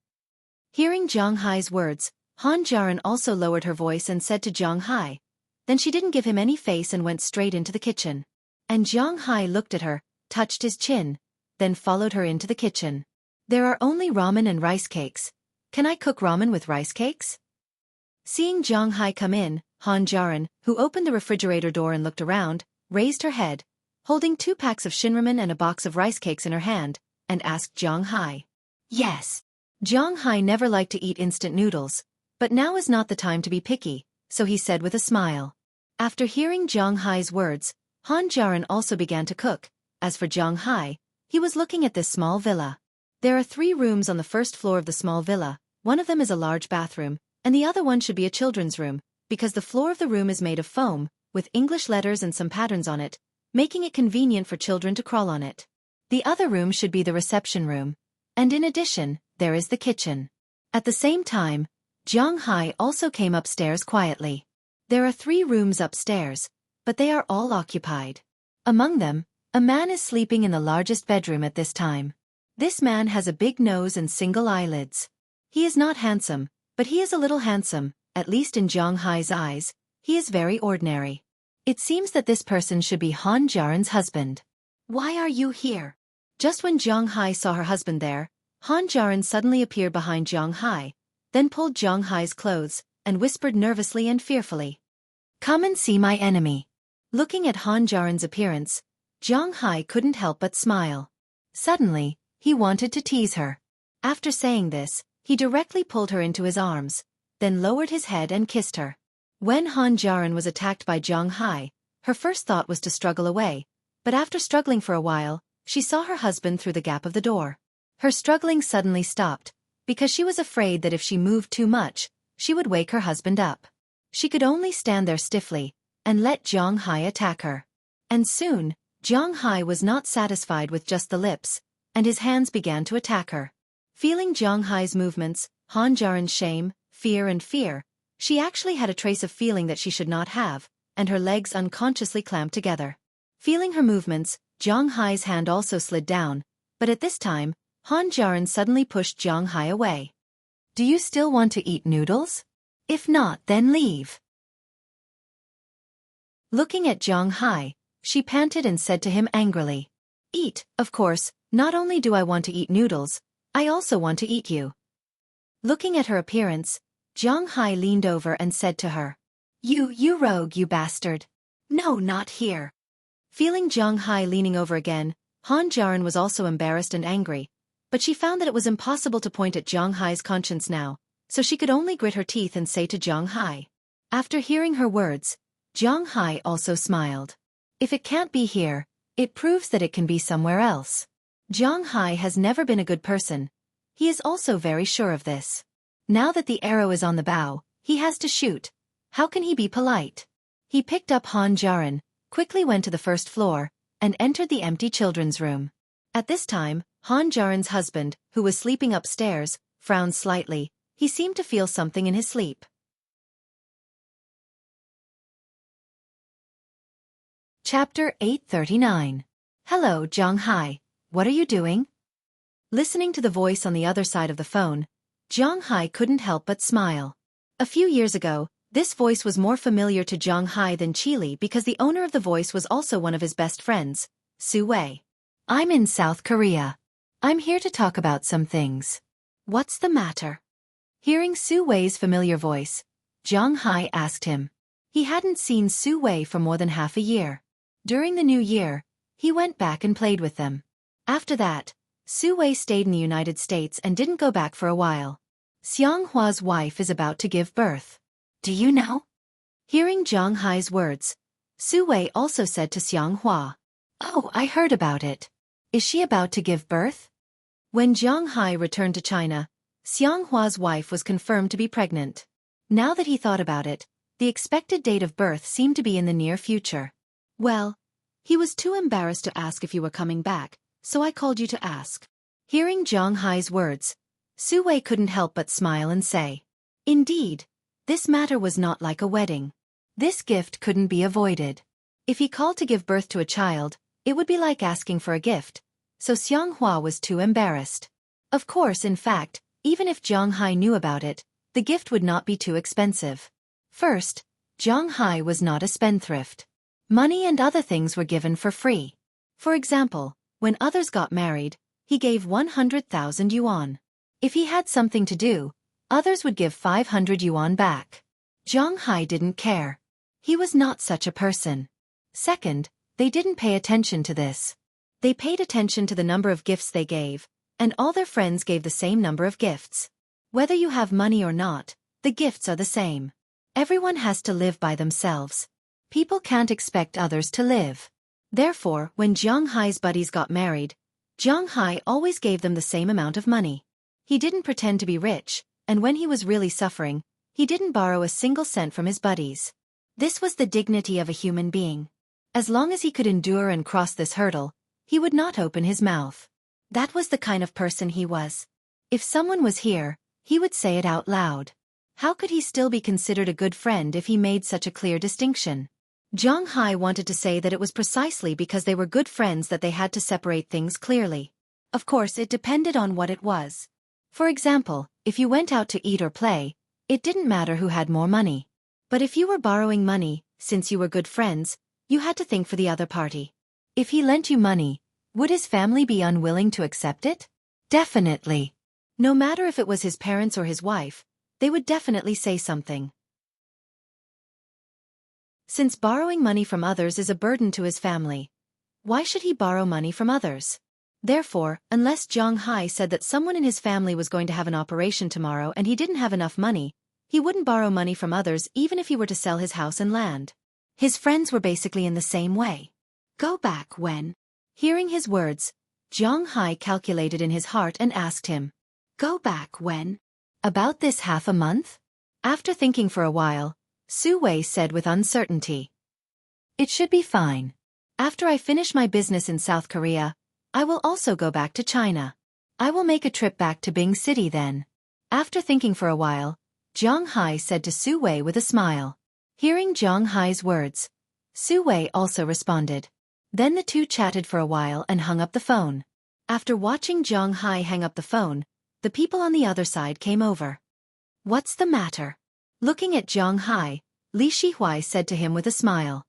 Hearing Zhang Hai's words, Han Jiaran also lowered her voice and said to Zhang Hai. Then she didn't give him any face and went straight into the kitchen. And Zhang Hai looked at her, touched his chin, then followed her into the kitchen. There are only ramen and rice cakes. Can I cook ramen with rice cakes? Seeing Zhang Hai come in, Han Jiaran, who opened the refrigerator door and looked around, raised her head, holding 2 packs of shinramen and a box of rice cakes in her hand, and asked Zhang Hai. Yes. Zhang Hai never liked to eat instant noodles, but now is not the time to be picky, so he said with a smile. After hearing Zhang Hai's words, Han Jiaran also began to cook. As for Zhang Hai, he was looking at this small villa. There are 3 rooms on the first floor of the small villa. One of them is a large bathroom, and the other one should be a children's room, because the floor of the room is made of foam, with English letters and some patterns on it, making it convenient for children to crawl on it. The other room should be the reception room. And in addition, there is the kitchen. At the same time, Zhang Hai also came upstairs quietly. There are 3 rooms upstairs, but they are all occupied. Among them, a man is sleeping in the largest bedroom at this time. This man has a big nose and single eyelids. He is not handsome, but he is a little handsome, at least in Zhang Hai's eyes. He is very ordinary. It seems that this person should be Han Jiaran's husband. Why are you here? Just when Zhang Hai saw her husband there, Han Jiaran suddenly appeared behind Zhang Hai, then pulled Zhang Hai's clothes, and whispered nervously and fearfully. Come and see my enemy. Looking at Han Jiaran's appearance, Zhang Hai couldn't help but smile. Suddenly, he wanted to tease her. After saying this, he directly pulled her into his arms, then lowered his head and kissed her. When Han Jiaran was attacked by Zhang Hai, her first thought was to struggle away, but after struggling for a while, she saw her husband through the gap of the door. Her struggling suddenly stopped, because she was afraid that if she moved too much, she would wake her husband up. She could only stand there stiffly, and let Zhang Hai attack her. And soon, Zhang Hai was not satisfied with just the lips, and his hands began to attack her. Feeling Zhang Hai's movements, Han Jiaran's shame, fear, she actually had a trace of feeling that she should not have, and her legs unconsciously clamped together. Feeling her movements, Zhang Hai's hand also slid down, but at this time, Han Jiaran suddenly pushed Zhang Hai away. Do you still want to eat noodles? If not, then leave. Looking at Zhang Hai, she panted and said to him angrily. Eat, of course, not only do I want to eat noodles, I also want to eat you. Looking at her appearance, Zhang Hai leaned over and said to her. You rogue, you bastard. No, not here. Feeling Zhang Hai leaning over again, Han Jiaran was also embarrassed and angry, But she found that it was impossible to point at Zhang Hai's conscience now, so she could only grit her teeth and say to Zhang Hai. After hearing her words, Zhang Hai also smiled. If it can't be here, it proves that it can be somewhere else. Zhang Hai has never been a good person. He is also very sure of this. Now that the arrow is on the bow, he has to shoot. How can he be polite? He picked up Han Jiaren, quickly went to the first floor, and entered the empty children's room. At this time, Han Jiaren's husband, who was sleeping upstairs, frowned slightly. He seemed to feel something in his sleep. Chapter 839. Hello, Zhang Hai. What are you doing? Listening to the voice on the other side of the phone, Zhang Hai couldn't help but smile. A few years ago, this voice was more familiar to Zhang Hai than Qili because the owner of the voice was also one of his best friends, Xueqi. I'm in South Korea. I'm here to talk about some things. What's the matter? Hearing Xueqi's familiar voice, Zhang Hai asked him. He hadn't seen Xueqi for more than half a year. During the new year, he went back and played with them. After that, Xueqi stayed in the United States and didn't go back for a while. Xianghua's wife is about to give birth. Do you know? Hearing Zhang Hai's words, Xueqi also said to Xianghua. Oh, I heard about it. Is she about to give birth? When Zhang Hai returned to China, Xianghua's wife was confirmed to be pregnant. Now that he thought about it, the expected date of birth seemed to be in the near future. Well, he was too embarrassed to ask if you were coming back, so I called you to ask. Hearing Zhang Hai's words, Xueqi couldn't help but smile and say, Indeed, this matter was not like a wedding. This gift couldn't be avoided. If he called to give birth to a child, it would be like asking for a gift, so Xianghua was too embarrassed. Of course, in fact, even if Zhang Hai knew about it, the gift would not be too expensive. First, Zhang Hai was not a spendthrift. Money and other things were given for free. For example, when others got married, he gave 100,000 yuan. If he had something to do, others would give 500 yuan back. Zhang Hai didn't care. He was not such a person. Second, they didn't pay attention to this. They paid attention to the number of gifts they gave, and all their friends gave the same number of gifts. Whether you have money or not, the gifts are the same. Everyone has to live by themselves. People can't expect others to live. Therefore, when Zhang Hai's buddies got married, Zhang Hai always gave them the same amount of money. He didn't pretend to be rich, and when he was really suffering, he didn't borrow a single cent from his buddies. This was the dignity of a human being. As long as he could endure and cross this hurdle, he would not open his mouth. That was the kind of person he was. If someone was here, he would say it out loud. How could he still be considered a good friend if he made such a clear distinction? Zhang Hai wanted to say that it was precisely because they were good friends that they had to separate things clearly. Of course, it depended on what it was. For example, if you went out to eat or play, it didn't matter who had more money. But if you were borrowing money, since you were good friends, you had to think for the other party. If he lent you money, would his family be unwilling to accept it? Definitely. No matter if it was his parents or his wife, they would definitely say something. Since borrowing money from others is a burden to his family, why should he borrow money from others? Therefore, unless Zhang Hai said that someone in his family was going to have an operation tomorrow and he didn't have enough money, he wouldn't borrow money from others even if he were to sell his house and land. His friends were basically in the same way. Go back when? Hearing his words, Zhang Hai calculated in his heart and asked him. Go back when? About this half a month? After thinking for a while, Xueqi said with uncertainty. It should be fine. After I finish my business in South Korea, I will also go back to China. I will make a trip back to Bing City then. After thinking for a while, Zhang Hai said to Xueqi with a smile. Hearing Zhang Hai's words, Xueqi also responded. Then the two chatted for a while and hung up the phone. After watching Zhang Hai hang up the phone, the people on the other side came over. What's the matter? Looking at Zhang Hai, Li Shihuai said to him with a smile.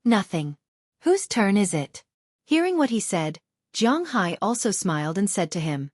Nothing. Whose turn is it? Hearing what he said, Zhang Hai also smiled and said to him.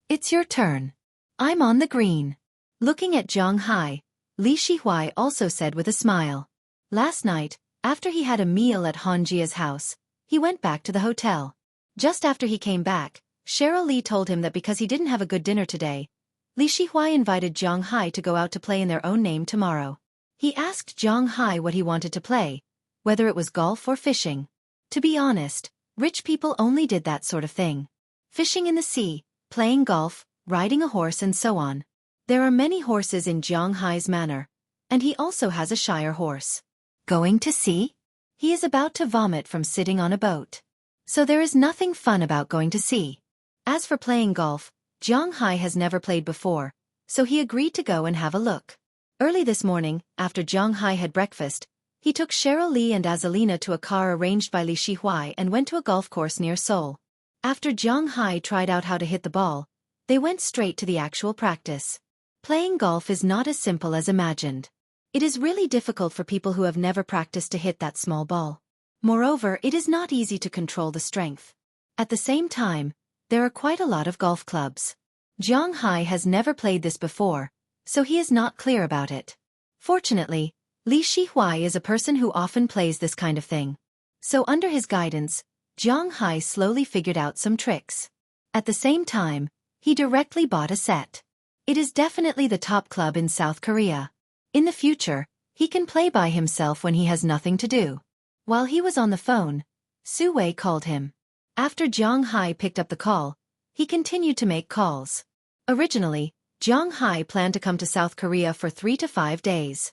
It's your turn. I'm on the green. Looking at Zhang Hai, Li Shihuai also said with a smile. Last night, after he had a meal at Han Jia's house, he went back to the hotel. Just after he came back, Cheryl Lee told him that because he didn't have a good dinner today, Li Shihuai invited Zhang Hai to go out to play in their own name tomorrow. He asked Zhang Hai what he wanted to play, whether it was golf or fishing. To be honest, rich people only did that sort of thing. Fishing in the sea, playing golf, riding a horse and so on. There are many horses in Zhang Hai's manor, and he also has a shire horse. Going to sea? He is about to vomit from sitting on a boat. So there is nothing fun about going to sea. As for playing golf, Zhang Hai has never played before, so he agreed to go and have a look. Early this morning, after Zhang Hai had breakfast, he took Cheryl Lee and Azalina to a car arranged by Li Shihuai and went to a golf course near Seoul. After Zhang Hai tried out how to hit the ball, they went straight to the actual practice. Playing golf is not as simple as imagined. It is really difficult for people who have never practiced to hit that small ball. Moreover, it is not easy to control the strength. At the same time, there are quite a lot of golf clubs. Zhang Hai has never played this before, so he is not clear about it. Fortunately, Li Shihuai is a person who often plays this kind of thing. So under his guidance, Zhang Hai slowly figured out some tricks. At the same time, he directly bought a set. It is definitely the top club in South Korea. In the future, he can play by himself when he has nothing to do. While he was on the phone, Xueqi called him. After Zhang Hai picked up the call, he continued to make calls. Originally, Zhang Hai planned to come to South Korea for 3 to 5 days.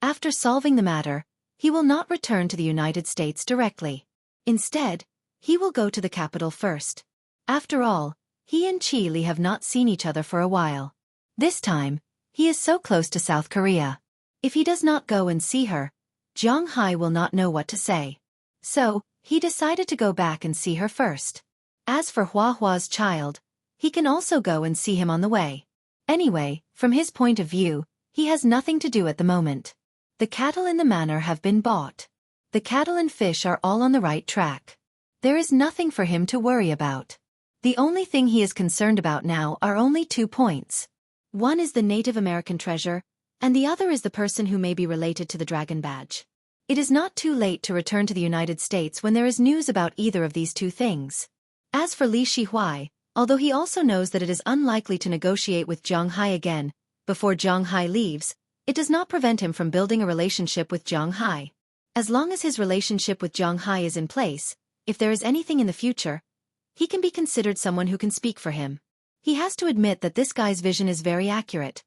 After solving the matter, he will not return to the United States directly. Instead, he will go to the capital first. After all, he and Chi Li have not seen each other for a while. This time, he is so close to South Korea. If he does not go and see her, Zhang Hai will not know what to say. So, he decided to go back and see her first. As for Hua Hua's child, he can also go and see him on the way. Anyway, from his point of view, he has nothing to do at the moment. The cattle in the manor have been bought. The cattle and fish are all on the right track. There is nothing for him to worry about. The only thing he is concerned about now are only 2 points. One is the Native American treasure, and the other is the person who may be related to the dragon badge. It is not too late to return to the United States when there is news about either of these 2 things. As for Li Shihuai, although he also knows that it is unlikely to negotiate with Zhang Hai again, before Zhang Hai leaves, it does not prevent him from building a relationship with Zhang Hai. As long as his relationship with Zhang Hai is in place, if there is anything in the future, he can be considered someone who can speak for him. He has to admit that this guy's vision is very accurate.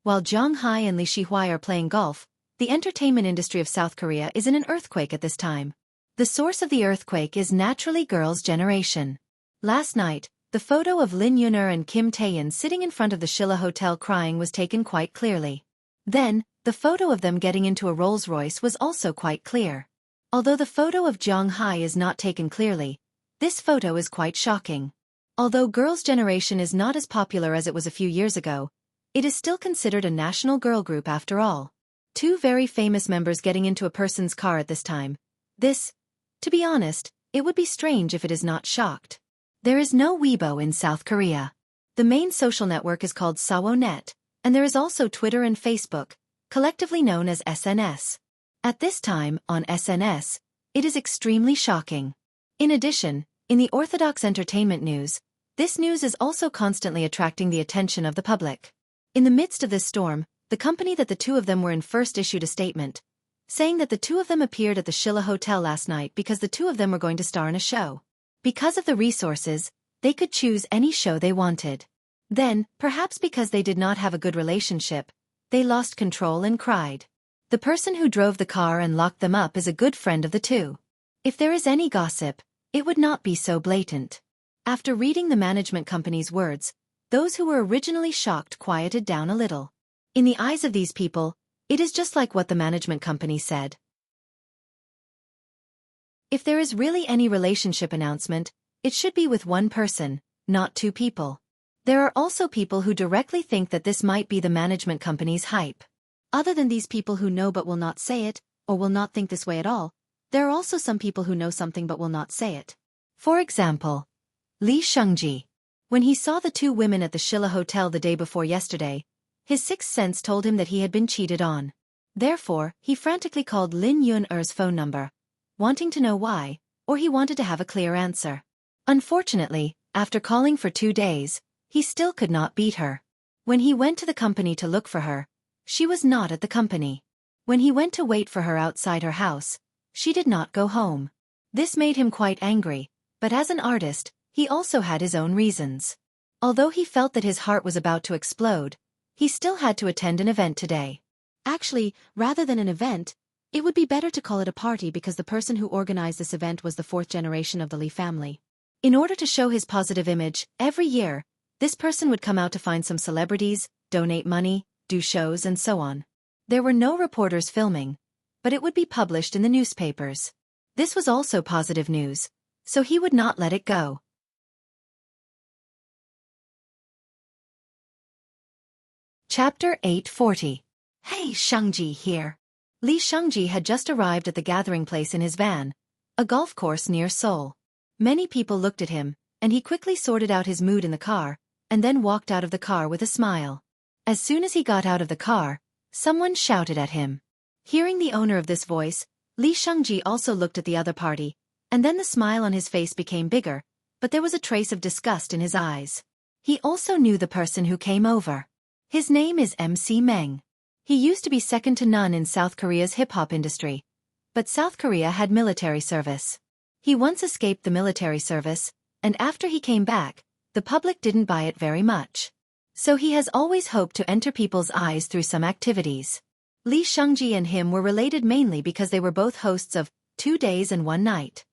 While Zhang Hai and Li Shihuai are playing golf, the entertainment industry of South Korea is in an earthquake at this time. The source of the earthquake is naturally Girls' Generation. Last night, the photo of Lin Yun'er and Kim Taeyeon sitting in front of the Shilla Hotel crying was taken quite clearly. Then, the photo of them getting into a Rolls-Royce was also quite clear. Although the photo of Zhang Hai is not taken clearly, this photo is quite shocking. Although Girls' Generation is not as popular as it was a few years ago, it is still considered a national girl group after all. 2 very famous members getting into a person's car at this time. To be honest, it would be strange if it is not shocked. There is no Weibo in South Korea. The main social network is called Sawonet, and there is also Twitter and Facebook, collectively known as SNS. At this time, on SNS, it is extremely shocking. In addition, in the Orthodox entertainment news, this news is also constantly attracting the attention of the public. In the midst of this storm, the company that the 2 of them were in first issued a statement, saying that the 2 of them appeared at the Shilla Hotel last night because the 2 of them were going to star in a show. Because of the resources, they could choose any show they wanted. Then, perhaps because they did not have a good relationship, they lost control and cried. The person who drove the car and locked them up is a good friend of the 2. If there is any gossip, it would not be so blatant. After reading the management company's words, those who were originally shocked quieted down a little. In the eyes of these people, it is just like what the management company said. If there is really any relationship announcement, it should be with 1 person, not 2 people. There are also people who directly think that this might be the management company's hype. Other than these people who know but will not say it, or will not think this way at all, there are also some people who know something but will not say it. For example, Lee Seung-ji. When he saw the 2 women at the Shilla Hotel the day before yesterday, his 6th sense told him that he had been cheated on. Therefore, he frantically called Lin Yun-er's phone number, wanting to know why, or he wanted to have a clear answer. Unfortunately, after calling for 2 days, he still could not beat her. When he went to the company to look for her, she was not at the company. When he went to wait for her outside her house, she did not go home. This made him quite angry, but as an artist, he also had his own reasons. Although he felt that his heart was about to explode, he still had to attend an event today. Actually, rather than an event, it would be better to call it a party because the person who organized this event was the 4th generation of the Lee family. In order to show his positive image, every year, this person would come out to find some celebrities, donate money, do shows and so on. There were no reporters filming, but it would be published in the newspapers. This was also positive news, so he would not let it go. Chapter 840. Hey, Xueqi here. Li Xueqi had just arrived at the gathering place in his van, a golf course near Seoul. Many people looked at him, and he quickly sorted out his mood in the car, and then walked out of the car with a smile. As soon as he got out of the car, someone shouted at him. Hearing the owner of this voice, Li Xueqi also looked at the other party, and then the smile on his face became bigger, but there was a trace of disgust in his eyes. He also knew the person who came over. His name is MC Meng. He used to be second to none in South Korea's hip-hop industry, but South Korea had military service. He once escaped the military service, and after he came back, the public didn't buy it very much. So he has always hoped to enter people's eyes through some activities. Li Xueqi and him were related mainly because they were both hosts of 2 Days and 1 Night.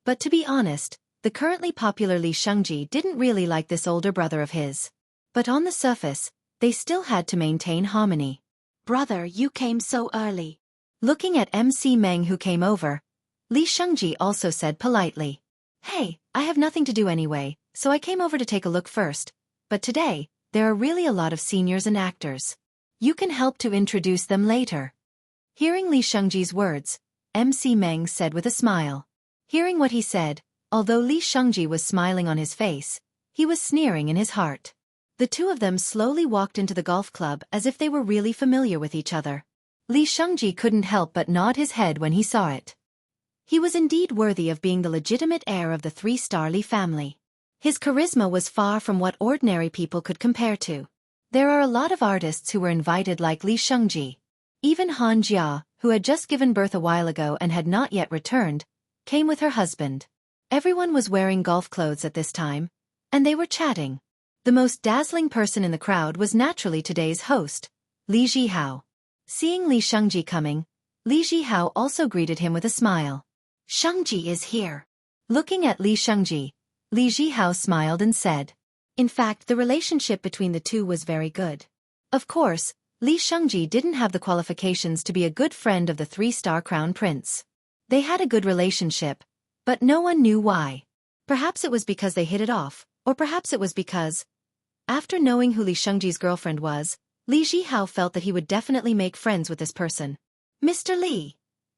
But to be honest, the currently popular Li Xueqi didn't really like this older brother of his. But on the surface, they still had to maintain harmony. Brother, you came so early. Looking at MC Meng who came over, Li Xueqi also said politely. Hey, I have nothing to do anyway, so I came over to take a look first. But today, there are really a lot of seniors and actors. You can help to introduce them later. Hearing Li Xueqi's words, MC Meng said with a smile. Hearing what he said, although Li Xueqi was smiling on his face, he was sneering in his heart. The two of them slowly walked into the golf club as if they were really familiar with each other. Li Xueqi couldn't help but nod his head when he saw it. He was indeed worthy of being the legitimate heir of the 3-star Lee family. His charisma was far from what ordinary people could compare to. There are a lot of artists who were invited like Li Xueqi. Even Han Jia, who had just given birth a while ago and had not yet returned, came with her husband. Everyone was wearing golf clothes at this time, and they were chatting. The most dazzling person in the crowd was naturally today's host, Li Zhihao. Seeing Li Xueqi coming, Li Zhihao also greeted him with a smile. Xueqi is here. Looking at Li Xueqi, Li Zhihao smiled and said. In fact, the relationship between the two was very good. Of course, Li Xueqi didn't have the qualifications to be a good friend of the 3-star crown prince. They had a good relationship, but no one knew why. Perhaps it was because they hit it off, or perhaps it was because, after knowing who Li Xueqi's girlfriend was, Li Zhihao felt that he would definitely make friends with this person. Mr. Li.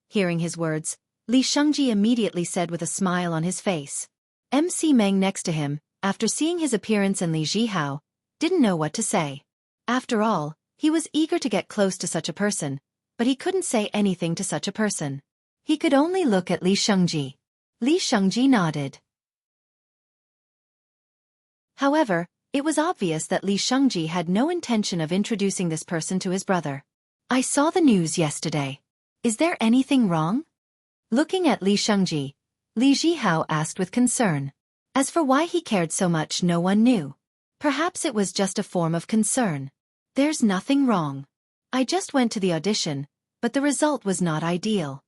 Hearing his words, Li Xueqi immediately said with a smile on his face. MC Meng next to him, after seeing his appearance and Li Zhihao, didn't know what to say. After all, he was eager to get close to such a person, but he couldn't say anything to such a person. He could only look at Li Xueqi. Li Xueqi nodded. However, it was obvious that Li Xueqi had no intention of introducing this person to his brother. I saw the news yesterday. Is there anything wrong? Looking at Li Xueqi, Li Zhihao asked with concern. As for why he cared so much, no one knew. Perhaps it was just a form of concern. There's nothing wrong. I just went to the audition, but the result was not ideal.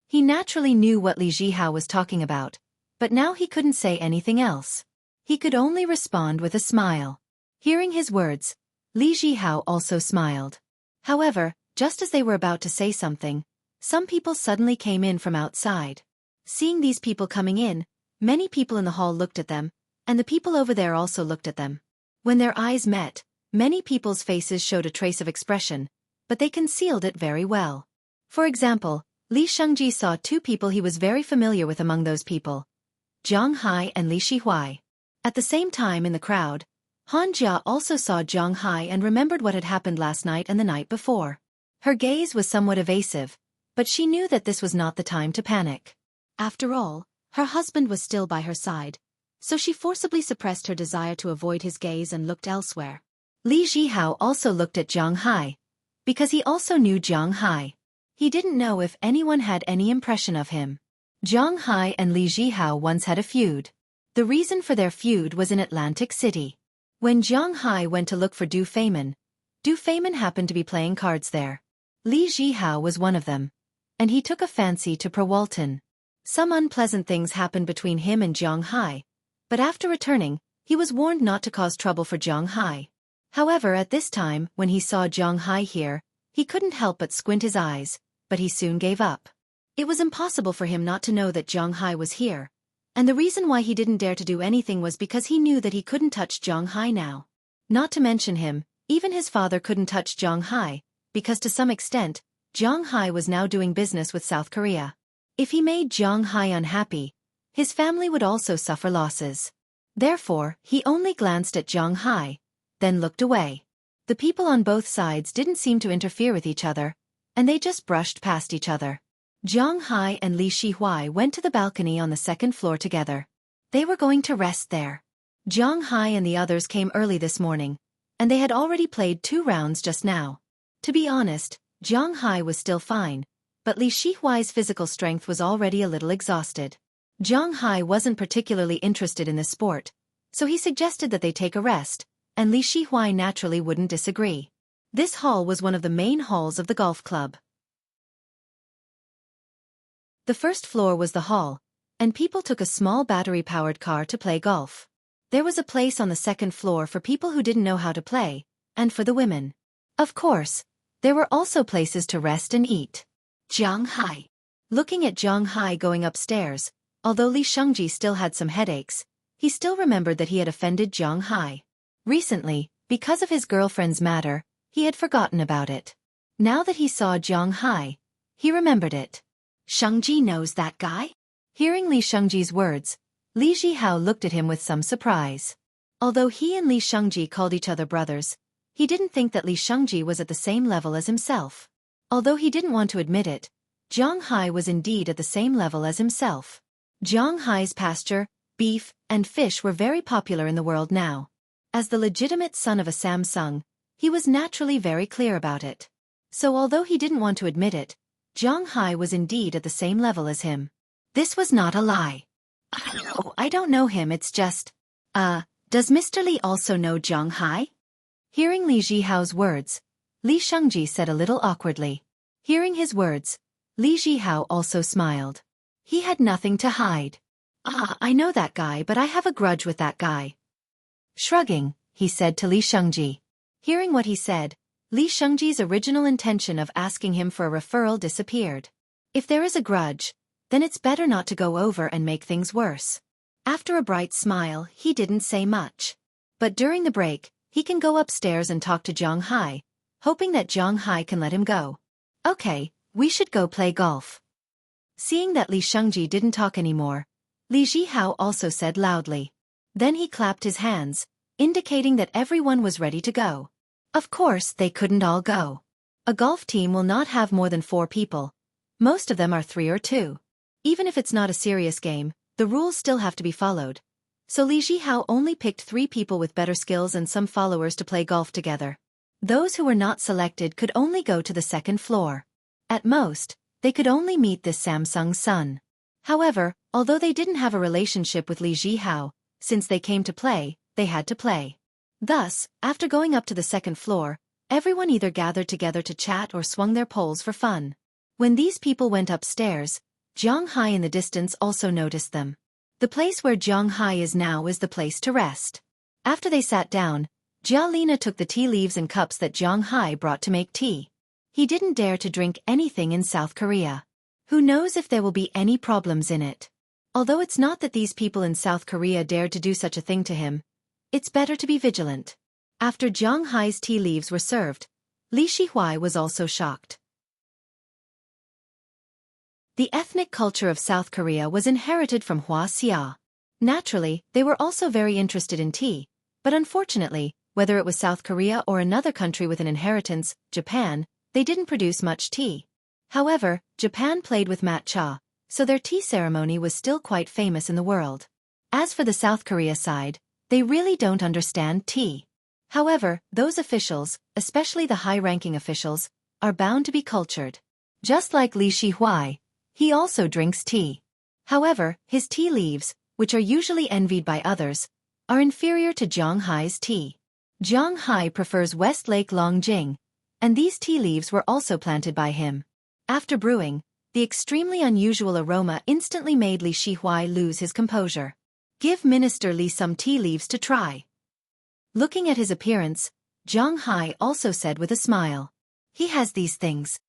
He naturally knew what Li Zhihao was talking about, but now he couldn't say anything else. He could only respond with a smile. Hearing his words, Li Zhihao also smiled. However, just as they were about to say something, some people suddenly came in from outside. Seeing these people coming in, many people in the hall looked at them, and the people over there also looked at them. When their eyes met, many people's faces showed a trace of expression, but they concealed it very well. For example, Li Xueqi saw 2 people he was very familiar with among those people, Zhang Hai and Li Shihuai. At the same time in the crowd, Han Jia also saw Zhang Hai and remembered what had happened last night and the night before. Her gaze was somewhat evasive, but she knew that this was not the time to panic. After all, her husband was still by her side, so she forcibly suppressed her desire to avoid his gaze and looked elsewhere. Li Zhihao also looked at Zhang Hai, because he also knew Zhang Hai. He didn't know if anyone had any impression of him. Zhang Hai and Li Zhihao once had a feud. The reason for their feud was in Atlantic City. When Zhang Hai went to look for Du Feimin happened to be playing cards there. Li Zhihao was one of them, and he took a fancy to Walton. Some unpleasant things happened between him and Zhang Hai, but after returning, he was warned not to cause trouble for Zhang Hai. However, at this time, when he saw Zhang Hai here, he couldn't help but squint his eyes, but he soon gave up. It was impossible for him not to know that Zhang Hai was here, and the reason why he didn't dare to do anything was because he knew that he couldn't touch Zhang Hai now. Not to mention him, even his father couldn't touch Zhang Hai, because to some extent, Zhang Hai was now doing business with South Korea. If he made Zhang Hai unhappy, his family would also suffer losses. Therefore, he only glanced at Zhang Hai, then looked away. The people on both sides didn't seem to interfere with each other, and they just brushed past each other. Zhang Hai and Li Shihuai went to the balcony on the second floor together. They were going to rest there. Zhang Hai and the others came early this morning, and they had already played 2 rounds just now. To be honest, Zhang Hai was still fine, but Li Shihuai's physical strength was already a little exhausted. Zhang Hai wasn't particularly interested in the sport, so he suggested that they take a rest, and Li Shihuai naturally wouldn't disagree. This hall was one of the main halls of the golf club. The first floor was the hall, and people took a small battery-powered car to play golf. There was a place on the second floor for people who didn't know how to play, and for the women. Of course, there were also places to rest and eat. Zhang Hai. Looking at Zhang Hai going upstairs, although Li Shengji still had some headaches, he still remembered that he had offended Zhang Hai. Recently, because of his girlfriend's matter, he had forgotten about it. Now that he saw Zhang Hai, he remembered it. Shengji knows that guy? Hearing Li Shengji's words, Li Zhihao looked at him with some surprise. Although he and Li Shengji called each other brothers, he didn't think that Li Shengji was at the same level as himself. Although he didn't want to admit it, Zhang Hai was indeed at the same level as himself. Zhang Hai's pasture, beef, and fish were very popular in the world now. As the legitimate son of a Samsung, he was naturally very clear about it. So although he didn't want to admit it, Zhang Hai was indeed at the same level as him. This was not a lie. Oh, I don't know him, it's just... does Mr. Li also know Zhang Hai? Hearing Li Zhihao's words, Li Shengji said a little awkwardly. Hearing his words, Li Zhihao also smiled. He had nothing to hide. I know that guy, but I have a grudge with that guy. Shrugging, he said to Li Shengji. Hearing what he said, Li Shengji's original intention of asking him for a referral disappeared. If there is a grudge, then it's better not to go over and make things worse. After a bright smile, he didn't say much. But during the break, he can go upstairs and talk to Zhang Hai, hoping that Zhang Hai can let him go. Okay, we should go play golf. Seeing that Li Shengji didn't talk anymore, Li Zhihao also said loudly. Then he clapped his hands, indicating that everyone was ready to go. Of course, they couldn't all go. A golf team will not have more than 4 people. Most of them are 3 or 2. Even if it's not a serious game, the rules still have to be followed. So Li Zhihao only picked 3 people with better skills and some followers to play golf together. Those who were not selected could only go to the second floor. At most, they could only meet this Samsung's son. However, although they didn't have a relationship with Li Zhihao, since they came to play, they had to play. Thus, after going up to the second floor, everyone either gathered together to chat or swung their poles for fun. When these people went upstairs, Zhang Hai in the distance also noticed them. The place where Zhang Hai is now is the place to rest. After they sat down, Jia Lina took the tea leaves and cups that Zhang Hai brought to make tea. He didn't dare to drink anything in South Korea. Who knows if there will be any problems in it? Although it's not that these people in South Korea dared to do such a thing to him, it's better to be vigilant. After Zhang Hai's tea leaves were served, Li Shihuai was also shocked. The ethnic culture of South Korea was inherited from Hua Xia. Naturally, they were also very interested in tea, but unfortunately, whether it was South Korea or another country with an inheritance, Japan, they didn't produce much tea. However, Japan played with matcha, so their tea ceremony was still quite famous in the world. As for the South Korea side, they really don't understand tea. However, those officials, especially the high-ranking officials, are bound to be cultured. Just like Li Shihui, he also drinks tea. However, his tea leaves, which are usually envied by others, are inferior to Jiang Hai's tea. Jiang Hai prefers Westlake Longjing, and these tea leaves were also planted by him. After brewing, the extremely unusual aroma instantly made Li Shihui lose his composure. Give Minister Li some tea leaves to try. Looking at his appearance, Jiang Hai also said with a smile. He has these things.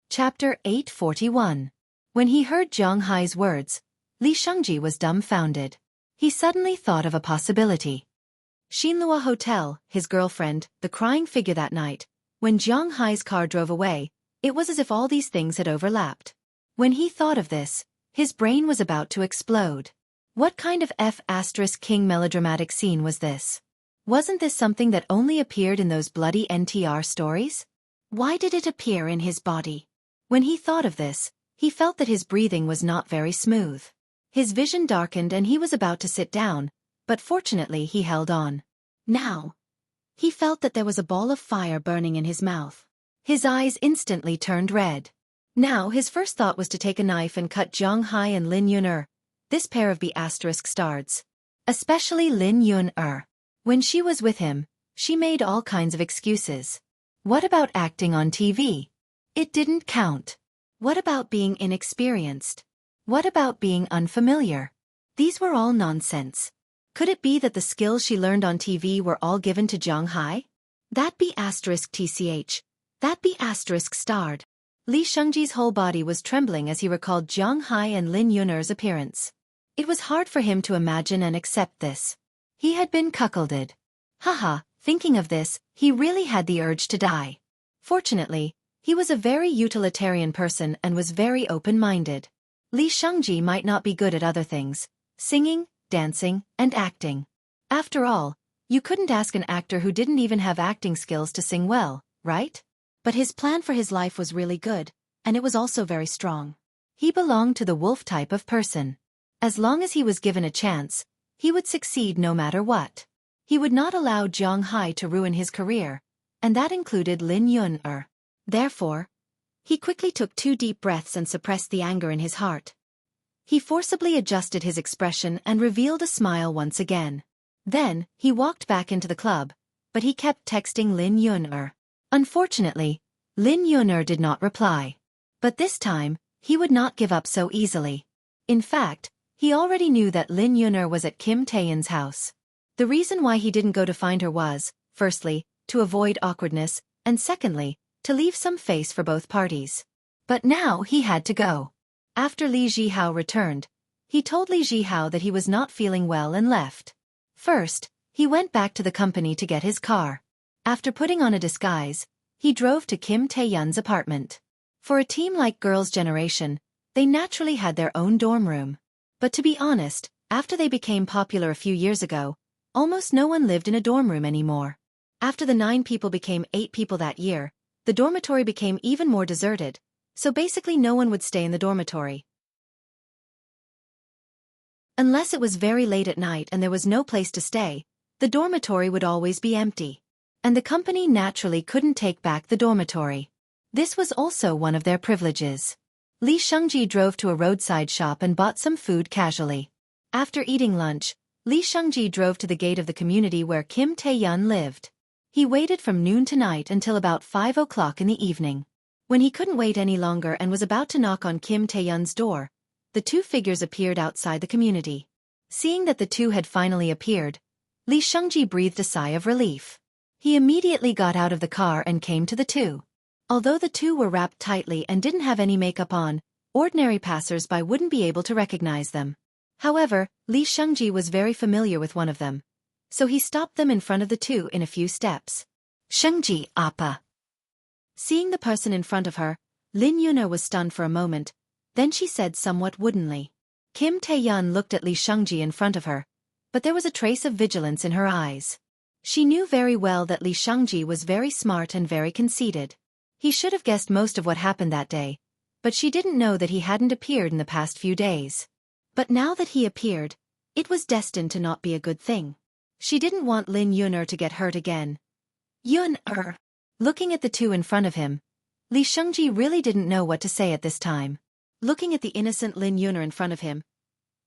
Chapter 841. When he heard Jiang Hai's words, Li Shengji was dumbfounded. He suddenly thought of a possibility. Xinlua Hotel, his girlfriend, the crying figure that night. When Jiang Hai's car drove away, it was as if all these things had overlapped. When he thought of this, his brain was about to explode. What kind of F***king melodramatic scene was this? Wasn't this something that only appeared in those bloody NTR stories? Why did it appear in his body? When he thought of this, he felt that his breathing was not very smooth. His vision darkened and he was about to sit down, but fortunately he held on. Now, he felt that there was a ball of fire burning in his mouth. His eyes instantly turned red. Now his first thought was to take a knife and cut Jiang Hai and Lin Yun-er, this pair of B***stards. Especially Lin Yun-er. When she was with him, she made all kinds of excuses. What about acting on TV? It didn't count. What about being inexperienced? What about being unfamiliar? These were all nonsense. Could it be that the skills she learned on TV were all given to Jiang Hai? That B***tch. That B***starred. Li Shengji's whole body was trembling as he recalled Jiang Hai and Lin Yun-er's appearance. It was hard for him to imagine and accept this. He had been cuckolded. Haha, thinking of this, he really had the urge to die. Fortunately, he was a very utilitarian person and was very open-minded. Li Shengji might not be good at other things, singing, dancing, and acting. After all, you couldn't ask an actor who didn't even have acting skills to sing well, right? But his plan for his life was really good, and it was also very strong. He belonged to the wolf type of person. As long as he was given a chance, he would succeed no matter what. He would not allow Jiang Hai to ruin his career, and that included Lin Yun-er. Therefore, he quickly took 2 deep breaths and suppressed the anger in his heart. He forcibly adjusted his expression and revealed a smile once again. Then, he walked back into the club, but he kept texting Lin Yun-er. Unfortunately, Lin Yun-er did not reply. But this time, he would not give up so easily. In fact, he already knew that Lin Yun-er was at Kim Tae-in's house. The reason why he didn't go to find her was, firstly, to avoid awkwardness, and secondly, to leave some face for both parties. But now he had to go. After Li Zhihao returned, he told Li Zhihao that he was not feeling well and left. First, he went back to the company to get his car. After putting on a disguise, he drove to Kim Tae-yun's apartment. For a team like Girls' Generation, they naturally had their own dorm room. But to be honest, after they became popular a few years ago, almost no one lived in a dorm room anymore. After the 9 people became 8 people that year, the dormitory became even more deserted, so basically no one would stay in the dormitory. Unless it was very late at night and there was no place to stay, the dormitory would always be empty. And the company naturally couldn't take back the dormitory. This was also one of their privileges. Li Shengji drove to a roadside shop and bought some food casually. After eating lunch, Li Shengji drove to the gate of the community where Kim Tae-yun lived. He waited from noon to night until about 5 o'clock in the evening. When he couldn't wait any longer and was about to knock on Kim Tae-yun's door, the 2 figures appeared outside the community. Seeing that the 2 had finally appeared, Li Shengji breathed a sigh of relief. He immediately got out of the car and came to the 2. Although the 2 were wrapped tightly and didn't have any makeup on, ordinary passers-by wouldn't be able to recognize them. However, Li Shengji was very familiar with one of them, so he stopped them in front of the 2 in a few steps. Shengji, Appa. Seeing the person in front of her, Lin Yun-er was stunned for a moment, then she said somewhat woodenly. Kim Tae-yun looked at Li Shengji in front of her, but there was a trace of vigilance in her eyes. She knew very well that Li Shengji was very smart and very conceited. He should have guessed most of what happened that day, but she didn't know that he hadn't appeared in the past few days. But now that he appeared, it was destined to not be a good thing. She didn't want Lin Yun'er to get hurt again. Yun'er. Looking at the two in front of him, Li Shengji really didn't know what to say at this time. Looking at the innocent Lin Yun'er in front of him,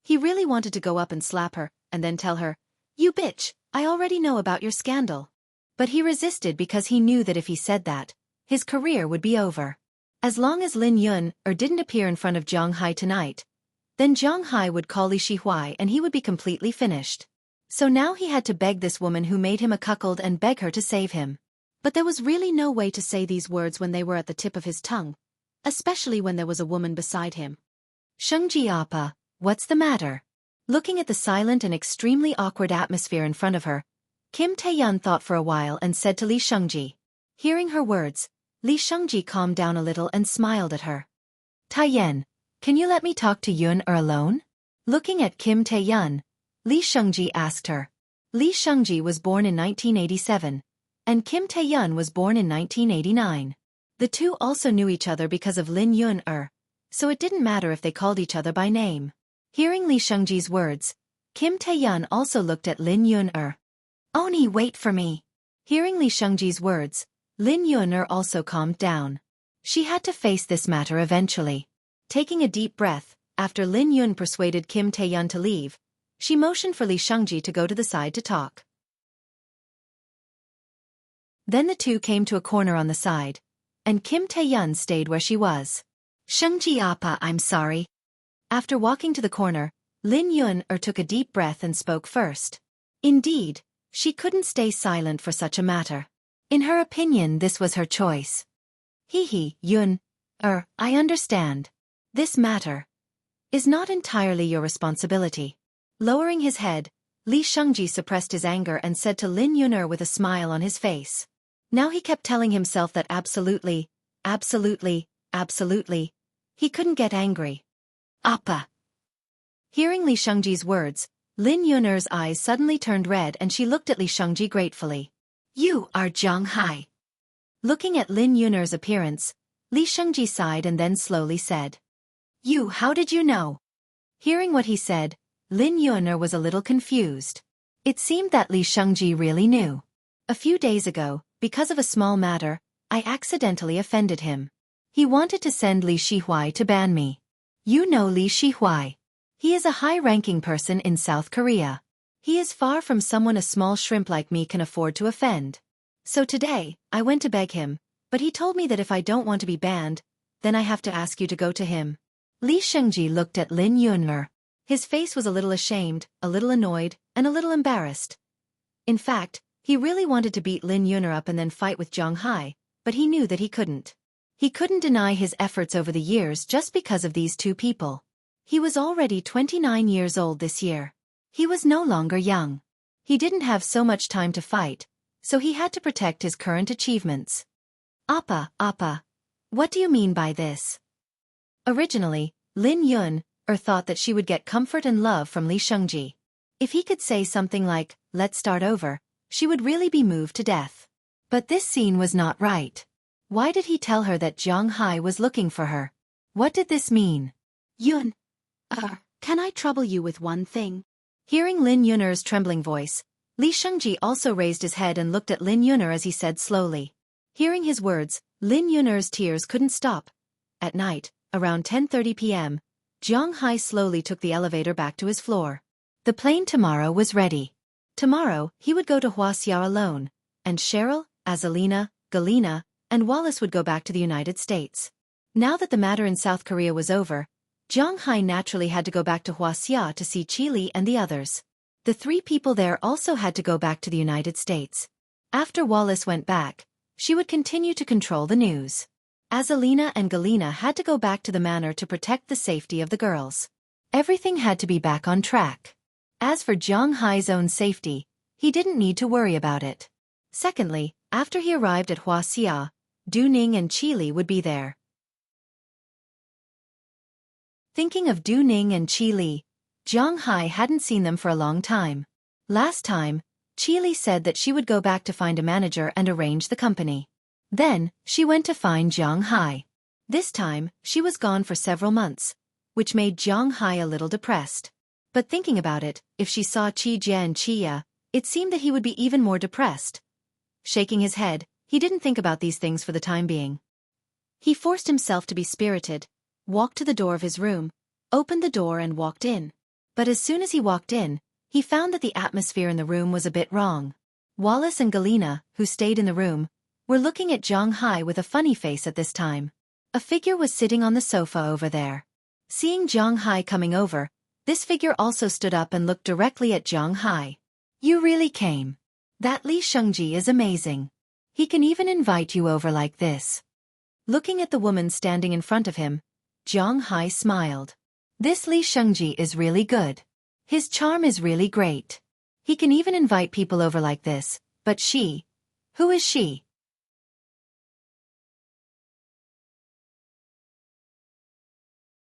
he really wanted to go up and slap her, and then tell her, "You bitch, I already know about your scandal." But he resisted because he knew that if he said that, his career would be over. As long as Lin Yun'er didn't appear in front of Zhang Hai tonight, then Zhang Hai would call Li Shihuai and he would be completely finished. So now he had to beg this woman who made him a cuckold and beg her to save him. But there was really no way to say these words when they were at the tip of his tongue, especially when there was a woman beside him. "Shengji Appa, what's the matter?" Looking at the silent and extremely awkward atmosphere in front of her, Kim Tae-yun thought for a while and said to Li Shengji. Hearing her words, Li Shengji calmed down a little and smiled at her. "Tae-yen, can you let me talk to Yun-er alone?" Looking at Kim Tae-yun, Li Shengji asked her. Li Shengji was born in 1987, and Kim Tae-yun was born in 1989. The two also knew each other because of Lin Yun-er, so it didn't matter if they called each other by name. Hearing Li Shengji's words, Kim Tae-yun also looked at Lin Yun-er. "Oni, wait for me." Hearing Li Shengji's words, Lin Yun-er also calmed down. She had to face this matter eventually. Taking a deep breath, after Lin Yun persuaded Kim Tae-yun to leave, she motioned for Li Shengji to go to the side to talk. Then the two came to a corner on the side, and Kim Tae-yun stayed where she was. "Shengji Appa, I'm sorry." After walking to the corner, Lin Yun-er took a deep breath and spoke first. Indeed, she couldn't stay silent for such a matter. In her opinion, this was her choice. Yun-er, I understand. This matter is not entirely your responsibility." Lowering his head, Li Shengji suppressed his anger and said to Lin Yun-er with a smile on his face. Now he kept telling himself that absolutely, he couldn't get angry. "Appa." Hearing Li Shengji's words, Lin Yun-er's eyes suddenly turned red and she looked at Li Shengji gratefully. "You are Zhang Hai." Looking at Lin Yun-er's appearance, Li Shengji sighed and then slowly said, "You, how did you know?" Hearing what he said, Lin Yun-er was a little confused. It seemed that Li Shengji really knew. "A few days ago, because of a small matter, I accidentally offended him. He wanted to send Li Shihuai to ban me. You know Li Shihuai. He is a high-ranking person in South Korea. He is far from someone a small shrimp like me can afford to offend. So today, I went to beg him, but he told me that if I don't want to be banned, then I have to ask you to go to him." Li Shengji looked at Lin Yun-er. His face was a little ashamed, a little annoyed, and a little embarrassed. In fact, he really wanted to beat Lin Yun-er up and then fight with Zhang Hai, but he knew that he couldn't. He couldn't deny his efforts over the years just because of these two people. He was already 29 years old this year. He was no longer young. He didn't have so much time to fight, so he had to protect his current achievements. Appa, what do you mean by this?" Originally, Lin Yun-er thought that she would get comfort and love from Li Shengji. If he could say something like, "Let's start over," she would really be moved to death. But this scene was not right. Why did he tell her that Zhang Hai was looking for her? What did this mean? Can I trouble you with one thing?" Hearing Lin Yun-er's trembling voice, Li Shengji also raised his head and looked at Lin Yun-er as he said slowly. Hearing his words, Lin Yun-er's tears couldn't stop. At night, around 10:30 p.m., Zhang Hai slowly took the elevator back to his floor. The plane tomorrow was ready. Tomorrow, he would go to Huaxia alone, and Cheryl, Azalina, Galina, and Wallace would go back to the United States. Now that the matter in South Korea was over, Zhang Hai naturally had to go back to Huaxia to see Qili and the others. The three people there also had to go back to the United States. After Wallace went back, she would continue to control the news. Azalina and Galina had to go back to the manor to protect the safety of the girls. Everything had to be back on track. As for Zhang Hai's own safety, he didn't need to worry about it. Secondly, after he arrived at Huaxia, Du Ning and Qili would be there. Thinking of Du Ning and Qili, Zhang Hai hadn't seen them for a long time. Last time, Qili said that she would go back to find a manager and arrange the company. Then, she went to find Zhang Hai. This time, she was gone for several months, which made Zhang Hai a little depressed. But thinking about it, if she saw Qi Jie and Qi Ya, it seemed that he would be even more depressed. Shaking his head, he didn't think about these things for the time being. He forced himself to be spirited, walked to the door of his room, opened the door and walked in. But as soon as he walked in, he found that the atmosphere in the room was a bit wrong. Wallace and Galena, who stayed in the room, were looking at Zhang Hai with a funny face at this time. A figure was sitting on the sofa over there. Seeing Zhang Hai coming over, this figure also stood up and looked directly at Zhang Hai. You really came. That Li Shengji is amazing. He can even invite you over like this. Looking at the woman standing in front of him, Zhang Hai smiled. This Li Shengji is really good. His charm is really great. He can even invite people over like this, but she? Who is she?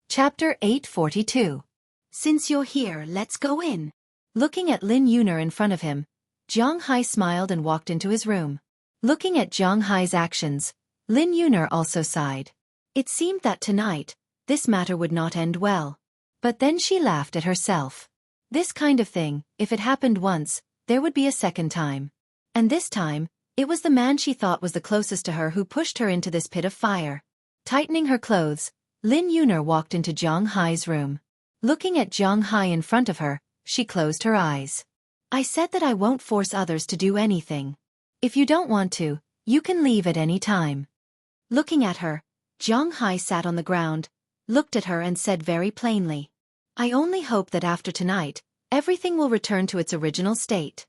Chapter 842. Since you're here, let's go in. Looking at Lin Yuner in front of him, Zhang Hai smiled and walked into his room. Looking at Zhang Hai's actions, Lin Yuner also sighed. It seemed that tonight, this matter would not end well. But then she laughed at herself. This kind of thing, if it happened once, there would be a second time. And this time, it was the man she thought was the closest to her who pushed her into this pit of fire. Tightening her clothes, Lin Yuner walked into Zhang Hai's room. Looking at Zhang Hai in front of her, she closed her eyes. I said that I won't force others to do anything. If you don't want to, you can leave at any time. Looking at her, Zhang Hai sat on the ground, looked at her and said very plainly, I only hope that after tonight, everything will return to its original state.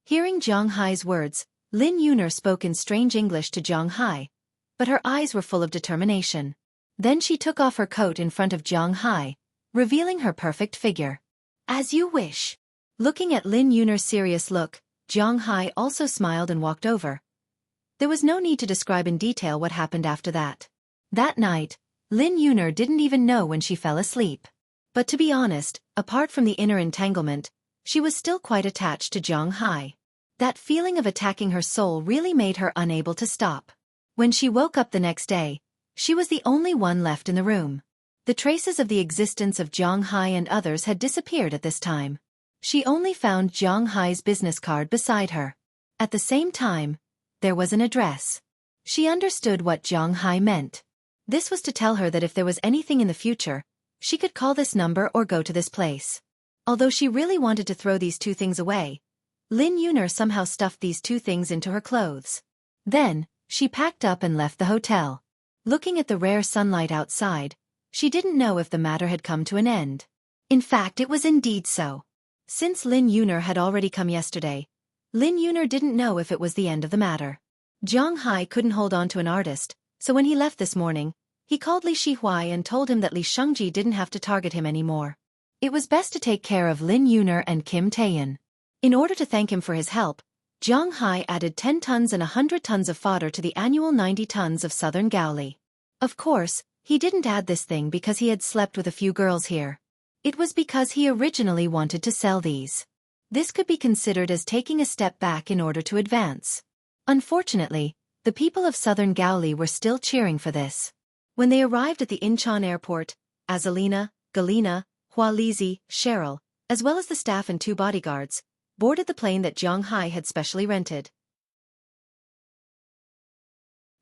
Hearing Zhang Hai's words, Lin Yuner spoke in strange English to Zhang Hai, but her eyes were full of determination. Then she took off her coat in front of Zhang Hai, revealing her perfect figure. As you wish. Looking at Lin Yuner's serious look, Zhang Hai also smiled and walked over. There was no need to describe in detail what happened after that. That night, Lin Yuner didn't even know when she fell asleep. But to be honest, apart from the inner entanglement, she was still quite attached to Zhang Hai. That feeling of attacking her soul really made her unable to stop. When she woke up the next day, she was the only one left in the room. The traces of the existence of Zhang Hai and others had disappeared at this time. She only found Zhang Hai's business card beside her. At the same time, there was an address. She understood what Zhang Hai meant. This was to tell her that if there was anything in the future, she could call this number or go to this place. Although she really wanted to throw these two things away, Lin Yuner somehow stuffed these two things into her clothes. Then, she packed up and left the hotel. Looking at the rare sunlight outside, she didn't know if the matter had come to an end. In fact, it was indeed so. Since Lin Yuner had already come yesterday, Lin Yuner didn't know if it was the end of the matter. Zhang Hai couldn't hold on to an artist, so when he left this morning, he called Li Shihuai and told him that Li Shengji didn't have to target him anymore. It was best to take care of Lin Yuner and Kim Taeyan. In order to thank him for his help, Zhang Hai added 10 tons and 100 tons of fodder to the annual 90 tons of southern Gaoli. Of course, he didn't add this thing because he had slept with a few girls here. It was because he originally wanted to sell these. This could be considered as taking a step back in order to advance. Unfortunately, the people of southern Gaoli were still cheering for this. When they arrived at the Incheon airport, Azalina, Galena, Hua Lizi, Cheryl, as well as the staff and 2 bodyguards, boarded the plane that Zhang Hai had specially rented.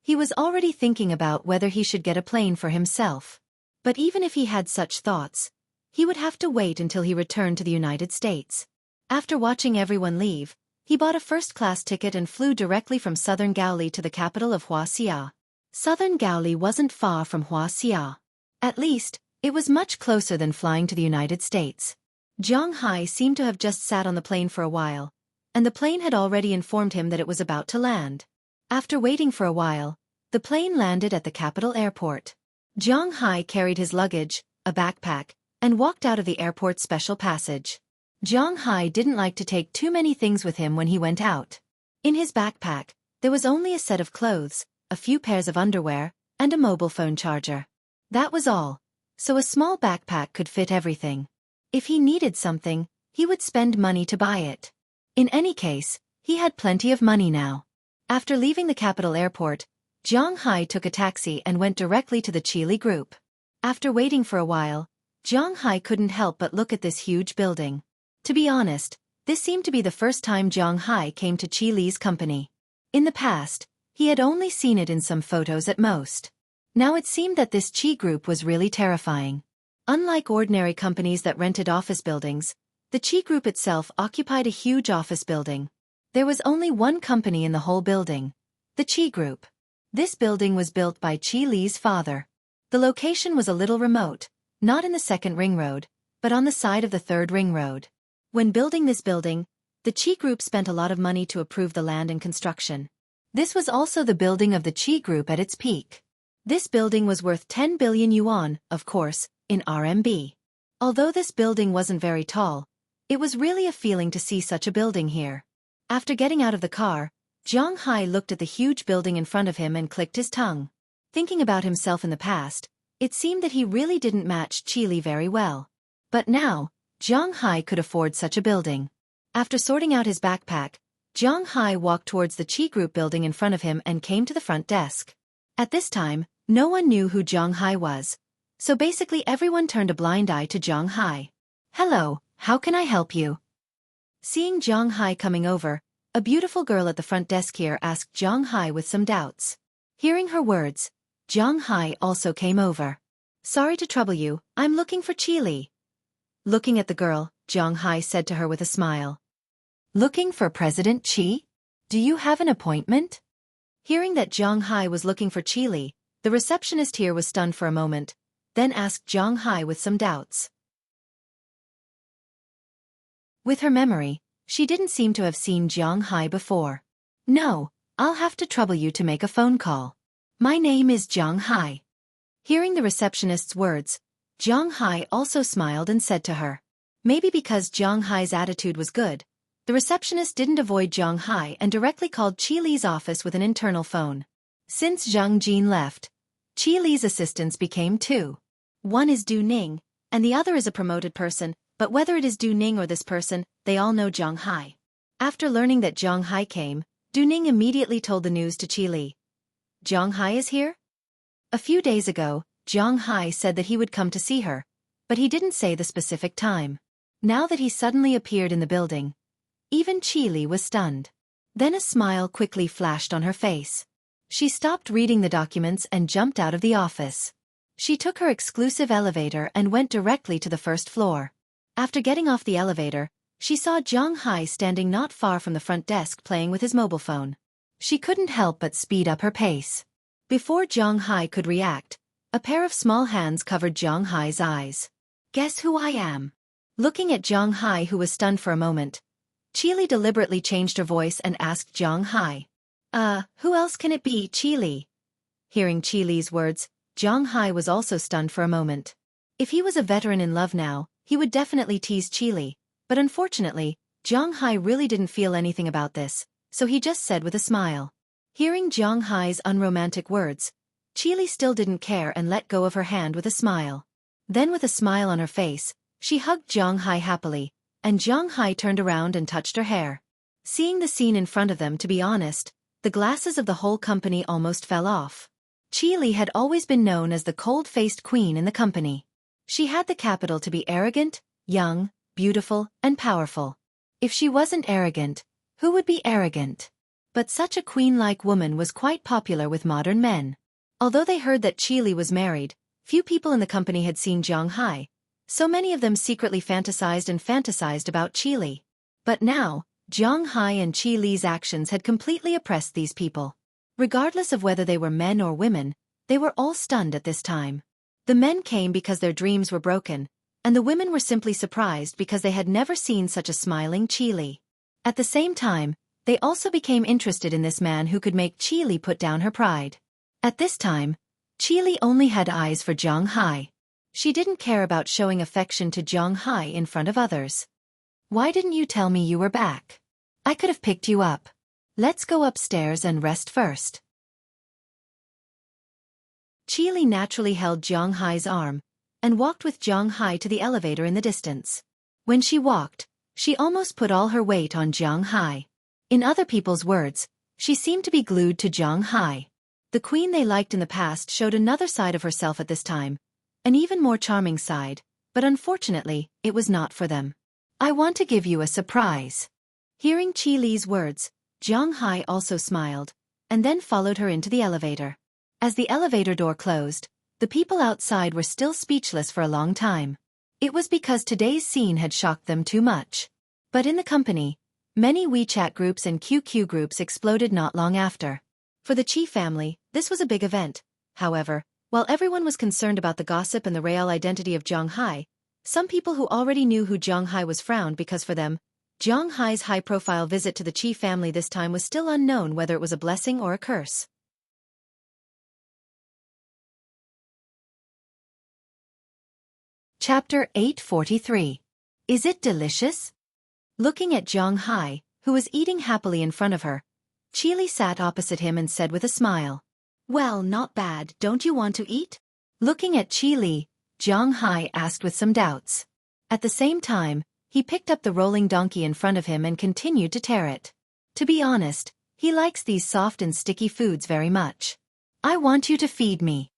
He was already thinking about whether he should get a plane for himself. But even if he had such thoughts, he would have to wait until he returned to the United States. After watching everyone leave, he bought a first-class ticket and flew directly from southern Gaoli to the capital of Huaxia. Southern Gaoli wasn't far from Huaxia. At least, it was much closer than flying to the United States. Zhang Hai seemed to have just sat on the plane for a while, and the plane had already informed him that it was about to land. After waiting for a while, the plane landed at the capital airport. Zhang Hai carried his luggage, a backpack, and walked out of the airport's special passage. Zhang Hai didn't like to take too many things with him when he went out. In his backpack, there was only a set of clothes, a few pairs of underwear, and a mobile phone charger. That was all, so a small backpack could fit everything. If he needed something, he would spend money to buy it. In any case, he had plenty of money now. After leaving the capital airport, Zhang Hai took a taxi and went directly to the Qili group. After waiting for a while, Zhang Hai couldn't help but look at this huge building. To be honest, this seemed to be the first time Zhang Hai came to Qili's company. In the past, he had only seen it in some photos at most. Now it seemed that this Qi group was really terrifying. Unlike ordinary companies that rented office buildings, the Qi group itself occupied a huge office building. There was only one company in the whole building, the Qi group. This building was built by Qi Li's father. The location was a little remote, not in the second ring road, but on the side of the third ring road. When building this building, the Qi group spent a lot of money to approve the land and construction. This was also the building of the Qi group at its peak. This building was worth 10 billion yuan, of course, in RMB. Although this building wasn't very tall, it was really a feeling to see such a building here. After getting out of the car, Zhang Hai looked at the huge building in front of him and clicked his tongue. Thinking about himself in the past, it seemed that he really didn't match Qili very well. But now, Zhang Hai could afford such a building. After sorting out his backpack, Zhang Hai walked towards the Qi group building in front of him and came to the front desk. At this time, no one knew who Zhang Hai was, so basically everyone turned a blind eye to Zhang Hai. "Hello, how can I help you?" Seeing Zhang Hai coming over, a beautiful girl at the front desk here asked Zhang Hai with some doubts. Hearing her words, Zhang Hai also came over. "Sorry to trouble you, I'm looking for Qili." Looking at the girl, Zhang Hai said to her with a smile. "Looking for President Qi? Do you have an appointment?" Hearing that Zhang Hai was looking for Qili, the receptionist here was stunned for a moment, then asked Zhang Hai with some doubts. With her memory, she didn't seem to have seen Zhang Hai before. "No, I'll have to trouble you to make a phone call. My name is Zhang Hai." Hearing the receptionist's words, Zhang Hai also smiled and said to her. Maybe because Zhang Hai's attitude was good, the receptionist didn't avoid Zhang Hai and directly called Qi Li's office with an internal phone. Since Zhang Jin left, Qi Li's assistants became two. One is Du Ning, and the other is a promoted person, but whether it is Du Ning or this person, they all know Zhang Hai. After learning that Zhang Hai came, Du Ning immediately told the news to Qi Li. "Zhang Hai is here?" A few days ago, Zhang Hai said that he would come to see her, but he didn't say the specific time. Now that he suddenly appeared in the building, even Qi Li was stunned. Then a smile quickly flashed on her face. She stopped reading the documents and jumped out of the office. She took her exclusive elevator and went directly to the first floor. After getting off the elevator, she saw Zhang Hai standing not far from the front desk playing with his mobile phone. She couldn't help but speed up her pace. Before Zhang Hai could react, a pair of small hands covered Zhang Hai's eyes. "Guess who I am?" Looking at Zhang Hai, who was stunned for a moment, Qi Li deliberately changed her voice and asked Zhang Hai. Who else can it be, Qi Li?" Hearing Qi Li's words, Zhang Hai was also stunned for a moment. If he was a veteran in love now, he would definitely tease Qi Li, but unfortunately, Zhang Hai really didn't feel anything about this, so he just said with a smile. Hearing Zhang Hai's unromantic words, Qi Li still didn't care and let go of her hand with a smile. Then with a smile on her face, she hugged Zhang Hai happily, and Zhang Hai turned around and touched her hair. Seeing the scene in front of them, to be honest, the glasses of the whole company almost fell off. Qi Li had always been known as the cold-faced queen in the company. She had the capital to be arrogant, young, beautiful, and powerful. If she wasn't arrogant, who would be arrogant? But such a queen-like woman was quite popular with modern men. Although they heard that Qi Li was married, few people in the company had seen Zhang Hai, so many of them secretly fantasized about Qi Li. But now, Zhang Hai and Qi Li's actions had completely oppressed these people. Regardless of whether they were men or women, they were all stunned at this time. The men came because their dreams were broken, and the women were simply surprised because they had never seen such a smiling Qi Li. At the same time, they also became interested in this man who could make Qi Li put down her pride. At this time, Qi Li only had eyes for Zhang Hai. She didn't care about showing affection to Zhang Hai in front of others. "Why didn't you tell me you were back? I could have picked you up. Let's go upstairs and rest first." Qi Li naturally held Zhang Hai's arm, and walked with Zhang Hai to the elevator in the distance. When she walked, she almost put all her weight on Zhang Hai. In other people's words, She seemed to be glued to Zhang Hai. The queen they liked in the past showed another side of herself at this time, an even more charming side, but unfortunately, it was not for them. I want to give you a surprise. Hearing Qi Li's words, Zhang Hai also smiled, and then followed her into the elevator. As the elevator door closed, the people outside were still speechless for a long time. It was because today's scene had shocked them too much. But in the company, many WeChat groups and QQ groups exploded not long after. For the Qi family, this was a big event. However, while everyone was concerned about the gossip and the real identity of Zhang Hai, some people who already knew who Zhang Hai was frowned because for them, Zhang Hai's high-profile visit to the Qi family this time was still unknown whether it was a blessing or a curse. Chapter 843. Is it delicious? Looking at Zhang Hai, who was eating happily in front of her, Qi Li sat opposite him and said with a smile, "Well, not bad, don't you want to eat?" Looking at Qi Li, Zhang Hai asked with some doubts. At the same time, he picked up the rolling donkey in front of him and continued to tear it. To be honest, he likes these soft and sticky foods very much. "I want you to feed me."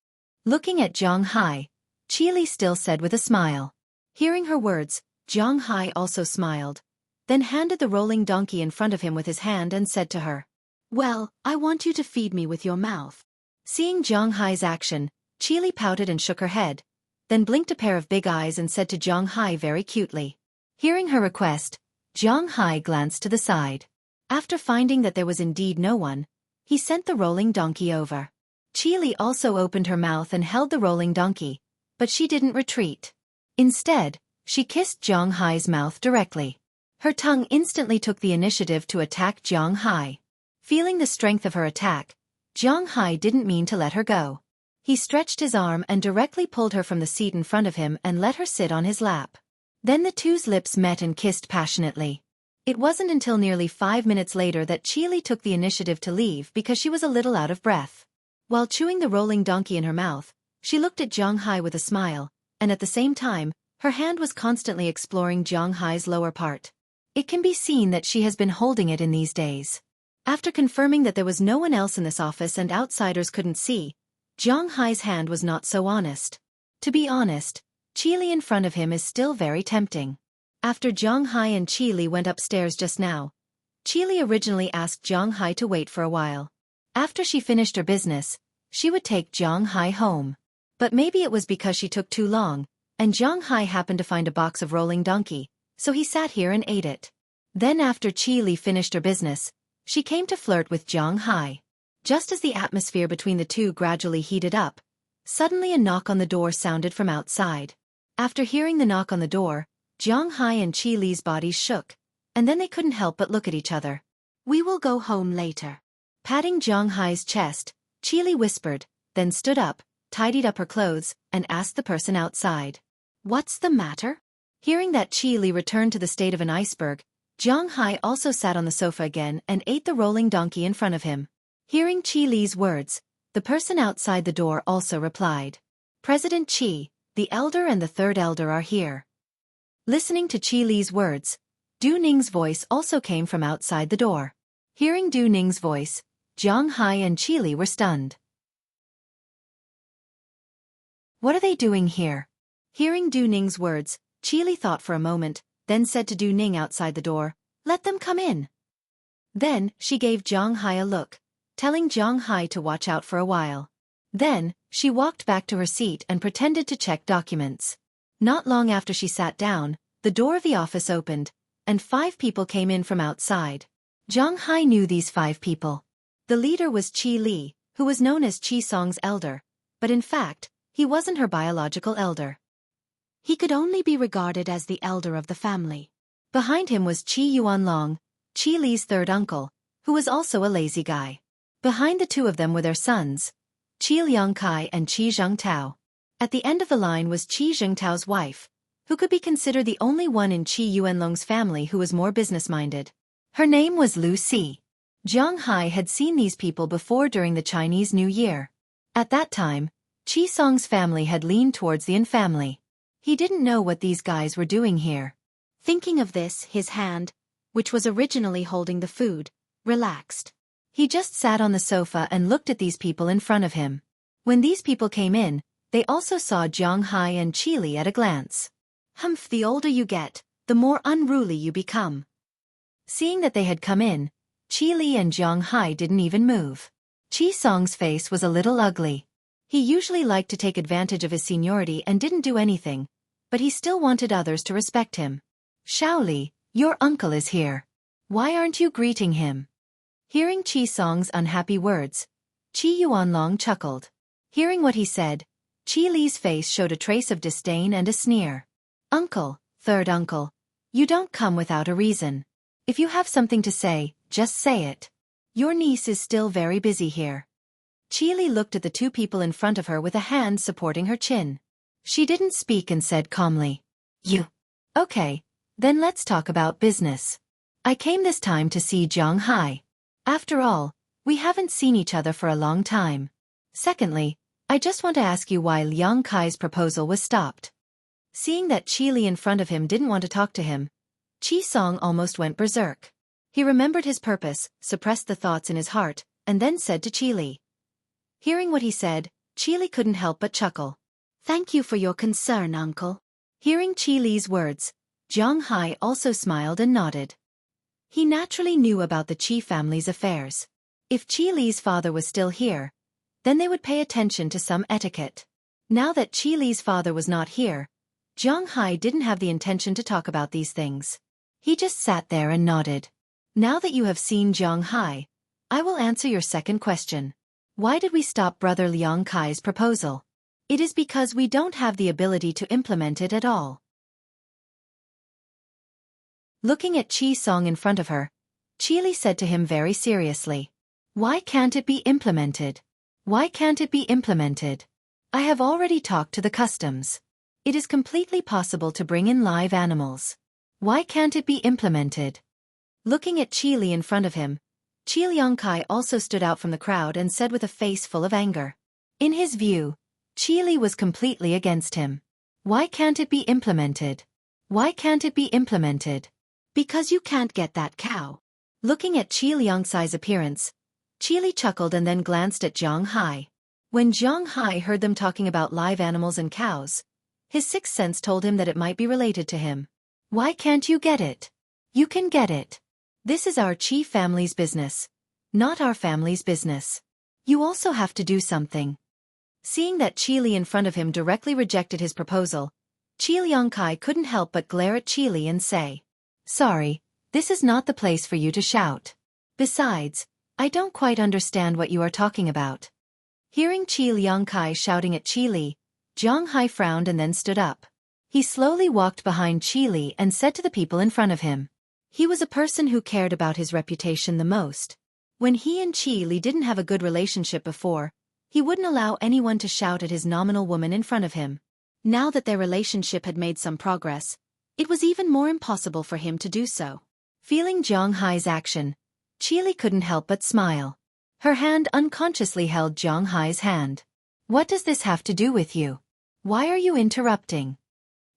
Looking at Zhang Hai, Qi Li still said with a smile. Hearing her words, Zhang Hai also smiled, then handed the rolling donkey in front of him with his hand and said to her, "Well, I want you to feed me with your mouth." Seeing Zhang Hai's action, Qi Li pouted and shook her head, then blinked a pair of big eyes and said to Zhang Hai very cutely. Hearing her request, Zhang Hai glanced to the side. After finding that there was indeed no one, he sent the rolling donkey over. Qi Li also opened her mouth and held the rolling donkey, but she didn't retreat. Instead, she kissed Zhang Hai's mouth directly. Her tongue instantly took the initiative to attack Zhang Hai. Feeling the strength of her attack, Zhang Hai didn't mean to let her go. He stretched his arm and directly pulled her from the seat in front of him and let her sit on his lap. Then the two's lips met and kissed passionately. It wasn't until nearly 5 minutes later that Qi Li took the initiative to leave because she was a little out of breath. While chewing the rolling donkey in her mouth, she looked at Zhang Hai with a smile, and at the same time, her hand was constantly exploring Zhang Hai's lower part. It can be seen that she has been holding it in these days. After confirming that there was no one else in this office and outsiders couldn't see, Zhang Hai's hand was not so honest. To be honest, Qi Li in front of him is still very tempting. After Zhang Hai and Qi Li went upstairs just now, Qi Li originally asked Zhang Hai to wait for a while. After she finished her business, she would take Zhang Hai home. But maybe it was because she took too long, and Zhang Hai happened to find a box of rolling donkey, so he sat here and ate it. Then after Qi Li finished her business, she came to flirt with Zhang Hai. Just as the atmosphere between the two gradually heated up, suddenly a knock on the door sounded from outside. After hearing the knock on the door, Zhang Hai and Qi Li's bodies shook, and then they couldn't help but look at each other. "We will go home later." Patting Zhang Hai's chest, Qi Li whispered, then stood up, tidied up her clothes, and asked the person outside, "What's the matter?" Hearing that Qi Li returned to the state of an iceberg, Zhang Hai also sat on the sofa again and ate the rolling donkey in front of him. Hearing Qi Li's words, the person outside the door also replied, "President Qi, the elder and the third elder are here." Listening to Qi Li's words, Du Ning's voice also came from outside the door. Hearing Du Ning's voice, Zhang Hai and Qi Li were stunned. "What are they doing here?" Hearing Du Ning's words, Qi Li thought for a moment, then said to Du Ning outside the door, "Let them come in." Then, she gave Zhang Hai a look, telling Zhang Hai to watch out for a while. Then, she walked back to her seat and pretended to check documents. Not long after she sat down, the door of the office opened, and 5 people came in from outside. Zhang Hai knew these 5 people. The leader was Qi Li, who was known as Qi Song's elder, but in fact, he wasn't her biological elder. He could only be regarded as the elder of the family. Behind him was Qi Yuanlong, Qi Li's third uncle, who was also a lazy guy. Behind the two of them were their sons, Qi Liangkai and Qi Zhengtao. At the end of the line was Qi Zhengtao's wife, who could be considered the only one in Qi Yuanlong's family who was more business-minded. Her name was Lu Si. Zhang Hai had seen these people before during the Chinese New Year. At that time, Qi Song's family had leaned towards the Yin family. He didn't know what these guys were doing here. Thinking of this, his hand, which was originally holding the food, relaxed. He just sat on the sofa and looked at these people in front of him. When these people came in, they also saw Zhang Hai and Qi Li at a glance. Humph, the older you get, the more unruly you become. Seeing that they had come in, Qi Li and Zhang Hai didn't even move. Qi Song's face was a little ugly. He usually liked to take advantage of his seniority and didn't do anything, but he still wanted others to respect him. Shaoli, your uncle is here. Why aren't you greeting him? Hearing Qi Song's unhappy words, Qi Yuanlong chuckled. Hearing what he said, Qi Li's face showed a trace of disdain and a sneer. Uncle, third uncle, you don't come without a reason. If you have something to say, just say it. Your niece is still very busy here. Qi Li looked at the two people in front of her with a hand supporting her chin. She didn't speak and said calmly, You. Okay, then let's talk about business. I came this time to see Zhang Hai. After all, we haven't seen each other for a long time. Secondly, I just want to ask you why Liang Kai's proposal was stopped. Seeing that Qi Li in front of him didn't want to talk to him, Qi Song almost went berserk. He remembered his purpose, suppressed the thoughts in his heart, and then said to Qi Li. Hearing what he said, Qi Li couldn't help but chuckle. Thank you for your concern, uncle. Hearing Qi Li's words, Zhang Hai also smiled and nodded. He naturally knew about the Qi family's affairs. If Qi Li's father was still here, then they would pay attention to some etiquette. Now that Qi Li's father was not here, Zhang Hai didn't have the intention to talk about these things. He just sat there and nodded. Now that you have seen Zhang Hai, I will answer your second question. Why did we stop Brother Liang Kai's proposal? It is because we don't have the ability to implement it at all. Looking at Qi Song in front of her, Qi Li said to him very seriously. Why can't it be implemented? Why can't it be implemented? I have already talked to the customs. It is completely possible to bring in live animals. Why can't it be implemented? Looking at Qi Li in front of him, Qi Liang Kai also stood out from the crowd and said with a face full of anger. In his view, Qi Li was completely against him. Why can't it be implemented? Why can't it be implemented? Because you can't get that cow. Looking at Qi Liang Kai's appearance, Qi Li chuckled and then glanced at Zhang Hai. When Zhang Hai heard them talking about live animals and cows, his sixth sense told him that it might be related to him. Why can't you get it? You can get it. This is our Qi family's business, not our family's business. You also have to do something. Seeing that Qi Li in front of him directly rejected his proposal, Qi Liang Kai couldn't help but glare at Qi Li and say, Sorry, this is not the place for you to shout. Besides, I don't quite understand what you are talking about. Hearing Qi Liang Kai shouting at Qi Li, Zhang Hai frowned and then stood up. He slowly walked behind Qi Li and said to the people in front of him. He was a person who cared about his reputation the most. When he and Qi Li didn't have a good relationship before, he wouldn't allow anyone to shout at his nominal woman in front of him. Now that their relationship had made some progress, it was even more impossible for him to do so. Feeling Zhang Hai's action, Qi Li couldn't help but smile. Her hand unconsciously held Zhang Hai's hand. What does this have to do with you? Why are you interrupting?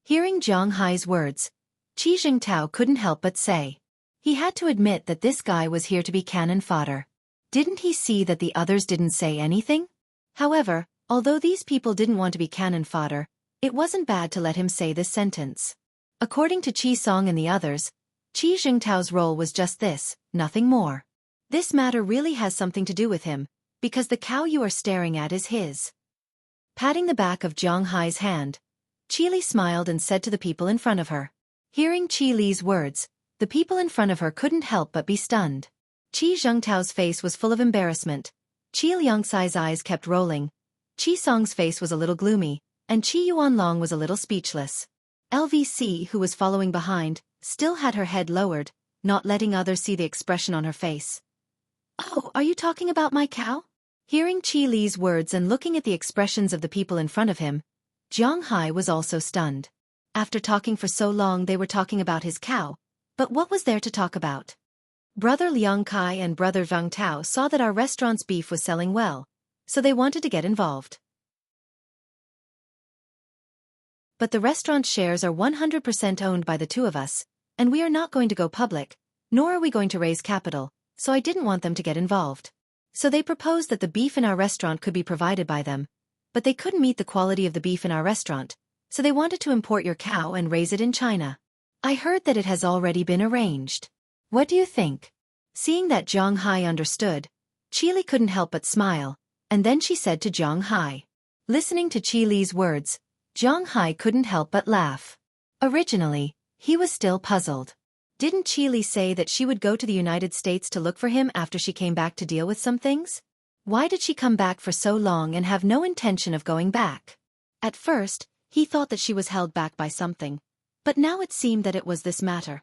Hearing Zhang Hai's words, Qi Jingtao couldn't help but say. He had to admit that this guy was here to be cannon fodder. Didn't he see that the others didn't say anything? However, although these people didn't want to be cannon fodder, it wasn't bad to let him say this sentence. According to Qi Song and the others, Qi Jingtao's role was just this, nothing more. This matter really has something to do with him, because the cow you are staring at is his. Patting the back of Zhang Hai's hand, Qi Li smiled and said to the people in front of her. Hearing Qi Li's words, the people in front of her couldn't help but be stunned. Qi Jingtao's face was full of embarrassment, Qi Liangcai's eyes kept rolling, Qi Song's face was a little gloomy, and Qi Yuanlong was a little speechless. LVC, who was following behind, still had her head lowered, not letting others see the expression on her face. Oh, are you talking about my cow? Hearing Qi Li's words and looking at the expressions of the people in front of him, Zhang Hai was also stunned. After talking for so long they were talking about his cow, but what was there to talk about? Brother Liang Kai and Brother Zhang Tao saw that our restaurant's beef was selling well, so they wanted to get involved. But the restaurant's shares are 100% owned by the two of us, and we are not going to go public, nor are we going to raise capital, so I didn't want them to get involved. So they proposed that the beef in our restaurant could be provided by them, but they couldn't meet the quality of the beef in our restaurant, so they wanted to import your cow and raise it in China. I heard that it has already been arranged. What do you think? Seeing that Zhang Hai understood, Qi Li couldn't help but smile, and then she said to Zhang Hai. Listening to Qi Li's words, Zhang Hai couldn't help but laugh. Originally, he was still puzzled. Didn't Qi Li say that she would go to the United States to look for him after she came back to deal with some things? Why did she come back for so long and have no intention of going back? At first, he thought that she was held back by something, but now it seemed that it was this matter.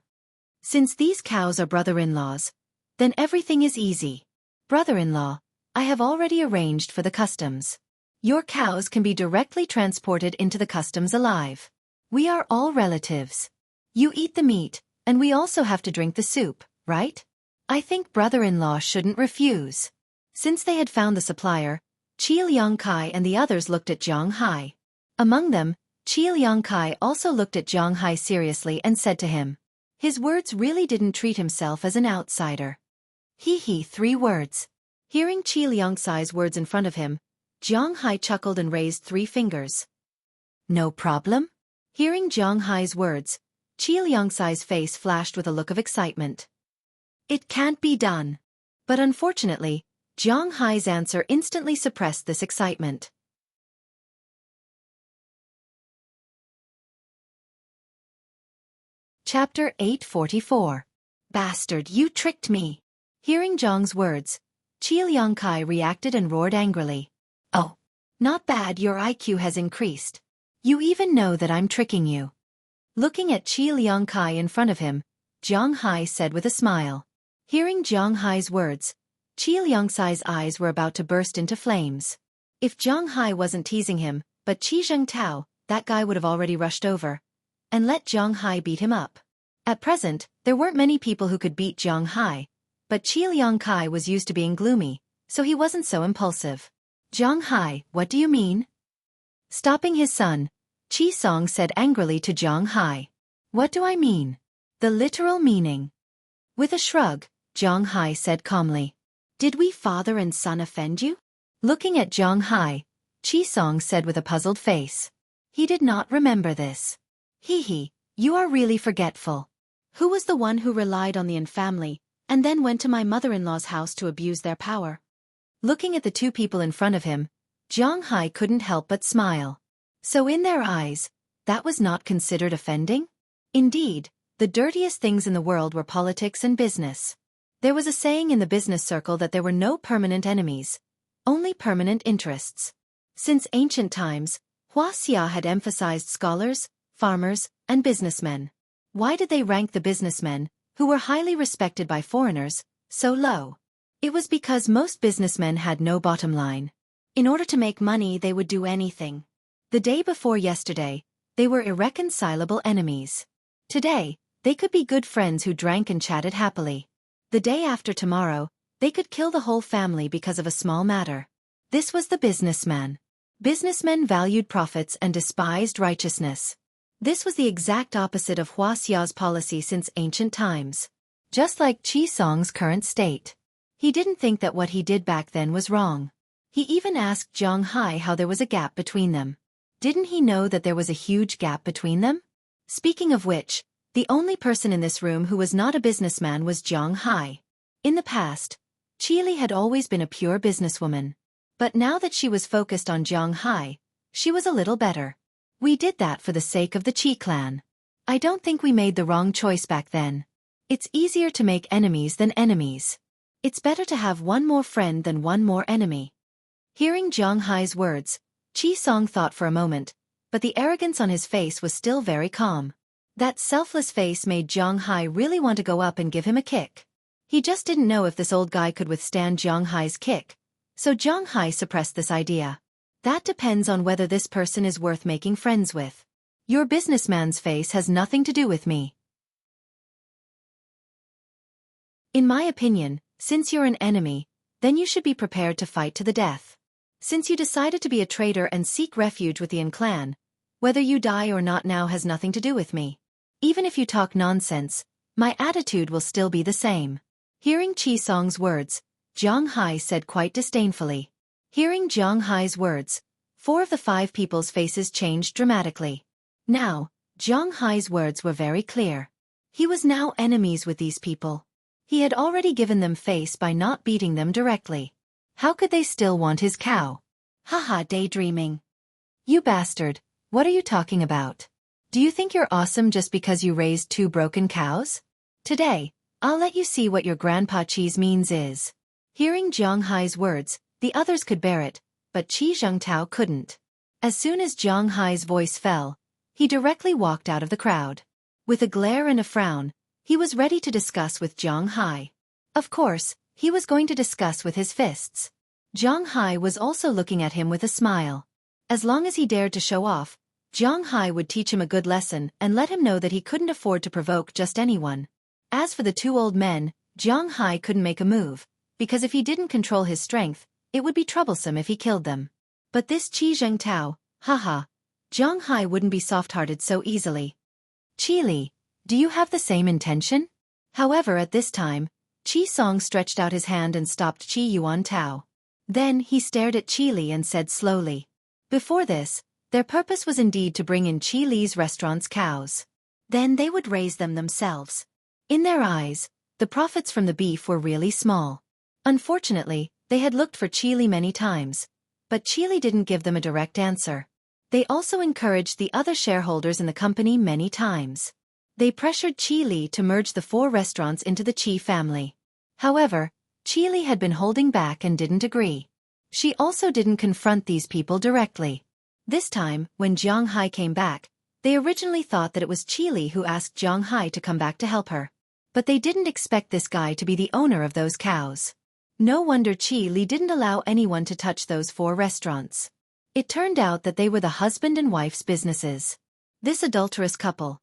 Since these cows are brother-in-laws, then everything is easy. Brother-in-law, I have already arranged for the customs. Your cows can be directly transported into the customs alive. We are all relatives. You eat the meat, and we also have to drink the soup, right? I think brother-in-law shouldn't refuse. Since they had found the supplier, Qi Liangkai and the others looked at Zhang Hai. Among them, Qi Liangkai also looked at Zhang Hai seriously and said to him. His words really didn't treat himself as an outsider. He 3 words. Hearing Qi Liangkai's words in front of him, Zhang Hai chuckled and raised 3 fingers. No problem? Hearing Zhang Hai's words, Qi Liangkai's face flashed with a look of excitement. It can't be done. But unfortunately, Zhang Hai's answer instantly suppressed this excitement. Chapter 844. Bastard, you tricked me. Hearing Zhang's words, Qi Liangkai reacted and roared angrily. Oh, not bad, your IQ has increased. You even know that I'm tricking you. Looking at Qi Liangkai in front of him, Zhang Hai said with a smile. Hearing Zhang Hai's words, Qi Liangkai's eyes were about to burst into flames. If Zhang Hai wasn't teasing him, but Qi Zhengtao, that guy would have already rushed over and let Zhang Hai beat him up. At present, there weren't many people who could beat Zhang Hai, but Qi Liangkai was used to being gloomy, so he wasn't so impulsive. Zhang Hai, what do you mean? Stopping his son, Qi Song said angrily to Zhang Hai. What do I mean? The literal meaning. With a shrug, Zhang Hai said calmly. Did we father and son offend you? Looking at Zhang Hai, Qi Song said with a puzzled face. He did not remember this. You are really forgetful. Who was the one who relied on the Yin family, and then went to my mother-in-law's house to abuse their power? Looking at the 2 people in front of him, Zhang Hai couldn't help but smile. So in their eyes, that was not considered offending? Indeed, the dirtiest things in the world were politics and business. There was a saying in the business circle that there were no permanent enemies, only permanent interests. Since ancient times, Huaxia had emphasized scholars, farmers, and businessmen. Why did they rank the businessmen, who were highly respected by foreigners, so low? It was because most businessmen had no bottom line. In order to make money, they would do anything. The day before yesterday, they were irreconcilable enemies. Today, they could be good friends who drank and chatted happily. The day after tomorrow, they could kill the whole family because of a small matter. This was the businessman. Businessmen valued profits and despised righteousness. This was the exact opposite of Huaxia's policy since ancient times. Just like Qi Song's current state. He didn't think that what he did back then was wrong. He even asked Zhang Hai how there was a gap between them. Didn't he know that there was a huge gap between them? Speaking of which, the only person in this room who was not a businessman was Zhang Hai. In the past, Qi Li had always been a pure businesswoman. But now that she was focused on Zhang Hai, she was a little better. We did that for the sake of the Qi clan. I don't think we made the wrong choice back then. It's easier to make enemies than enemies. It's better to have one more friend than one more enemy. Hearing Zhang Hai's words, Qi Song thought for a moment, but the arrogance on his face was still very calm. That selfless face made Zhang Hai really want to go up and give him a kick. He just didn't know if this old guy could withstand Zhang Hai's kick, so Zhang Hai suppressed this idea. That depends on whether this person is worth making friends with. Your businessman's face has nothing to do with me. In my opinion, since you're an enemy, then you should be prepared to fight to the death. Since you decided to be a traitor and seek refuge with the Yin clan, whether you die or not now has nothing to do with me. Even if you talk nonsense, my attitude will still be the same. Hearing Qi Song's words, Zhang Hai said quite disdainfully. Hearing Zhang Hai's words, 4 of the 5 people's faces changed dramatically. Now, Zhang Hai's words were very clear. He was now enemies with these people. He had already given them face by not beating them directly. How could they still want his cow? Haha, daydreaming. You bastard, what are you talking about? Do you think you're awesome just because you raised 2 broken cows? Today, I'll let you see what your grandpa Qi's means is. Hearing Zhang Hai's words, the others could bear it, but Qi Zhengtao couldn't. As soon as Zhang Hai's voice fell, he directly walked out of the crowd. With a glare and a frown, he was ready to discuss with Zhang Hai. Of course, he was going to discuss with his fists. Zhang Hai was also looking at him with a smile. As long as he dared to show off, Zhang Hai would teach him a good lesson and let him know that he couldn't afford to provoke just anyone. As for the 2 old men, Zhang Hai couldn't make a move, because if he didn't control his strength, it would be troublesome if he killed them. But this Qi Zhengtao, haha, Zhang Hai wouldn't be soft-hearted so easily. Qi Li, do you have the same intention? However, at this time, Qi Song stretched out his hand and stopped Qi Yuan Tao. Then he stared at Qi Li and said slowly. Before this, their purpose was indeed to bring in Qi Li's restaurant's cows. Then they would raise them themselves. In their eyes, the profits from the beef were really small. Unfortunately, they had looked for Qi Li many times, but Qi Li didn't give them a direct answer. They also encouraged the other shareholders in the company many times. They pressured Qi Li to merge the 4 restaurants into the Qi family. However, Qi Li had been holding back and didn't agree. She also didn't confront these people directly. This time, when Zhang Hai came back, they originally thought that it was Qi Li who asked Zhang Hai to come back to help her. But they didn't expect this guy to be the owner of those cows. No wonder Qi Li didn't allow anyone to touch those 4 restaurants. It turned out that they were the husband and wife's businesses. This adulterous couple.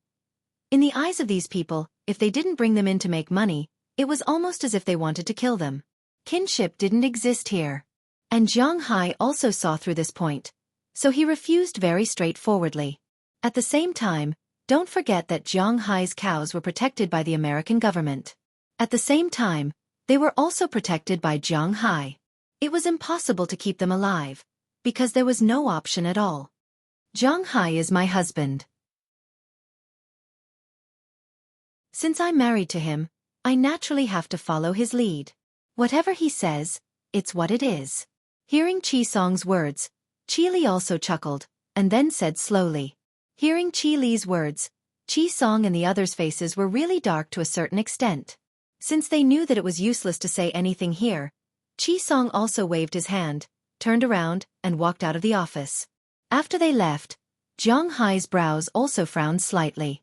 In the eyes of these people, if they didn't bring them in to make money, it was almost as if they wanted to kill them. Kinship didn't exist here. And Zhang Hai also saw through this point, so he refused very straightforwardly. At the same time, don't forget that Zhang Hai's cows were protected by the American government. At the same time, they were also protected by Zhang Hai. It was impossible to keep them alive, because there was no option at all. Zhang Hai is my husband. Since I'm married to him, I naturally have to follow his lead. Whatever he says, it's what it is. Hearing Qi Song's words, Qi Li also chuckled, and then said slowly. Hearing Qi Li's words, Qi Song and the others' faces were really dark to a certain extent. Since they knew that it was useless to say anything here, Qi Song also waved his hand, turned around, and walked out of the office. After they left, Zhang Hai's brows also frowned slightly.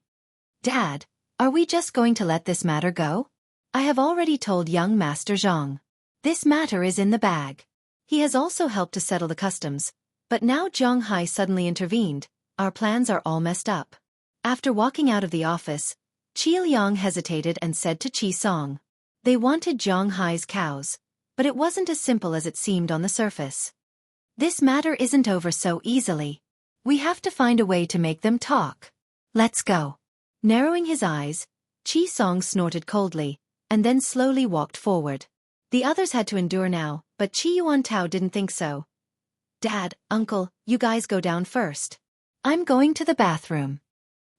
Dad, are we just going to let this matter go? I have already told young Master Zhang. This matter is in the bag. He has also helped to settle the customs, but now Zhang Hai suddenly intervened. Our plans are all messed up. After walking out of the office, Qi Liang hesitated and said to Qi Song. They wanted Zhang Hai's cows, but it wasn't as simple as it seemed on the surface. This matter isn't over so easily. We have to find a way to make them talk. Let's go. Narrowing his eyes, Qi Song snorted coldly, and then slowly walked forward. The others had to endure now, but Qi Yuan Tao didn't think so. Dad, Uncle, you guys go down first. I'm going to the bathroom.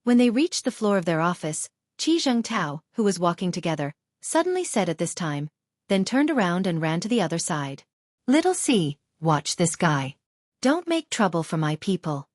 When they reached the floor of their office, Qi Zhengtao, who was walking together, suddenly said at this time, then turned around and ran to the other side. Little C, watch this guy. Don't make trouble for my people.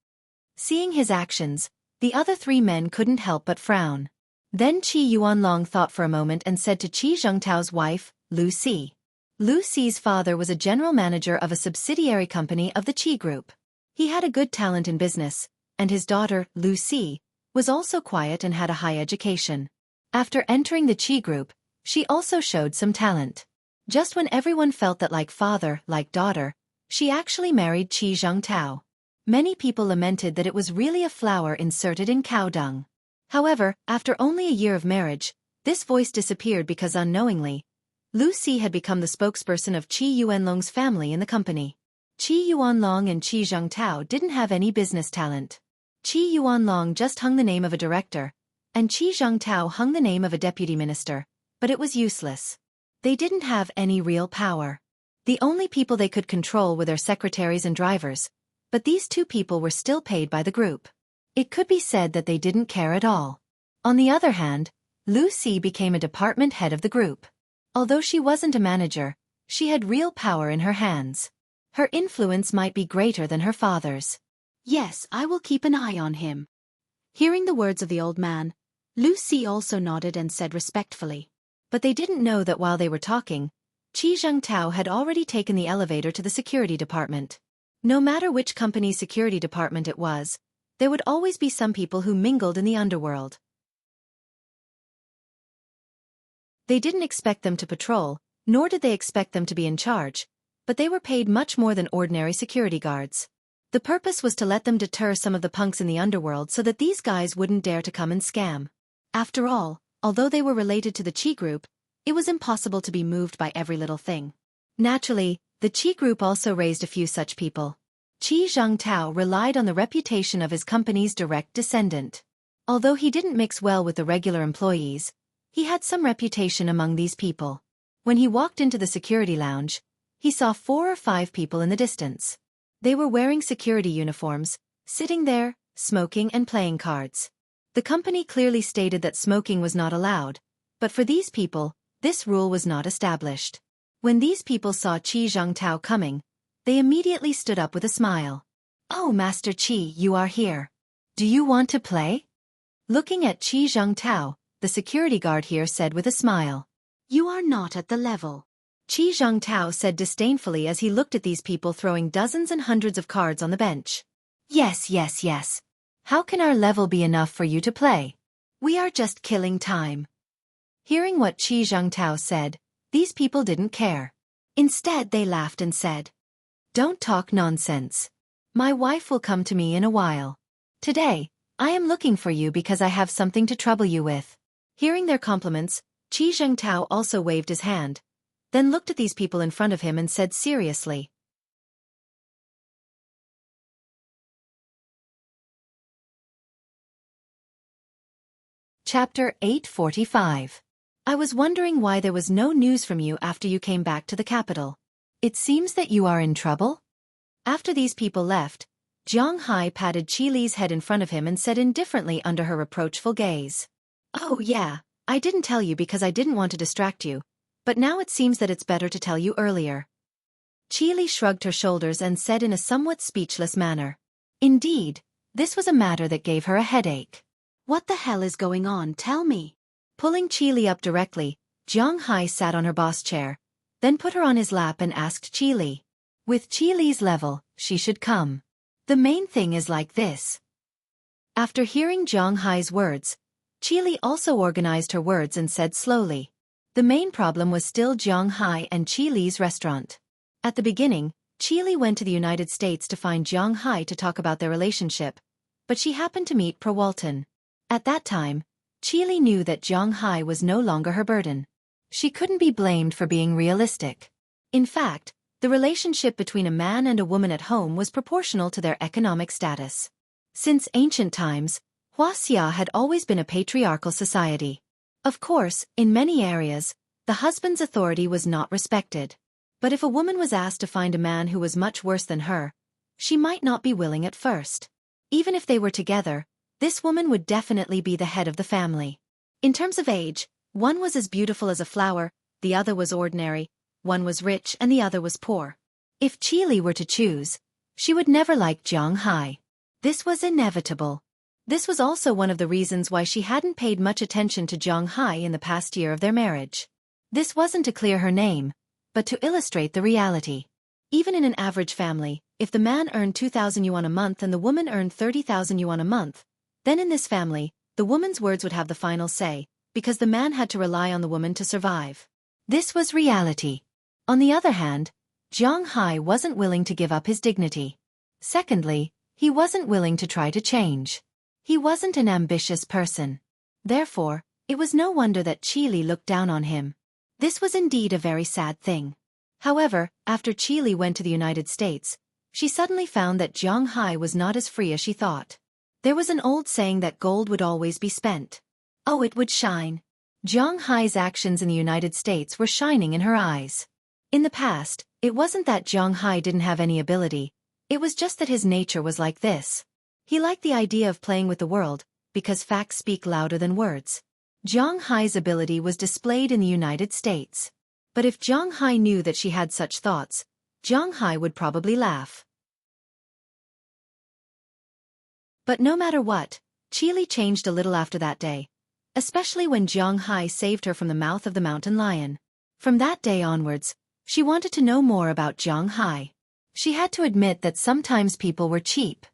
Seeing his actions, the other 3 men couldn't help but frown. Then Qi Yuanlong thought for a moment and said to Qi Zhengtao's wife, Lu Si. Lu Si's father was a general manager of a subsidiary company of the Qi Group. He had a good talent in business, and his daughter, Lu Si, was also quiet and had a high education. After entering the Qi Group, she also showed some talent. Just when everyone felt that like father, like daughter, she actually married Qi Zhengtao. Many people lamented that it was really a flower inserted in cow dung. However, after only a year of marriage, this voice disappeared because unknowingly, Lu Si had become the spokesperson of Qi Yuanlong's family in the company. Qi Yuanlong and Qi Zhengtao didn't have any business talent. Qi Yuanlong just hung the name of a director, and Qi Zhengtao hung the name of a deputy minister, but it was useless. They didn't have any real power. The only people they could control were their secretaries and drivers, but these two people were still paid by the group. It could be said that they didn't care at all. On the other hand, Lucy became a department head of the group. Although she wasn't a manager, she had real power in her hands. Her influence might be greater than her father's. Yes, I will keep an eye on him. Hearing the words of the old man, Lucy also nodded and said respectfully. But they didn't know that while they were talking, Qi Zhengtao had already taken the elevator to the security department. No matter which company's security department it was, there would always be some people who mingled in the underworld. They didn't expect them to patrol, nor did they expect them to be in charge, but they were paid much more than ordinary security guards. The purpose was to let them deter some of the punks in the underworld so that these guys wouldn't dare to come and scam. After all, although they were related to the Qi group, it was impossible to be moved by every little thing. Naturally, the Qi group also raised a few such people. Qi Zhengtao relied on the reputation of his company's direct descendant. Although he didn't mix well with the regular employees, he had some reputation among these people. When he walked into the security lounge, he saw 4 or 5 people in the distance. They were wearing security uniforms, sitting there, smoking and playing cards. The company clearly stated that smoking was not allowed, but for these people, this rule was not established. When these people saw Qi Zhengtao coming, they immediately stood up with a smile. "Oh, Master Qi, you are here. Do you want to play?" Looking at Qi Zhengtao, the security guard here said with a smile. "You are not at the level." Qi Zhengtao said disdainfully as he looked at these people throwing dozens and hundreds of cards on the bench. Yes. How can our level be enough for you to play? We are just killing time." Hearing what Qi Zhengtao said, these people didn't care. Instead they laughed and said, "Don't talk nonsense. My wife will come to me in a while. Today, I am looking for you because I have something to trouble you with." Hearing their compliments, Qi Zhengtao also waved his hand, then looked at these people in front of him and said seriously. Chapter 845. I was wondering why there was no news from you after you came back to the capital. It seems that you are in trouble? After these people left, Jiang Hai patted Qi Li's head in front of him and said indifferently under her reproachful gaze. "Oh yeah, I didn't tell you because I didn't want to distract you, but now it seems that it's better to tell you earlier." Qi Li shrugged her shoulders and said in a somewhat speechless manner. Indeed, this was a matter that gave her a headache. "What the hell is going on? Tell me." Pulling Qi Li up directly, Jiang Hai sat on her boss chair, then put her on his lap and asked Qi Li. With Qi Li's level, she should come. The main thing is like this. After hearing Jiang Hai's words, Qi Li also organized her words and said slowly. The main problem was still Jiang Hai and Qi Li's restaurant. At the beginning, Qi Li went to the United States to find Jiang Hai to talk about their relationship, but she happened to meet Walton. At that time, Qi Li knew that Jiang Hai was no longer her burden. She couldn't be blamed for being realistic. In fact, the relationship between a man and a woman at home was proportional to their economic status. Since ancient times, Huaxia had always been a patriarchal society. Of course, in many areas, the husband's authority was not respected. But if a woman was asked to find a man who was much worse than her, she might not be willing at first. Even if they were together, this woman would definitely be the head of the family. In terms of age, one was as beautiful as a flower, the other was ordinary, one was rich and the other was poor. If Qi Li were to choose, she would never like Jiang Hai. This was inevitable. This was also one of the reasons why she hadn't paid much attention to Jiang Hai in the past year of their marriage. This wasn't to clear her name, but to illustrate the reality. Even in an average family, if the man earned 2,000 yuan a month and the woman earned 30,000 yuan a month, then in this family, the woman's words would have the final say, because the man had to rely on the woman to survive. This was reality. On the other hand, Jiang Hai wasn't willing to give up his dignity. Secondly, he wasn't willing to try to change. He wasn't an ambitious person. Therefore, it was no wonder that Qi Li looked down on him. This was indeed a very sad thing. However, after Qi Li went to the United States, she suddenly found that Jiang Hai was not as free as she thought. There was an old saying that gold would always be spent. Oh, it would shine. Zhang Hai's actions in the United States were shining in her eyes. In the past, it wasn't that Zhang Hai didn't have any ability, it was just that his nature was like this. He liked the idea of playing with the world, because facts speak louder than words. Zhang Hai's ability was displayed in the United States. But if Zhang Hai knew that she had such thoughts, Zhang Hai would probably laugh. But no matter what, Qili changed a little after that day, especially when Zhang Hai saved her from the mouth of the mountain lion. From that day onwards, she wanted to know more about Zhang Hai. She had to admit that sometimes people were cheap.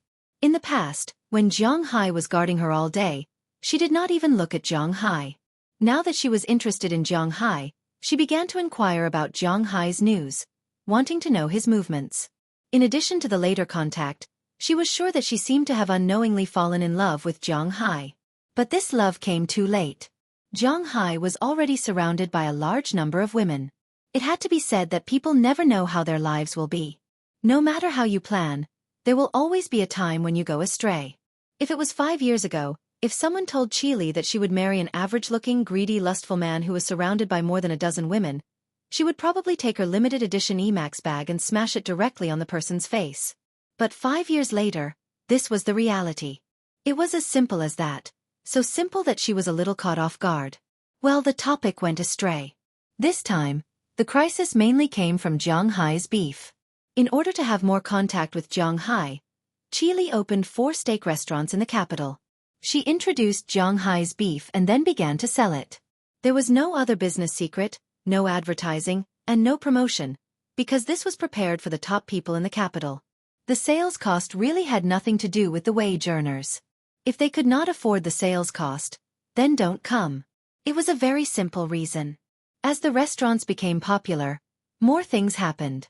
In the past, when Zhang Hai was guarding her all day, she did not even look at Zhang Hai. Now that she was interested in Zhang Hai, she began to inquire about Zhang Hai's news, wanting to know his movements. In addition to the later contact, she was sure that she seemed to have unknowingly fallen in love with Zhang Hai. But this love came too late. Zhang Hai was already surrounded by a large number of women. It had to be said that people never know how their lives will be. No matter how you plan, there will always be a time when you go astray. If it was 5 years ago, if someone told Qili that she would marry an average-looking, greedy, lustful man who was surrounded by more than a dozen women, she would probably take her limited edition Emax bag and smash it directly on the person's face. But 5 years later, this was the reality. It was as simple as that, so simple that she was a little caught off guard. Well, the topic went astray. This time, the crisis mainly came from Zhang Hai's beef. In order to have more contact with Zhang Hai, Qili opened 4 steak restaurants in the capital. She introduced Zhang Hai's beef and then began to sell it. There was no other business secret, no advertising, and no promotion, because this was prepared for the top people in the capital. The sales cost really had nothing to do with the wage earners. If they could not afford the sales cost, then don't come. It was a very simple reason. As the restaurants became popular, more things happened.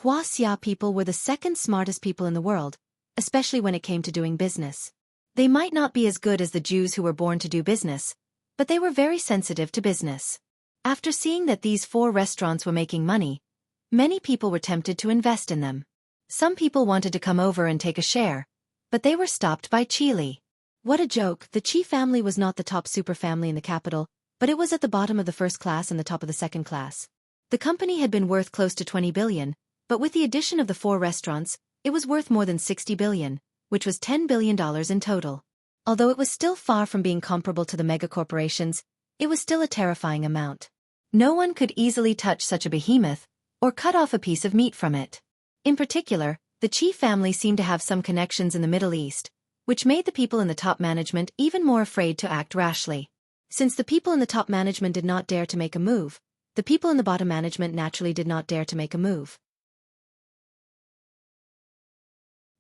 Huaxia people were the second smartest people in the world, especially when it came to doing business. They might not be as good as the Jews who were born to do business, but they were very sensitive to business. After seeing that these 4 restaurants were making money, many people were tempted to invest in them. Some people wanted to come over and take a share, but they were stopped by Qili. What a joke, the Qi family was not the top super family in the capital, but it was at the bottom of the first class and the top of the second class. The company had been worth close to 20 billion, but with the addition of the 4 restaurants, it was worth more than 60 billion, which was $10 billion in total. Although it was still far from being comparable to the megacorporations, it was still a terrifying amount. No one could easily touch such a behemoth, or cut off a piece of meat from it. In particular, the Qi family seemed to have some connections in the Middle East, which made the people in the top management even more afraid to act rashly. Since the people in the top management did not dare to make a move, the people in the bottom management naturally did not dare to make a move.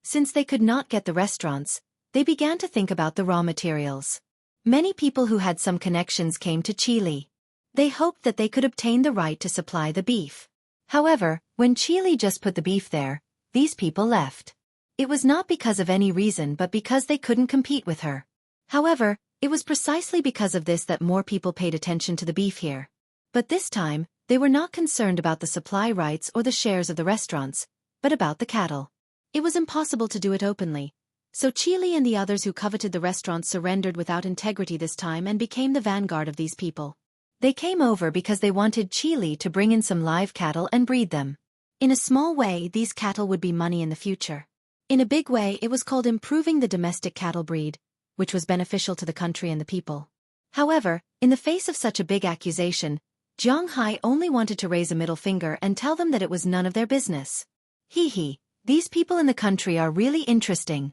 Since they could not get the restaurants, they began to think about the raw materials. Many people who had some connections came to Qili. They hoped that they could obtain the right to supply the beef. However, when Qili just put the beef there, these people left. It was not because of any reason but because they couldn't compete with her. However, it was precisely because of this that more people paid attention to the beef here. But this time, they were not concerned about the supply rights or the shares of the restaurants, but about the cattle. It was impossible to do it openly, so Qili and the others who coveted the restaurants surrendered without integrity this time and became the vanguard of these people. They came over because they wanted Qili to bring in some live cattle and breed them. In a small way, these cattle would be money in the future. In a big way, it was called improving the domestic cattle breed, which was beneficial to the country and the people. However, in the face of such a big accusation, Zhang Hai only wanted to raise a middle finger and tell them that it was none of their business. Hee, these people in the country are really interesting.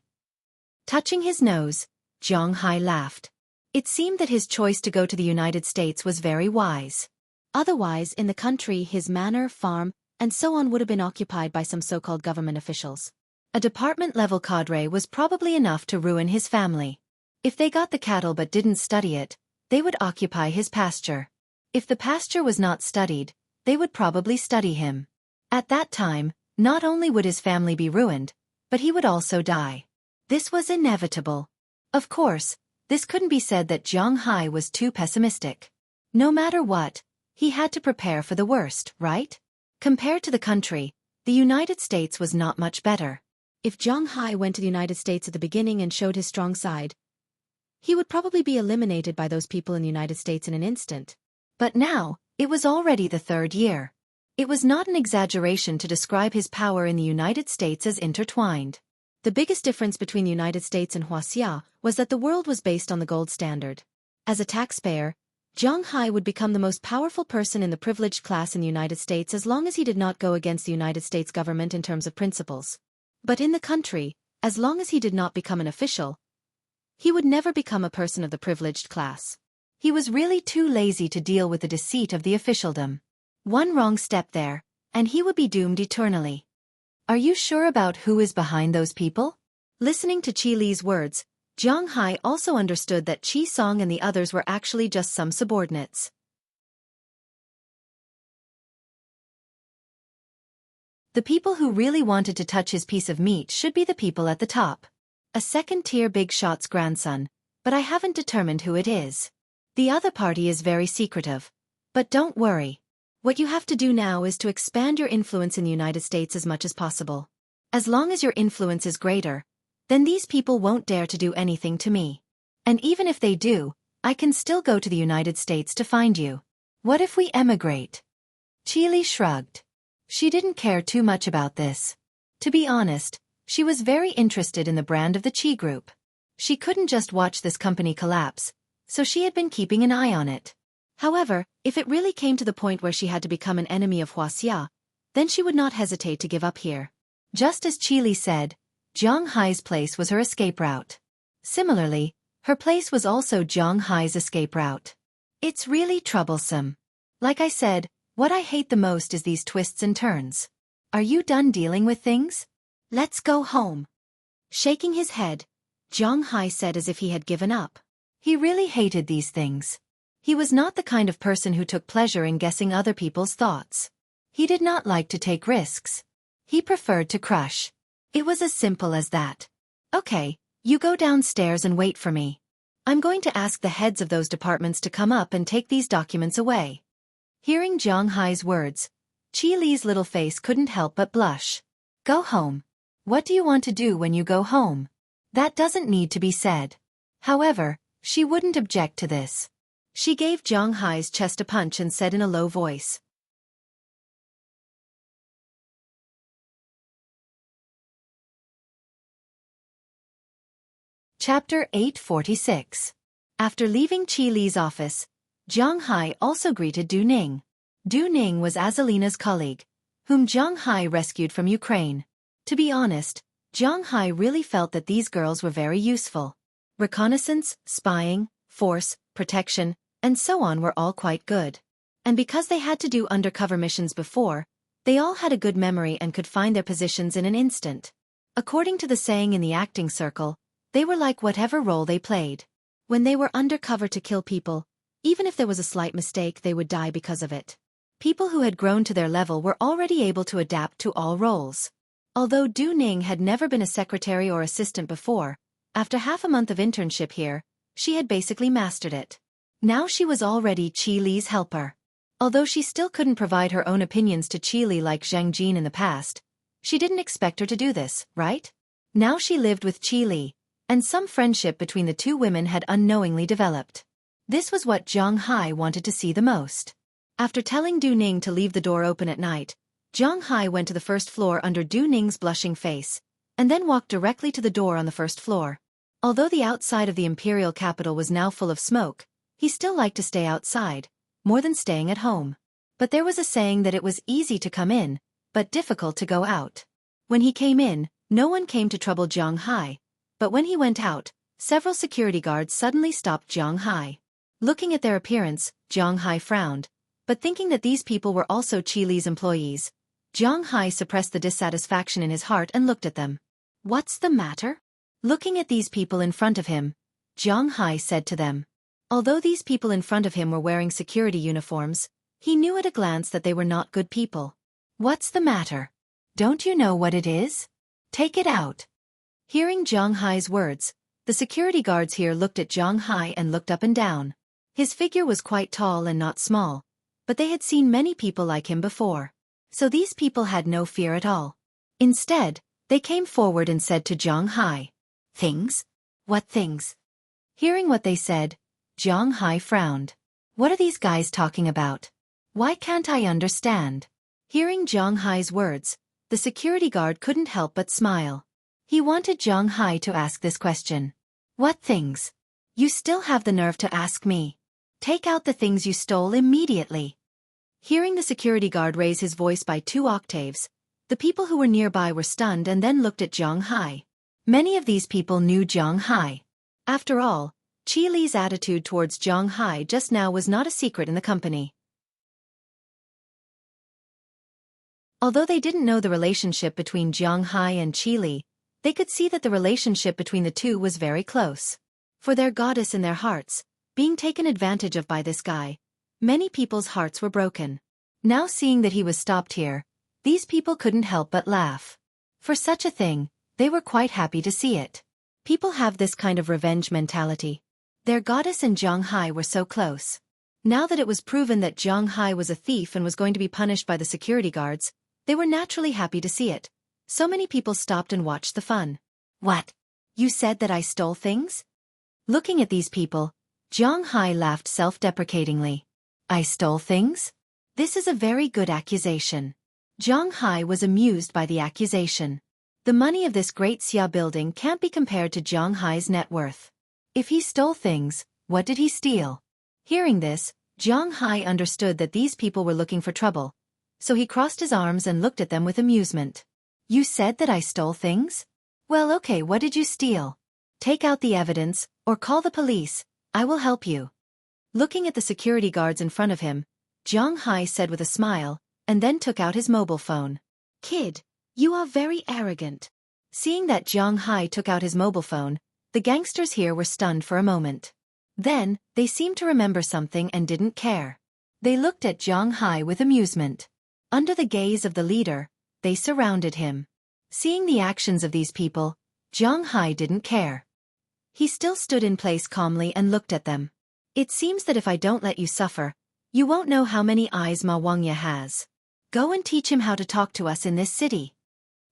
Touching his nose, Zhang Hai laughed. It seemed that his choice to go to the United States was very wise. Otherwise, in the country, his manor, farm, and so on would have been occupied by some so-called government officials. A department-level cadre was probably enough to ruin his family. If they got the cattle but didn't study it, they would occupy his pasture. If the pasture was not studied, they would probably study him. At that time, not only would his family be ruined, but he would also die. This was inevitable. Of course, this couldn't be said that Zhang Hai was too pessimistic. No matter what, he had to prepare for the worst, right? Compared to the country, the United States was not much better. If Zhang Hai went to the United States at the beginning and showed his strong side, He would probably be eliminated by those people in the United States in an instant. But now, it was already the 3rd year. It was not an exaggeration to describe his power in the United States as intertwined. The biggest difference between the United States and Huaxia was that the world was based on the gold standard. As a taxpayer, Zhang Hai would become the most powerful person in the privileged class in the United States as long as he did not go against the United States government in terms of principles. But in the country, as long as he did not become an official, he would never become a person of the privileged class. He was really too lazy to deal with the deceit of the officialdom. One wrong step there, and he would be doomed eternally. Are you sure about who is behind those people? Listening to Qi Li's words, Zhang Hai also understood that Qi Song and the others were actually just some subordinates. The people who really wanted to touch his piece of meat should be the people at the top. A second-tier big shot's grandson, but I haven't determined who it is. The other party is very secretive. But don't worry. What you have to do now is to expand your influence in the United States as much as possible. As long as your influence is greater, then these people won't dare to do anything to me. And even if they do, I can still go to the United States to find you. What if we emigrate? Qi Li shrugged. She didn't care too much about this. To be honest, she was very interested in the brand of the Qi Group. She couldn't just watch this company collapse, so she had been keeping an eye on it. However, if it really came to the point where she had to become an enemy of Huaxia, then she would not hesitate to give up here. Just as Qi Li said, Zhang Hai's place was her escape route. Similarly, her place was also Zhang Hai's escape route. It's really troublesome. Like I said, what I hate the most is these twists and turns. Are you done dealing with things? Let's go home. Shaking his head, Zhang Hai said as if he had given up. He really hated these things. He was not the kind of person who took pleasure in guessing other people's thoughts. He did not like to take risks. He preferred to crush. It was as simple as that. Okay, you go downstairs and wait for me. I'm going to ask the heads of those departments to come up and take these documents away. Hearing Zhang Hai's words, Qi Li's little face couldn't help but blush. Go home. What do you want to do when you go home? That doesn't need to be said. However, she wouldn't object to this. She gave Zhang Hai's chest a punch and said in a low voice. Chapter 846. After leaving Qi Li's office, Zhang Hai also greeted Du Ning. Du Ning was Azalina's colleague, whom Zhang Hai rescued from Ukraine. To be honest, Zhang Hai really felt that these girls were very useful. Reconnaissance, spying, force, protection, and so on were all quite good. And because they had to do undercover missions before, they all had a good memory and could find their positions in an instant. According to the saying in the acting circle, they were like whatever role they played. When they were undercover to kill people, even if there was a slight mistake, they would die because of it. People who had grown to their level were already able to adapt to all roles. Although Du Ning had never been a secretary or assistant before, after half a month of internship here, she had basically mastered it. Now she was already Qi Li's helper. Although she still couldn't provide her own opinions to Qi Li like Zhang Jin in the past, she didn't expect her to do this, right? Now she lived with Qi Li, and some friendship between the two women had unknowingly developed. This was what Zhang Hai wanted to see the most. After telling Du Ning to leave the door open at night, Zhang Hai went to the first floor under Du Ning's blushing face, and then walked directly to the door on the first floor. Although the outside of the imperial capital was now full of smoke, he still liked to stay outside, more than staying at home. But there was a saying that it was easy to come in, but difficult to go out. When he came in, no one came to trouble Zhang Hai, but when he went out, several security guards suddenly stopped Zhang Hai. Looking at their appearance, Zhang Hai frowned, but thinking that these people were also Qi Li's employees, Zhang Hai suppressed the dissatisfaction in his heart and looked at them. What's the matter? Looking at these people in front of him, Zhang Hai said to them. Although these people in front of him were wearing security uniforms, he knew at a glance that they were not good people. What's the matter? Don't you know what it is? Take it out. Hearing Zhang Hai's words, the security guards here looked at Zhang Hai and looked up and down. His figure was quite tall and not small, but they had seen many people like him before. So these people had no fear at all. Instead, they came forward and said to Zhang Hai, "Things? What things?" Hearing what they said, Zhang Hai frowned. What are these guys talking about? Why can't I understand? Hearing Zhang Hai's words, the security guard couldn't help but smile. He wanted Zhang Hai to ask this question. What things? You still have the nerve to ask me. Take out the things you stole immediately. Hearing the security guard raise his voice by 2 octaves, the people who were nearby were stunned and then looked at Zhang Hai. Many of these people knew Zhang Hai. After all, Qi Li's attitude towards Zhang Hai just now was not a secret in the company. Although they didn't know the relationship between Zhang Hai and Qi Li, they could see that the relationship between the two was very close. For their goddess in their hearts, being taken advantage of by this guy, many people's hearts were broken. Now seeing that he was stopped here, these people couldn't help but laugh. For such a thing, they were quite happy to see it. People have this kind of revenge mentality. Their goddess and Zhang Hai were so close. Now that it was proven that Zhang Hai was a thief and was going to be punished by the security guards, they were naturally happy to see it. So many people stopped and watched the fun. What? You said that I stole things? Looking at these people, Zhang Hai laughed self-deprecatingly. I stole things? This is a very good accusation. Zhang Hai was amused by the accusation. The money of this great Xia building can't be compared to Zhang Hai's net worth. If he stole things, what did he steal? Hearing this, Zhang Hai understood that these people were looking for trouble, so he crossed his arms and looked at them with amusement. You said that I stole things? Well, okay, what did you steal? Take out the evidence, or call the police, I will help you. Looking at the security guards in front of him, Zhang Hai said with a smile, and then took out his mobile phone. Kid, you are very arrogant. Seeing that Zhang Hai took out his mobile phone, the gangsters here were stunned for a moment. Then, they seemed to remember something and didn't care. They looked at Zhang Hai with amusement. Under the gaze of the leader, they surrounded him. Seeing the actions of these people, Zhang Hai didn't care. He still stood in place calmly and looked at them. It seems that if I don't let you suffer, you won't know how many eyes Ma Wangya has. Go and teach him how to talk to us in this city.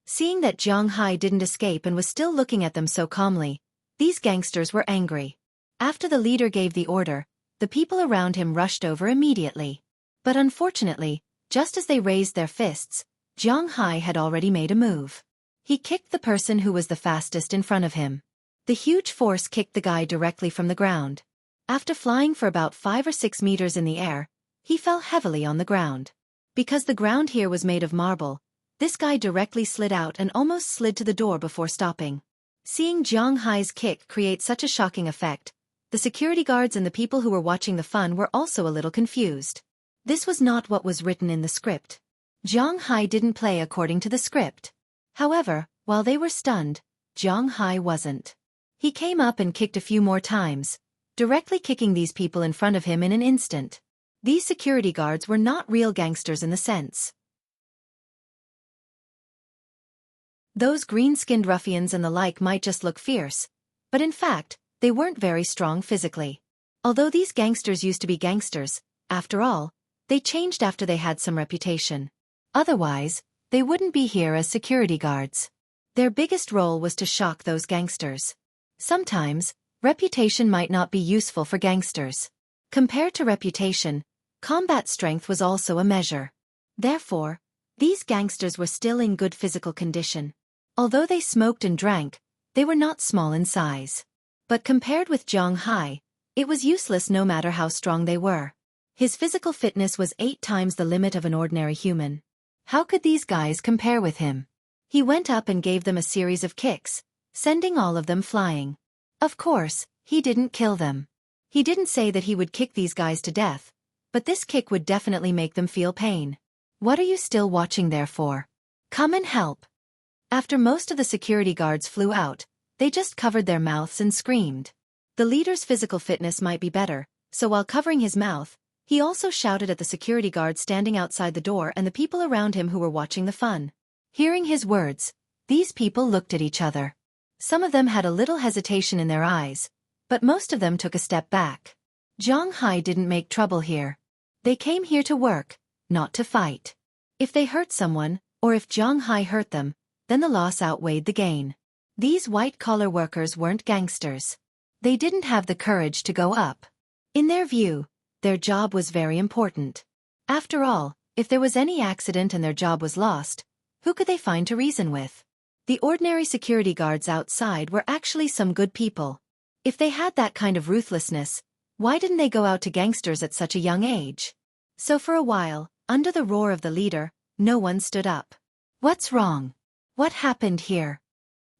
Seeing that Zhang Hai didn't escape and was still looking at them so calmly, these gangsters were angry. After the leader gave the order, the people around him rushed over immediately. But unfortunately, just as they raised their fists, Zhang Hai had already made a move. He kicked the person who was the fastest in front of him. The huge force kicked the guy directly from the ground. After flying for about 5 or 6 meters in the air, he fell heavily on the ground. Because the ground here was made of marble, this guy directly slid out and almost slid to the door before stopping. Seeing Zhang Hai's kick create such a shocking effect, the security guards and the people who were watching the fun were also a little confused. This was not what was written in the script. Zhang Hai didn't play according to the script. However, while they were stunned, Zhang Hai wasn't. He came up and kicked a few more times, directly kicking these people in front of him in an instant. These security guards were not real gangsters in the sense. Those green-skinned ruffians and the like might just look fierce, but in fact, they weren't very strong physically. Although these gangsters used to be gangsters, after all, they changed after they had some reputation. Otherwise, they wouldn't be here as security guards. Their biggest role was to shock those gangsters. Sometimes, reputation might not be useful for gangsters. Compared to reputation, combat strength was also a measure. Therefore, these gangsters were still in good physical condition. Although they smoked and drank, they were not small in size. But compared with Zhang Hai, it was useless no matter how strong they were. His physical fitness was 8 times the limit of an ordinary human. How could these guys compare with him? He went up and gave them a series of kicks, sending all of them flying. Of course, he didn't kill them. He didn't say that he would kick these guys to death, but this kick would definitely make them feel pain. What are you still watching there for? Come and help. After most of the security guards flew out, they just covered their mouths and screamed. The leader's physical fitness might be better, so while covering his mouth, he also shouted at the security guard standing outside the door and the people around him who were watching the fun. Hearing his words, these people looked at each other. Some of them had a little hesitation in their eyes, but most of them took a step back. Zhang Hai didn't make trouble here. They came here to work, not to fight. If they hurt someone, or if Zhang Hai hurt them, then the loss outweighed the gain. These white-collar workers weren't gangsters. they didn't have the courage to go up. In their view, their job was very important. After all, if there was any accident and their job was lost, who could they find to reason with? The ordinary security guards outside were actually some good people. If they had that kind of ruthlessness, why didn't they go out to gangsters at such a young age? So for a while, under the roar of the leader, no one stood up. What's wrong? What happened here?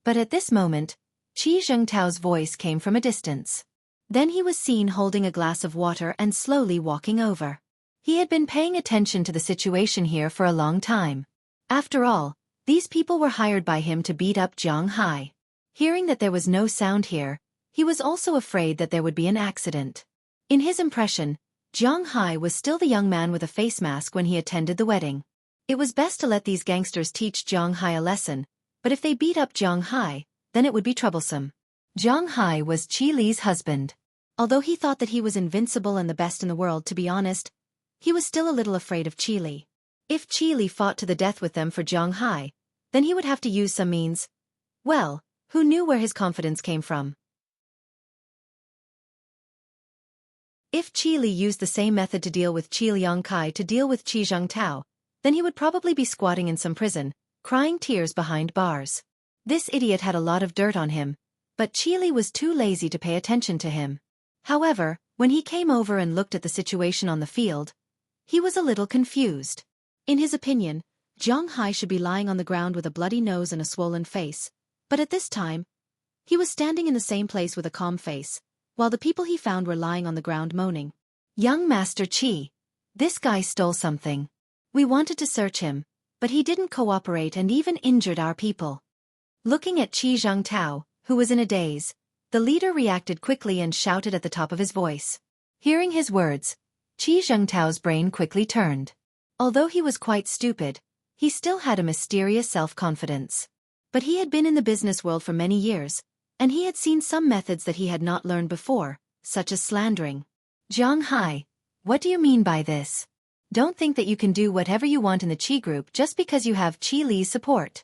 But at this moment, Qi Zhengtao's voice came from a distance. Then he was seen holding a glass of water and slowly walking over. He had been paying attention to the situation here for a long time. After all, these people were hired by him to beat up Jiang Hai. Hearing that there was no sound here, he was also afraid that there would be an accident. In his impression, Jiang Hai was still the young man with a face mask when he attended the wedding. It was best to let these gangsters teach Jiang Hai a lesson, but if they beat up Jiang Hai, then it would be troublesome. Jiang Hai was Qi Li's husband. Although he thought that he was invincible and the best in the world, to be honest, he was still a little afraid of Qi Li. If Qi Li fought to the death with them for Jiang Hai, then he would have to use some means. Well, who knew where his confidence came from? If Qi Li used the same method to deal with Qi Liangkai to deal with Qi Zhengtao, then he would probably be squatting in some prison, crying tears behind bars. This idiot had a lot of dirt on him, but Qi Li was too lazy to pay attention to him. However, when he came over and looked at the situation on the field, he was a little confused. In his opinion, Jiang Hai should be lying on the ground with a bloody nose and a swollen face, but at this time, he was standing in the same place with a calm face, while the people he found were lying on the ground moaning. Young Master Qi, this guy stole something. We wanted to search him, but he didn't cooperate and even injured our people. Looking at Qi Zhengtao, who was in a daze, the leader reacted quickly and shouted at the top of his voice. Hearing his words, Qi Zhengtao's brain quickly turned. Although he was quite stupid, he still had a mysterious self-confidence. But he had been in the business world for many years, and he had seen some methods that he had not learned before, such as slandering. Jiang Hai, what do you mean by this? Don't think that you can do whatever you want in the Qi group just because you have Qi Li's support.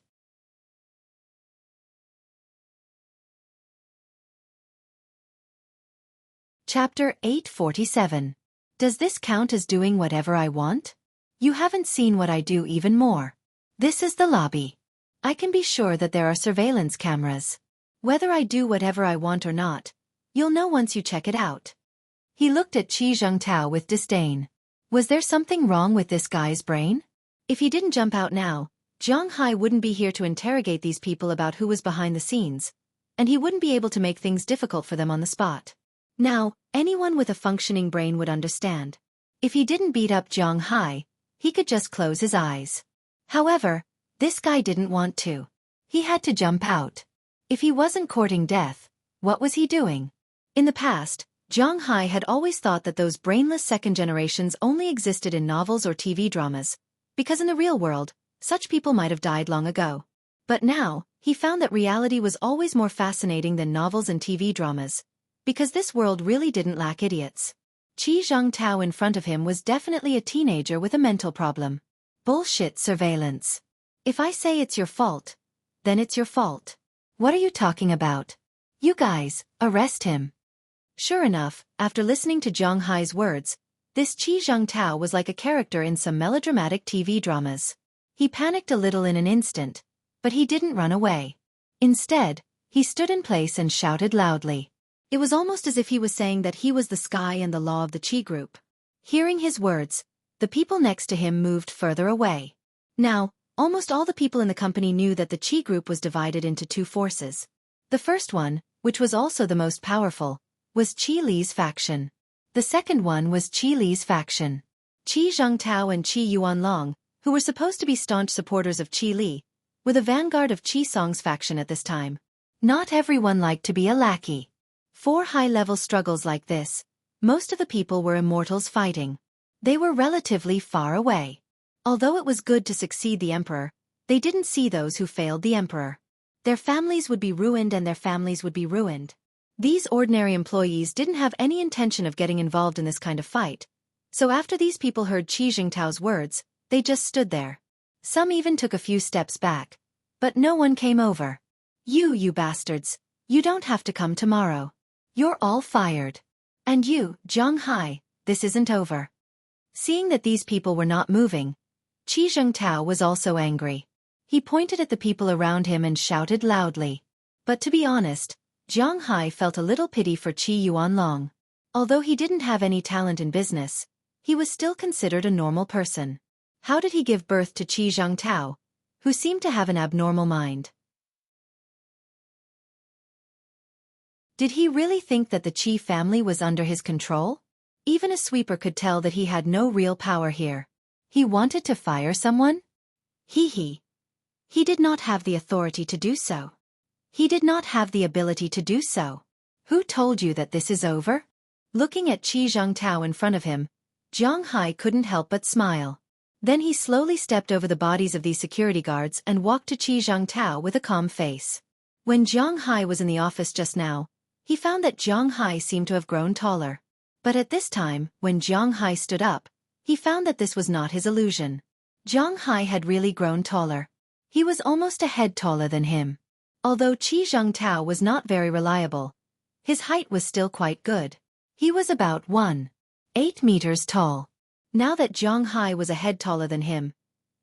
Chapter 847. Does this count as doing whatever I want? You haven't seen what I do even more. This is the lobby. I can be sure that there are surveillance cameras. Whether I do whatever I want or not, you'll know once you check it out. He looked at Qi Zhengtao with disdain. Was there something wrong with this guy's brain? If he didn't jump out now, Jiang Hai wouldn't be here to interrogate these people about who was behind the scenes, and he wouldn't be able to make things difficult for them on the spot. Now, anyone with a functioning brain would understand. If he didn't beat up Jiang Hai, he could just close his eyes. However, this guy didn't want to. He had to jump out. If he wasn't courting death, what was he doing? In the past, Jiang Hai had always thought that those brainless second generations only existed in novels or TV dramas, because in the real world, such people might have died long ago. But now, he found that reality was always more fascinating than novels and TV dramas, because this world really didn't lack idiots. Qi Zhengtao in front of him was definitely a teenager with a mental problem. Bullshit surveillance. If I say it's your fault, then it's your fault. What are you talking about? You guys, arrest him. Sure enough, after listening to Jiang Hai's words, this Qi Zhengtao was like a character in some melodramatic TV dramas. He panicked a little in an instant, but he didn't run away. Instead, he stood in place and shouted loudly. It was almost as if he was saying that he was the sky and the law of the Qi group. Hearing his words, the people next to him moved further away. Now, almost all the people in the company knew that the Qi group was divided into two forces. The first one, which was also the most powerful, was Qi Li's faction. The second one was Qi Li's faction. Qi Zhengtao and Qi Yuanlong, who were supposed to be staunch supporters of Qi Li, were the vanguard of Qi Song's faction at this time. Not everyone liked to be a lackey. For high-level struggles like this, most of the people were immortals fighting. They were relatively far away. Although it was good to succeed the emperor, they didn't see those who failed the emperor. Their families would be ruined and their families would be ruined. These ordinary employees didn't have any intention of getting involved in this kind of fight, so after these people heard Qi Zhengtao's words, they just stood there. Some even took a few steps back, but no one came over. You bastards, you don't have to come tomorrow. You're all fired. And you, Zhang Hai, this isn't over. Seeing that these people were not moving, Qi Zhengtao was also angry. He pointed at the people around him and shouted loudly. But to be honest, Zhang Hai felt a little pity for Qi Yuanlong. Although he didn't have any talent in business, he was still considered a normal person. How did he give birth to Qi Zhengtao, who seemed to have an abnormal mind? Did he really think that the Qi family was under his control? Even a sweeper could tell that he had no real power here. He wanted to fire someone? He did not have the authority to do so. He did not have the ability to do so. Who told you that this is over? Looking at Qi Zhengtao in front of him, Zhang Hai couldn't help but smile. Then he slowly stepped over the bodies of these security guards and walked to Qi Zhengtao with a calm face. When Zhang Hai was in the office just now, he found that Zhang Hai seemed to have grown taller. But at this time, when Zhang Hai stood up, he found that this was not his illusion. Zhang Hai had really grown taller. He was almost a head taller than him. Although Qi Zhengtao was not very reliable, his height was still quite good. He was about 1.8 meters tall. Now that Zhang Hai was a head taller than him,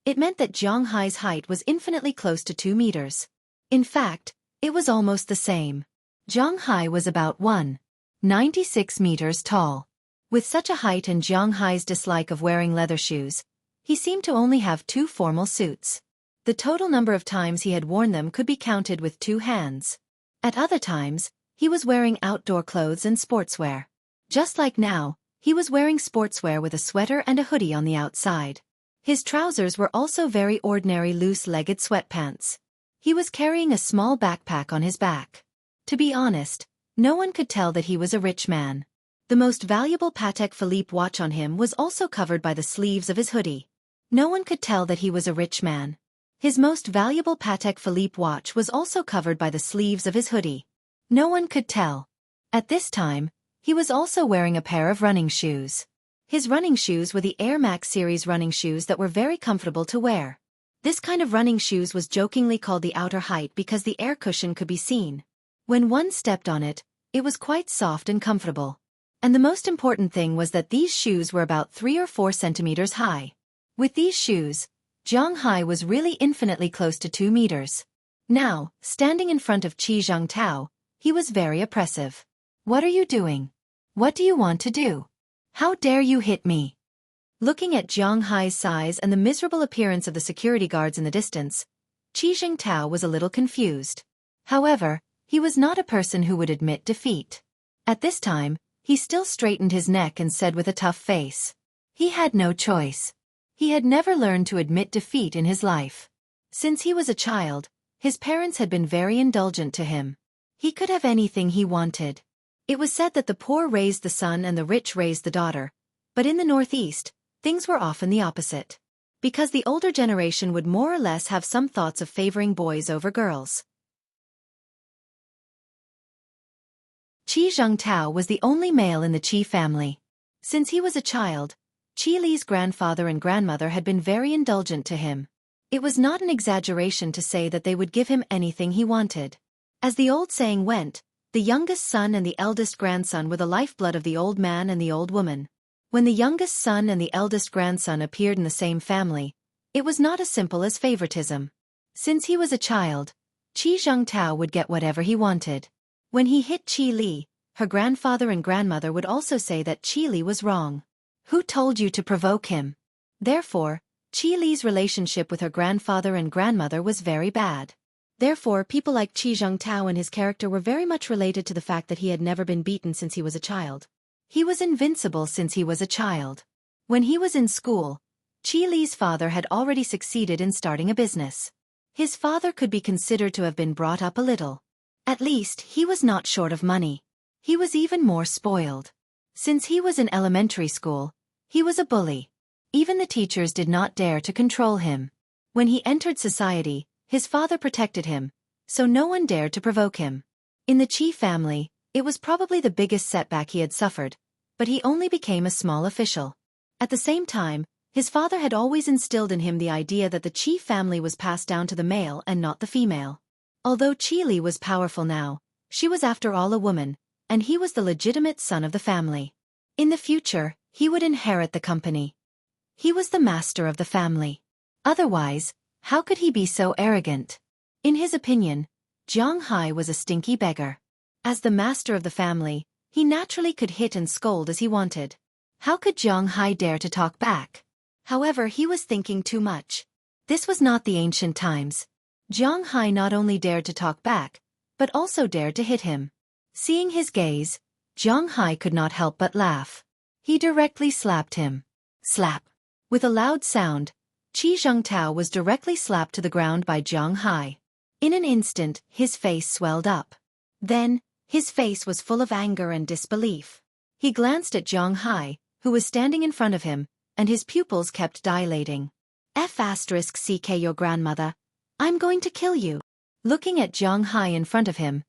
it meant that Zhang Hai's height was infinitely close to 2 meters. In fact, it was almost the same. Zhang Hai was about 1.96 meters tall. With such a height and Zhang Hai's dislike of wearing leather shoes, he seemed to only have 2 formal suits. The total number of times he had worn them could be counted with 2 hands. At other times, he was wearing outdoor clothes and sportswear. Just like now, he was wearing sportswear with a sweater and a hoodie on the outside. His trousers were also very ordinary loose-legged sweatpants. He was carrying a small backpack on his back. To be honest, no one could tell that he was a rich man. The most valuable Patek Philippe watch on him was also covered by the sleeves of his hoodie. No one could tell that he was a rich man. His most valuable Patek Philippe watch was also covered by the sleeves of his hoodie. No one could tell. At this time, he was also wearing a pair of running shoes. His running shoes were the Air Max series running shoes that were very comfortable to wear. This kind of running shoes was jokingly called the outer height because the air cushion could be seen. When one stepped on it, it was quite soft and comfortable. And the most important thing was that these shoes were about 3 or 4 centimeters high. With these shoes, Zhang Hai was really infinitely close to 2 meters. Now, standing in front of Qi Zhengtao, he was very oppressive. What are you doing? What do you want to do? How dare you hit me? Looking at Zhang Hai's size and the miserable appearance of the security guards in the distance, Qi Zhengtao was a little confused. However, he was not a person who would admit defeat. At this time, he still straightened his neck and said with a tough face. He had no choice. He had never learned to admit defeat in his life. Since he was a child, his parents had been very indulgent to him. He could have anything he wanted. It was said that the poor raised the son and the rich raised the daughter, but in the Northeast, things were often the opposite. Because the older generation would more or less have some thoughts of favoring boys over girls. Qi Zhengtao was the only male in the Qi family. Since he was a child, Qi Li's grandfather and grandmother had been very indulgent to him. It was not an exaggeration to say that they would give him anything he wanted. As the old saying went, the youngest son and the eldest grandson were the lifeblood of the old man and the old woman. When the youngest son and the eldest grandson appeared in the same family, it was not as simple as favoritism. Since he was a child, Qi Zhengtao would get whatever he wanted. When he hit Qi Li, her grandfather and grandmother would also say that Qi Li was wrong. Who told you to provoke him? Therefore, Qi Li's relationship with her grandfather and grandmother was very bad. Therefore, people like Qi Zhengtao and his character were very much related to the fact that he had never been beaten since he was a child. He was invincible since he was a child. When he was in school, Qi Li's father had already succeeded in starting a business. His father could be considered to have been brought up a little. At least, he was not short of money. He was even more spoiled. Since he was in elementary school, he was a bully. Even the teachers did not dare to control him. When he entered society, his father protected him, so no one dared to provoke him. In the Qi family, it was probably the biggest setback he had suffered, but he only became a small official. At the same time, his father had always instilled in him the idea that the Qi family was passed down to the male and not the female. Although Qi Li was powerful now, she was after all a woman, and he was the legitimate son of the family. In the future, he would inherit the company. He was the master of the family. Otherwise, how could he be so arrogant? In his opinion, Jiang Hai was a stinky beggar. As the master of the family, he naturally could hit and scold as he wanted. How could Jiang Hai dare to talk back? However, he was thinking too much. This was not the ancient times. Jiang Hai not only dared to talk back, but also dared to hit him. Seeing his gaze, Jiang Hai could not help but laugh. He directly slapped him. Slap. With a loud sound, Qi Zhengtao was directly slapped to the ground by Jiang Hai. In an instant, his face swelled up. Then, his face was full of anger and disbelief. He glanced at Jiang Hai, who was standing in front of him, and his pupils kept dilating. F***ck your grandmother. I'm going to kill you. Looking at Jiang Hai in front of him,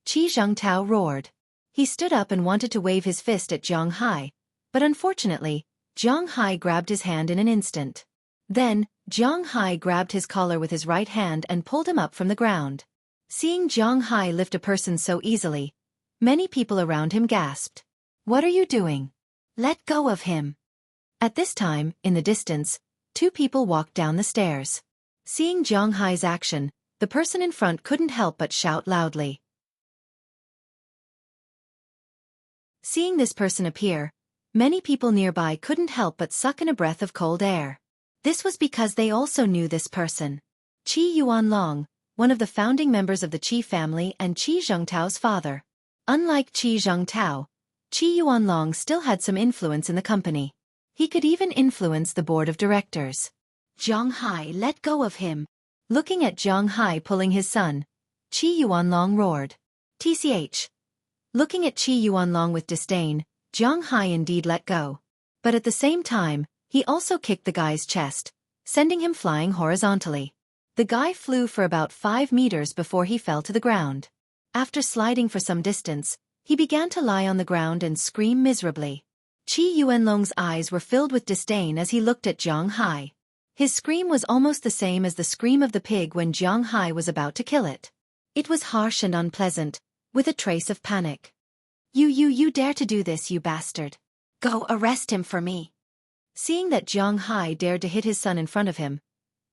Qi Zhengtao roared. He stood up and wanted to wave his fist at Jiang Hai, but unfortunately, Jiang Hai grabbed his hand in an instant. Then, Jiang Hai grabbed his collar with his right hand and pulled him up from the ground. Seeing Jiang Hai lift a person so easily, many people around him gasped. What are you doing? Let go of him. At this time, in the distance, two people walked down the stairs. Seeing Jiang Hai's action, the person in front couldn't help but shout loudly. Seeing this person appear, many people nearby couldn't help but suck in a breath of cold air. This was because they also knew this person. Qi Yuanlong, one of the founding members of the Qi family and Qi Zhengtao's father. Unlike Qi Zhengtao, Qi Yuanlong still had some influence in the company. He could even influence the board of directors. Jiang Hai, let go of him. Looking at Jiang Hai pulling his son, Qi Yuanlong roared. Tch. Looking at Qi Yuanlong with disdain, Jiang Hai indeed let go. But at the same time, he also kicked the guy's chest, sending him flying horizontally. The guy flew for about 5 meters before he fell to the ground. After sliding for some distance, he began to lie on the ground and scream miserably. Qi Yuanlong's eyes were filled with disdain as he looked at Jiang Hai. His scream was almost the same as the scream of the pig when Jiang Hai was about to kill it. It was harsh and unpleasant, with a trace of panic. You dare to do this, you bastard. Go arrest him for me. Seeing that Jiang Hai dared to hit his son in front of him,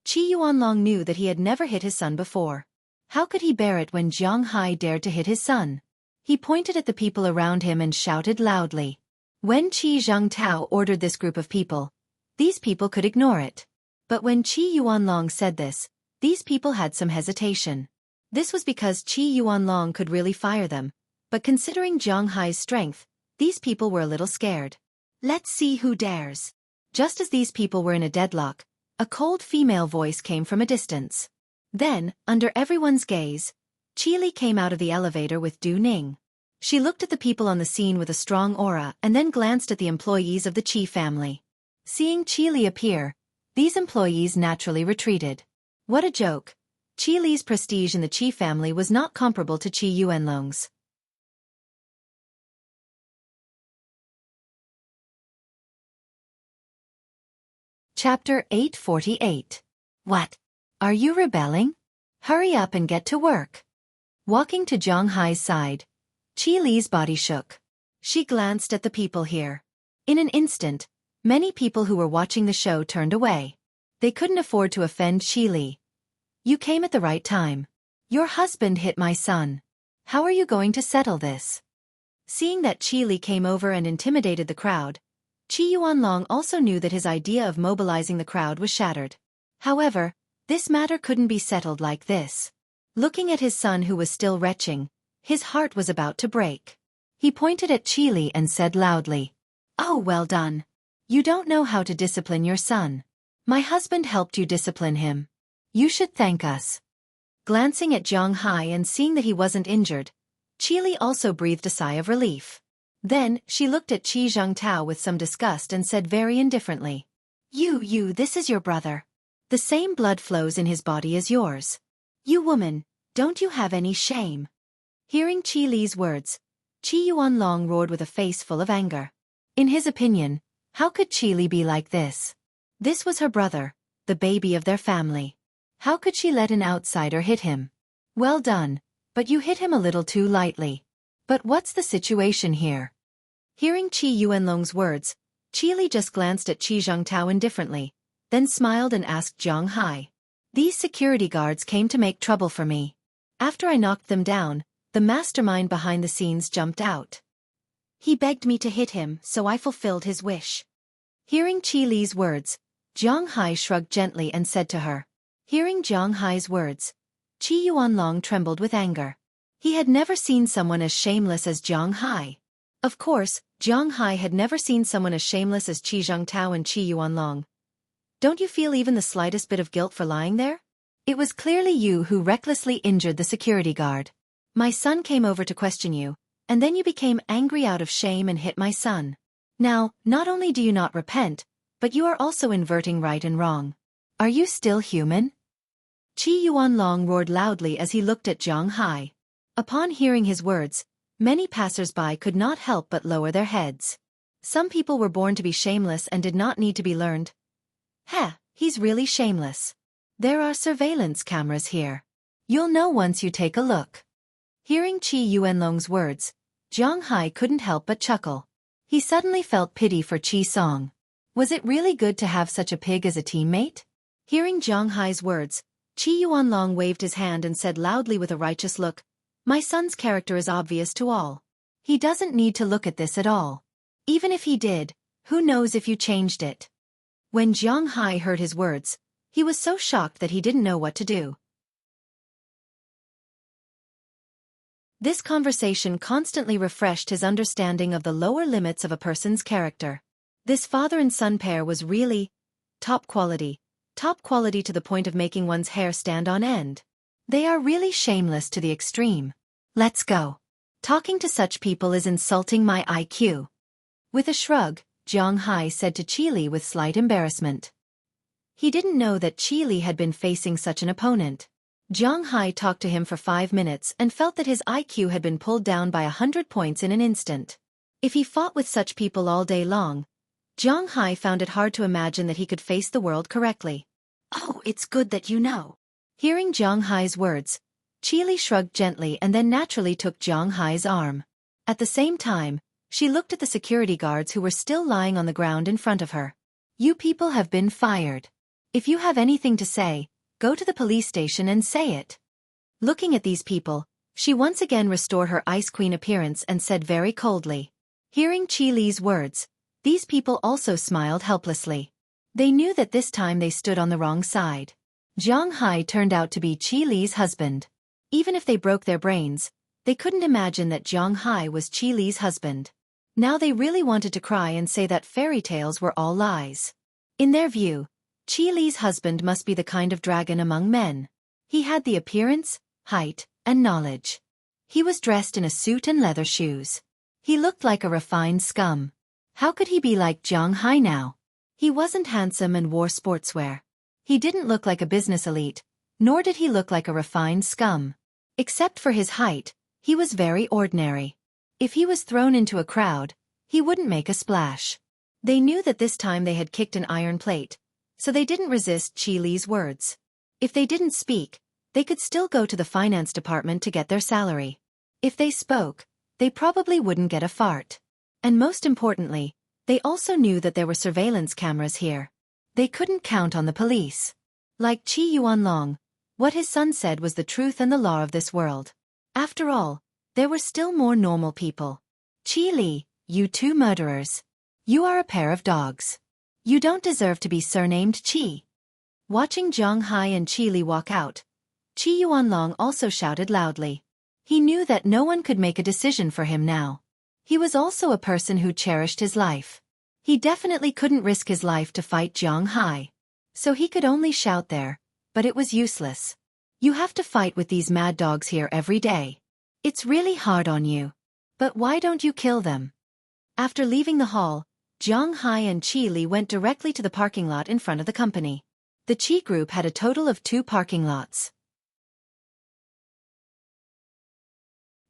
Qi Yuanlong knew that he had never hit his son before. How could he bear it when Jiang Hai dared to hit his son? He pointed at the people around him and shouted loudly. When Qi Zhengtao ordered this group of people, these people could ignore it. But when Qi Yuanlong said this, these people had some hesitation. This was because Qi Yuanlong could really fire them, but considering Jiang Hai's strength, these people were a little scared. Let's see who dares. Just as these people were in a deadlock, a cold female voice came from a distance. Then, under everyone's gaze, Qi Li came out of the elevator with Du Ning. She looked at the people on the scene with a strong aura and then glanced at the employees of the Qi family. Seeing Qi Li appear, these employees naturally retreated. What a joke! Qi Li's prestige in the Qi family was not comparable to Qi Yuanlong's. Chapter 848. What? Are you rebelling? Hurry up and get to work. Walking to Jiang Hai's side, Qi Li's body shook. She glanced at the people here. In an instant, many people who were watching the show turned away. They couldn't afford to offend Qi Li. You came at the right time. Your husband hit my son. How are you going to settle this? Seeing that Qi Li came over and intimidated the crowd, Qi Yuanlong also knew that his idea of mobilizing the crowd was shattered. However, this matter couldn't be settled like this. Looking at his son who was still retching, his heart was about to break. He pointed at Qi Li and said loudly, "Oh, well done. You don't know how to discipline your son. My husband helped you discipline him. You should thank us." Glancing at Jiang Hai and seeing that he wasn't injured, Qi Li also breathed a sigh of relief. Then, she looked at Qi Zhengtao with some disgust and said very indifferently, this is your brother. The same blood flows in his body as yours. You woman, don't you have any shame?" Hearing Qi Li's words, Qi Yuanlong roared with a face full of anger. In his opinion, how could Qi Li be like this? This was her brother, the baby of their family. How could she let an outsider hit him? Well done, but you hit him a little too lightly. But what's the situation here? Hearing Qi Yuanlong's words, Qi Li just glanced at Qi Zhongtao indifferently, then smiled and asked Zhang Hai. These security guards came to make trouble for me. After I knocked them down, the mastermind behind the scenes jumped out. He begged me to hit him, so I fulfilled his wish. Hearing Qi Li's words, Zhang Hai shrugged gently and said to her. Hearing Zhang Hai's words, Qi Yuanlong trembled with anger. He had never seen someone as shameless as Zhang Hai. Of course, Zhang Hai had never seen someone as shameless as Qi Zhongtao and Qi Yuanlong. Don't you feel even the slightest bit of guilt for lying there? It was clearly you who recklessly injured the security guard. My son came over to question you, and then you became angry out of shame and hit my son. Now, not only do you not repent, but you are also inverting right and wrong. Are you still human? Qi Yuanlong roared loudly as he looked at Zhang Hai. Upon hearing his words, many passers-by could not help but lower their heads. Some people were born to be shameless and did not need to be learned. He's really shameless. There are surveillance cameras here. You'll know once you take a look. Hearing Qi Yuanlong's words, Zhang Hai couldn't help but chuckle. He suddenly felt pity for Qi Song. Was it really good to have such a pig as a teammate? Hearing Zhang Hai's words, Qi Yuanlong waved his hand and said loudly with a righteous look, My son's character is obvious to all. He doesn't need to look at this at all. Even if he did, who knows if you changed it? When Zhang Hai heard his words, he was so shocked that he didn't know what to do. This conversation constantly refreshed his understanding of the lower limits of a person's character. This father and son pair was really top quality to the point of making one's hair stand on end. They are really shameless to the extreme. Let's go. Talking to such people is insulting my IQ. With a shrug, Zhang Hai said to Qi Li with slight embarrassment. He didn't know that Qi Li had been facing such an opponent. Zhang Hai talked to him for 5 minutes and felt that his IQ had been pulled down by 100 points in an instant. If he fought with such people all day long, Zhang Hai found it hard to imagine that he could face the world correctly. Oh, it's good that you know. Hearing Zhang Hai's words, Qi Li shrugged gently and then naturally took Zhang Hai's arm. At the same time, she looked at the security guards who were still lying on the ground in front of her. You people have been fired. If you have anything to say, go to the police station and say it. Looking at these people, she once again restored her Ice Queen appearance and said very coldly. Hearing Qi Li's words, these people also smiled helplessly. They knew that this time they stood on the wrong side. Zhang Hai turned out to be Qi Li's husband. Even if they broke their brains, they couldn't imagine that Zhang Hai was Qi Li's husband. Now they really wanted to cry and say that fairy tales were all lies. In their view, Qi Li's husband must be the kind of dragon among men. He had the appearance, height, and knowledge. He was dressed in a suit and leather shoes. He looked like a refined scum. How could he be like Zhang Hai now? He wasn't handsome and wore sportswear. He didn't look like a business elite, nor did he look like a refined scum. Except for his height, he was very ordinary. If he was thrown into a crowd, he wouldn't make a splash. They knew that this time they had kicked an iron plate, so they didn't resist Qi Li's words. If they didn't speak, they could still go to the finance department to get their salary. If they spoke, they probably wouldn't get a fart. And most importantly, they also knew that there were surveillance cameras here. They couldn't count on the police. Like Qi Yuanlong, what his son said was the truth and the law of this world. After all, there were still more normal people. Qi Li, you two murderers. You are a pair of dogs. You don't deserve to be surnamed Qi. Watching Zhang Hai and Qi Li walk out, Qi Yuanlong also shouted loudly. He knew that no one could make a decision for him now. He was also a person who cherished his life. He definitely couldn't risk his life to fight Zhang Hai. So he could only shout there, but it was useless. You have to fight with these mad dogs here every day. It's really hard on you. But why don't you kill them? After leaving the hall, Zhang Hai and Qi Li went directly to the parking lot in front of the company. The Qi group had a total of 2 parking lots.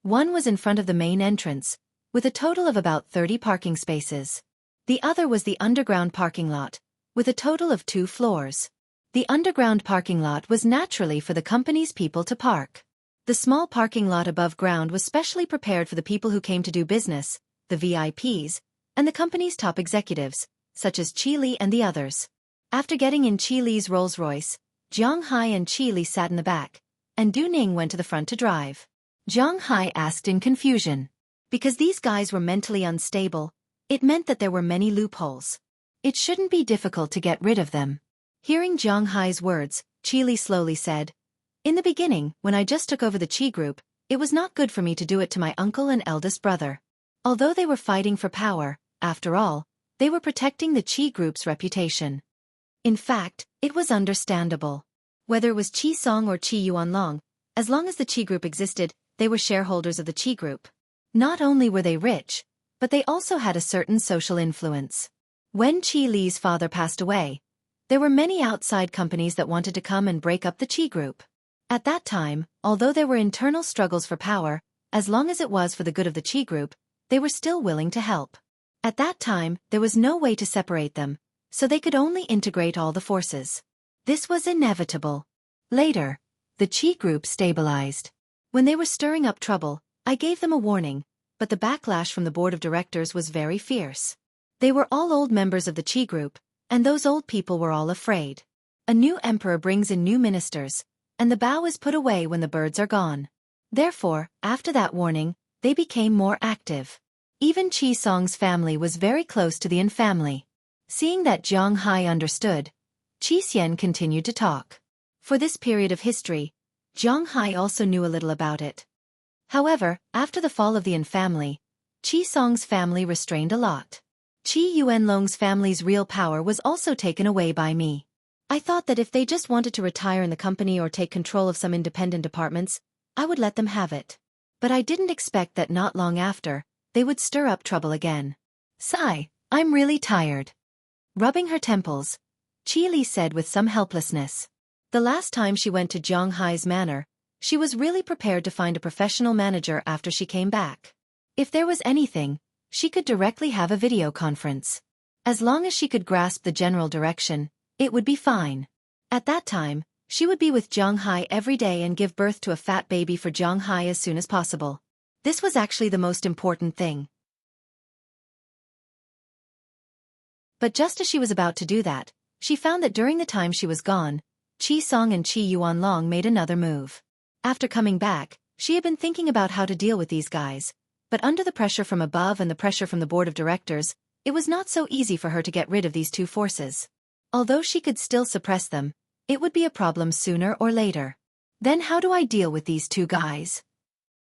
One was in front of the main entrance, with a total of about 30 parking spaces. The other was the underground parking lot, with a total of 2 floors. The underground parking lot was naturally for the company's people to park. The small parking lot above ground was specially prepared for the people who came to do business, the VIPs, and the company's top executives, such as Qi Li and the others. After getting in Qi Li's Rolls-Royce, Jiang Hai and Qi Li sat in the back, and Du Ning went to the front to drive. Jiang Hai asked in confusion. Because these guys were mentally unstable, it meant that there were many loopholes. It shouldn't be difficult to get rid of them. Hearing Jiang Hai's words, Qi Li slowly said, "In the beginning, when I just took over the Qi group, it was not good for me to do it to my uncle and eldest brother. Although they were fighting for power, after all, they were protecting the Qi group's reputation. In fact, it was understandable. Whether it was Qi Song or Qi Yuanlong, as long as the Qi group existed, they were shareholders of the Qi group. Not only were they rich, but they also had a certain social influence. When Qi Li's father passed away, there were many outside companies that wanted to come and break up the Qi group. At that time, although there were internal struggles for power, as long as it was for the good of the Qi group, they were still willing to help. At that time, there was no way to separate them, so they could only integrate all the forces. This was inevitable. Later, the Qi group stabilized. When they were stirring up trouble, I gave them a warning, but the backlash from the board of directors was very fierce. They were all old members of the Qi group, and those old people were all afraid. A new emperor brings in new ministers, and the bow is put away when the birds are gone. Therefore, after that warning, they became more active. Even Qi Song's family was very close to the Yin family. Seeing that Jiang Hai understood, Qi Xian continued to talk. For this period of history, Jiang Hai also knew a little about it. However, after the fall of the Yin family, Qi Song's family restrained a lot. Qi Yuanlong's family's real power was also taken away by me. I thought that if they just wanted to retire in the company or take control of some independent departments, I would let them have it. But I didn't expect that not long after, they would stir up trouble again. Sigh, I'm really tired. Rubbing her temples, Qi Li said with some helplessness. The last time she went to Jiang Hai's manor, she was really prepared to find a professional manager after she came back. If there was anything, she could directly have a video conference. As long as she could grasp the general direction, it would be fine. At that time, she would be with Jiang Hai every day and give birth to a fat baby for Jiang Hai as soon as possible. This was actually the most important thing. But just as she was about to do that, she found that during the time she was gone, Qi Song and Qi Yuanlong made another move. After coming back, she had been thinking about how to deal with these guys, but under the pressure from above and the pressure from the board of directors, it was not so easy for her to get rid of these two forces. Although she could still suppress them, it would be a problem sooner or later. Then how do I deal with these two guys?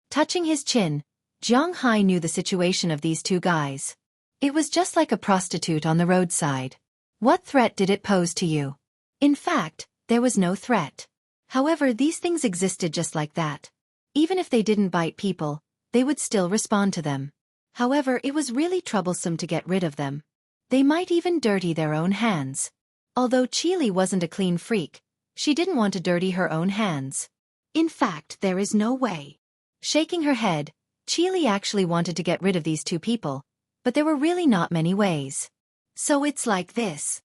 Touching his chin, Jiang Hai knew the situation of these two guys. It was just like a prostitute on the roadside. What threat did it pose to you? In fact, there was no threat. However, these things existed just like that. Even if they didn't bite people, they would still respond to them. However, it was really troublesome to get rid of them. They might even dirty their own hands. Although Qi Li wasn't a clean freak, she didn't want to dirty her own hands. In fact, there is no way. Shaking her head, Qi Li actually wanted to get rid of these two people, but there were really not many ways. So it's like this.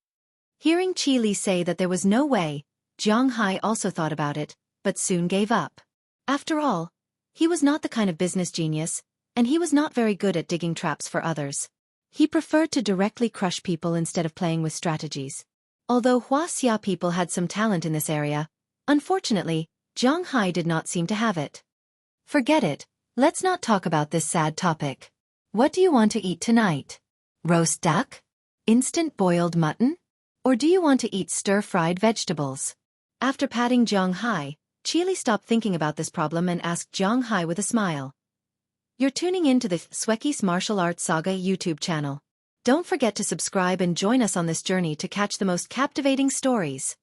Hearing Qi Li say that there was no way, Jiang Hai also thought about it, but soon gave up. After all, he was not the kind of business genius, and he was not very good at digging traps for others. He preferred to directly crush people instead of playing with strategies. Although Huaxia people had some talent in this area, unfortunately, Jiang Hai did not seem to have it. Forget it, let's not talk about this sad topic. What do you want to eat tonight? Roast duck? Instant boiled mutton? Or do you want to eat stir-fried vegetables? After patting Jiang Hai, Qi Li stopped thinking about this problem and asked Jiang Hai with a smile. You're tuning in to the Xueqi's Martial Arts Saga YouTube channel. Don't forget to subscribe and join us on this journey to catch the most captivating stories.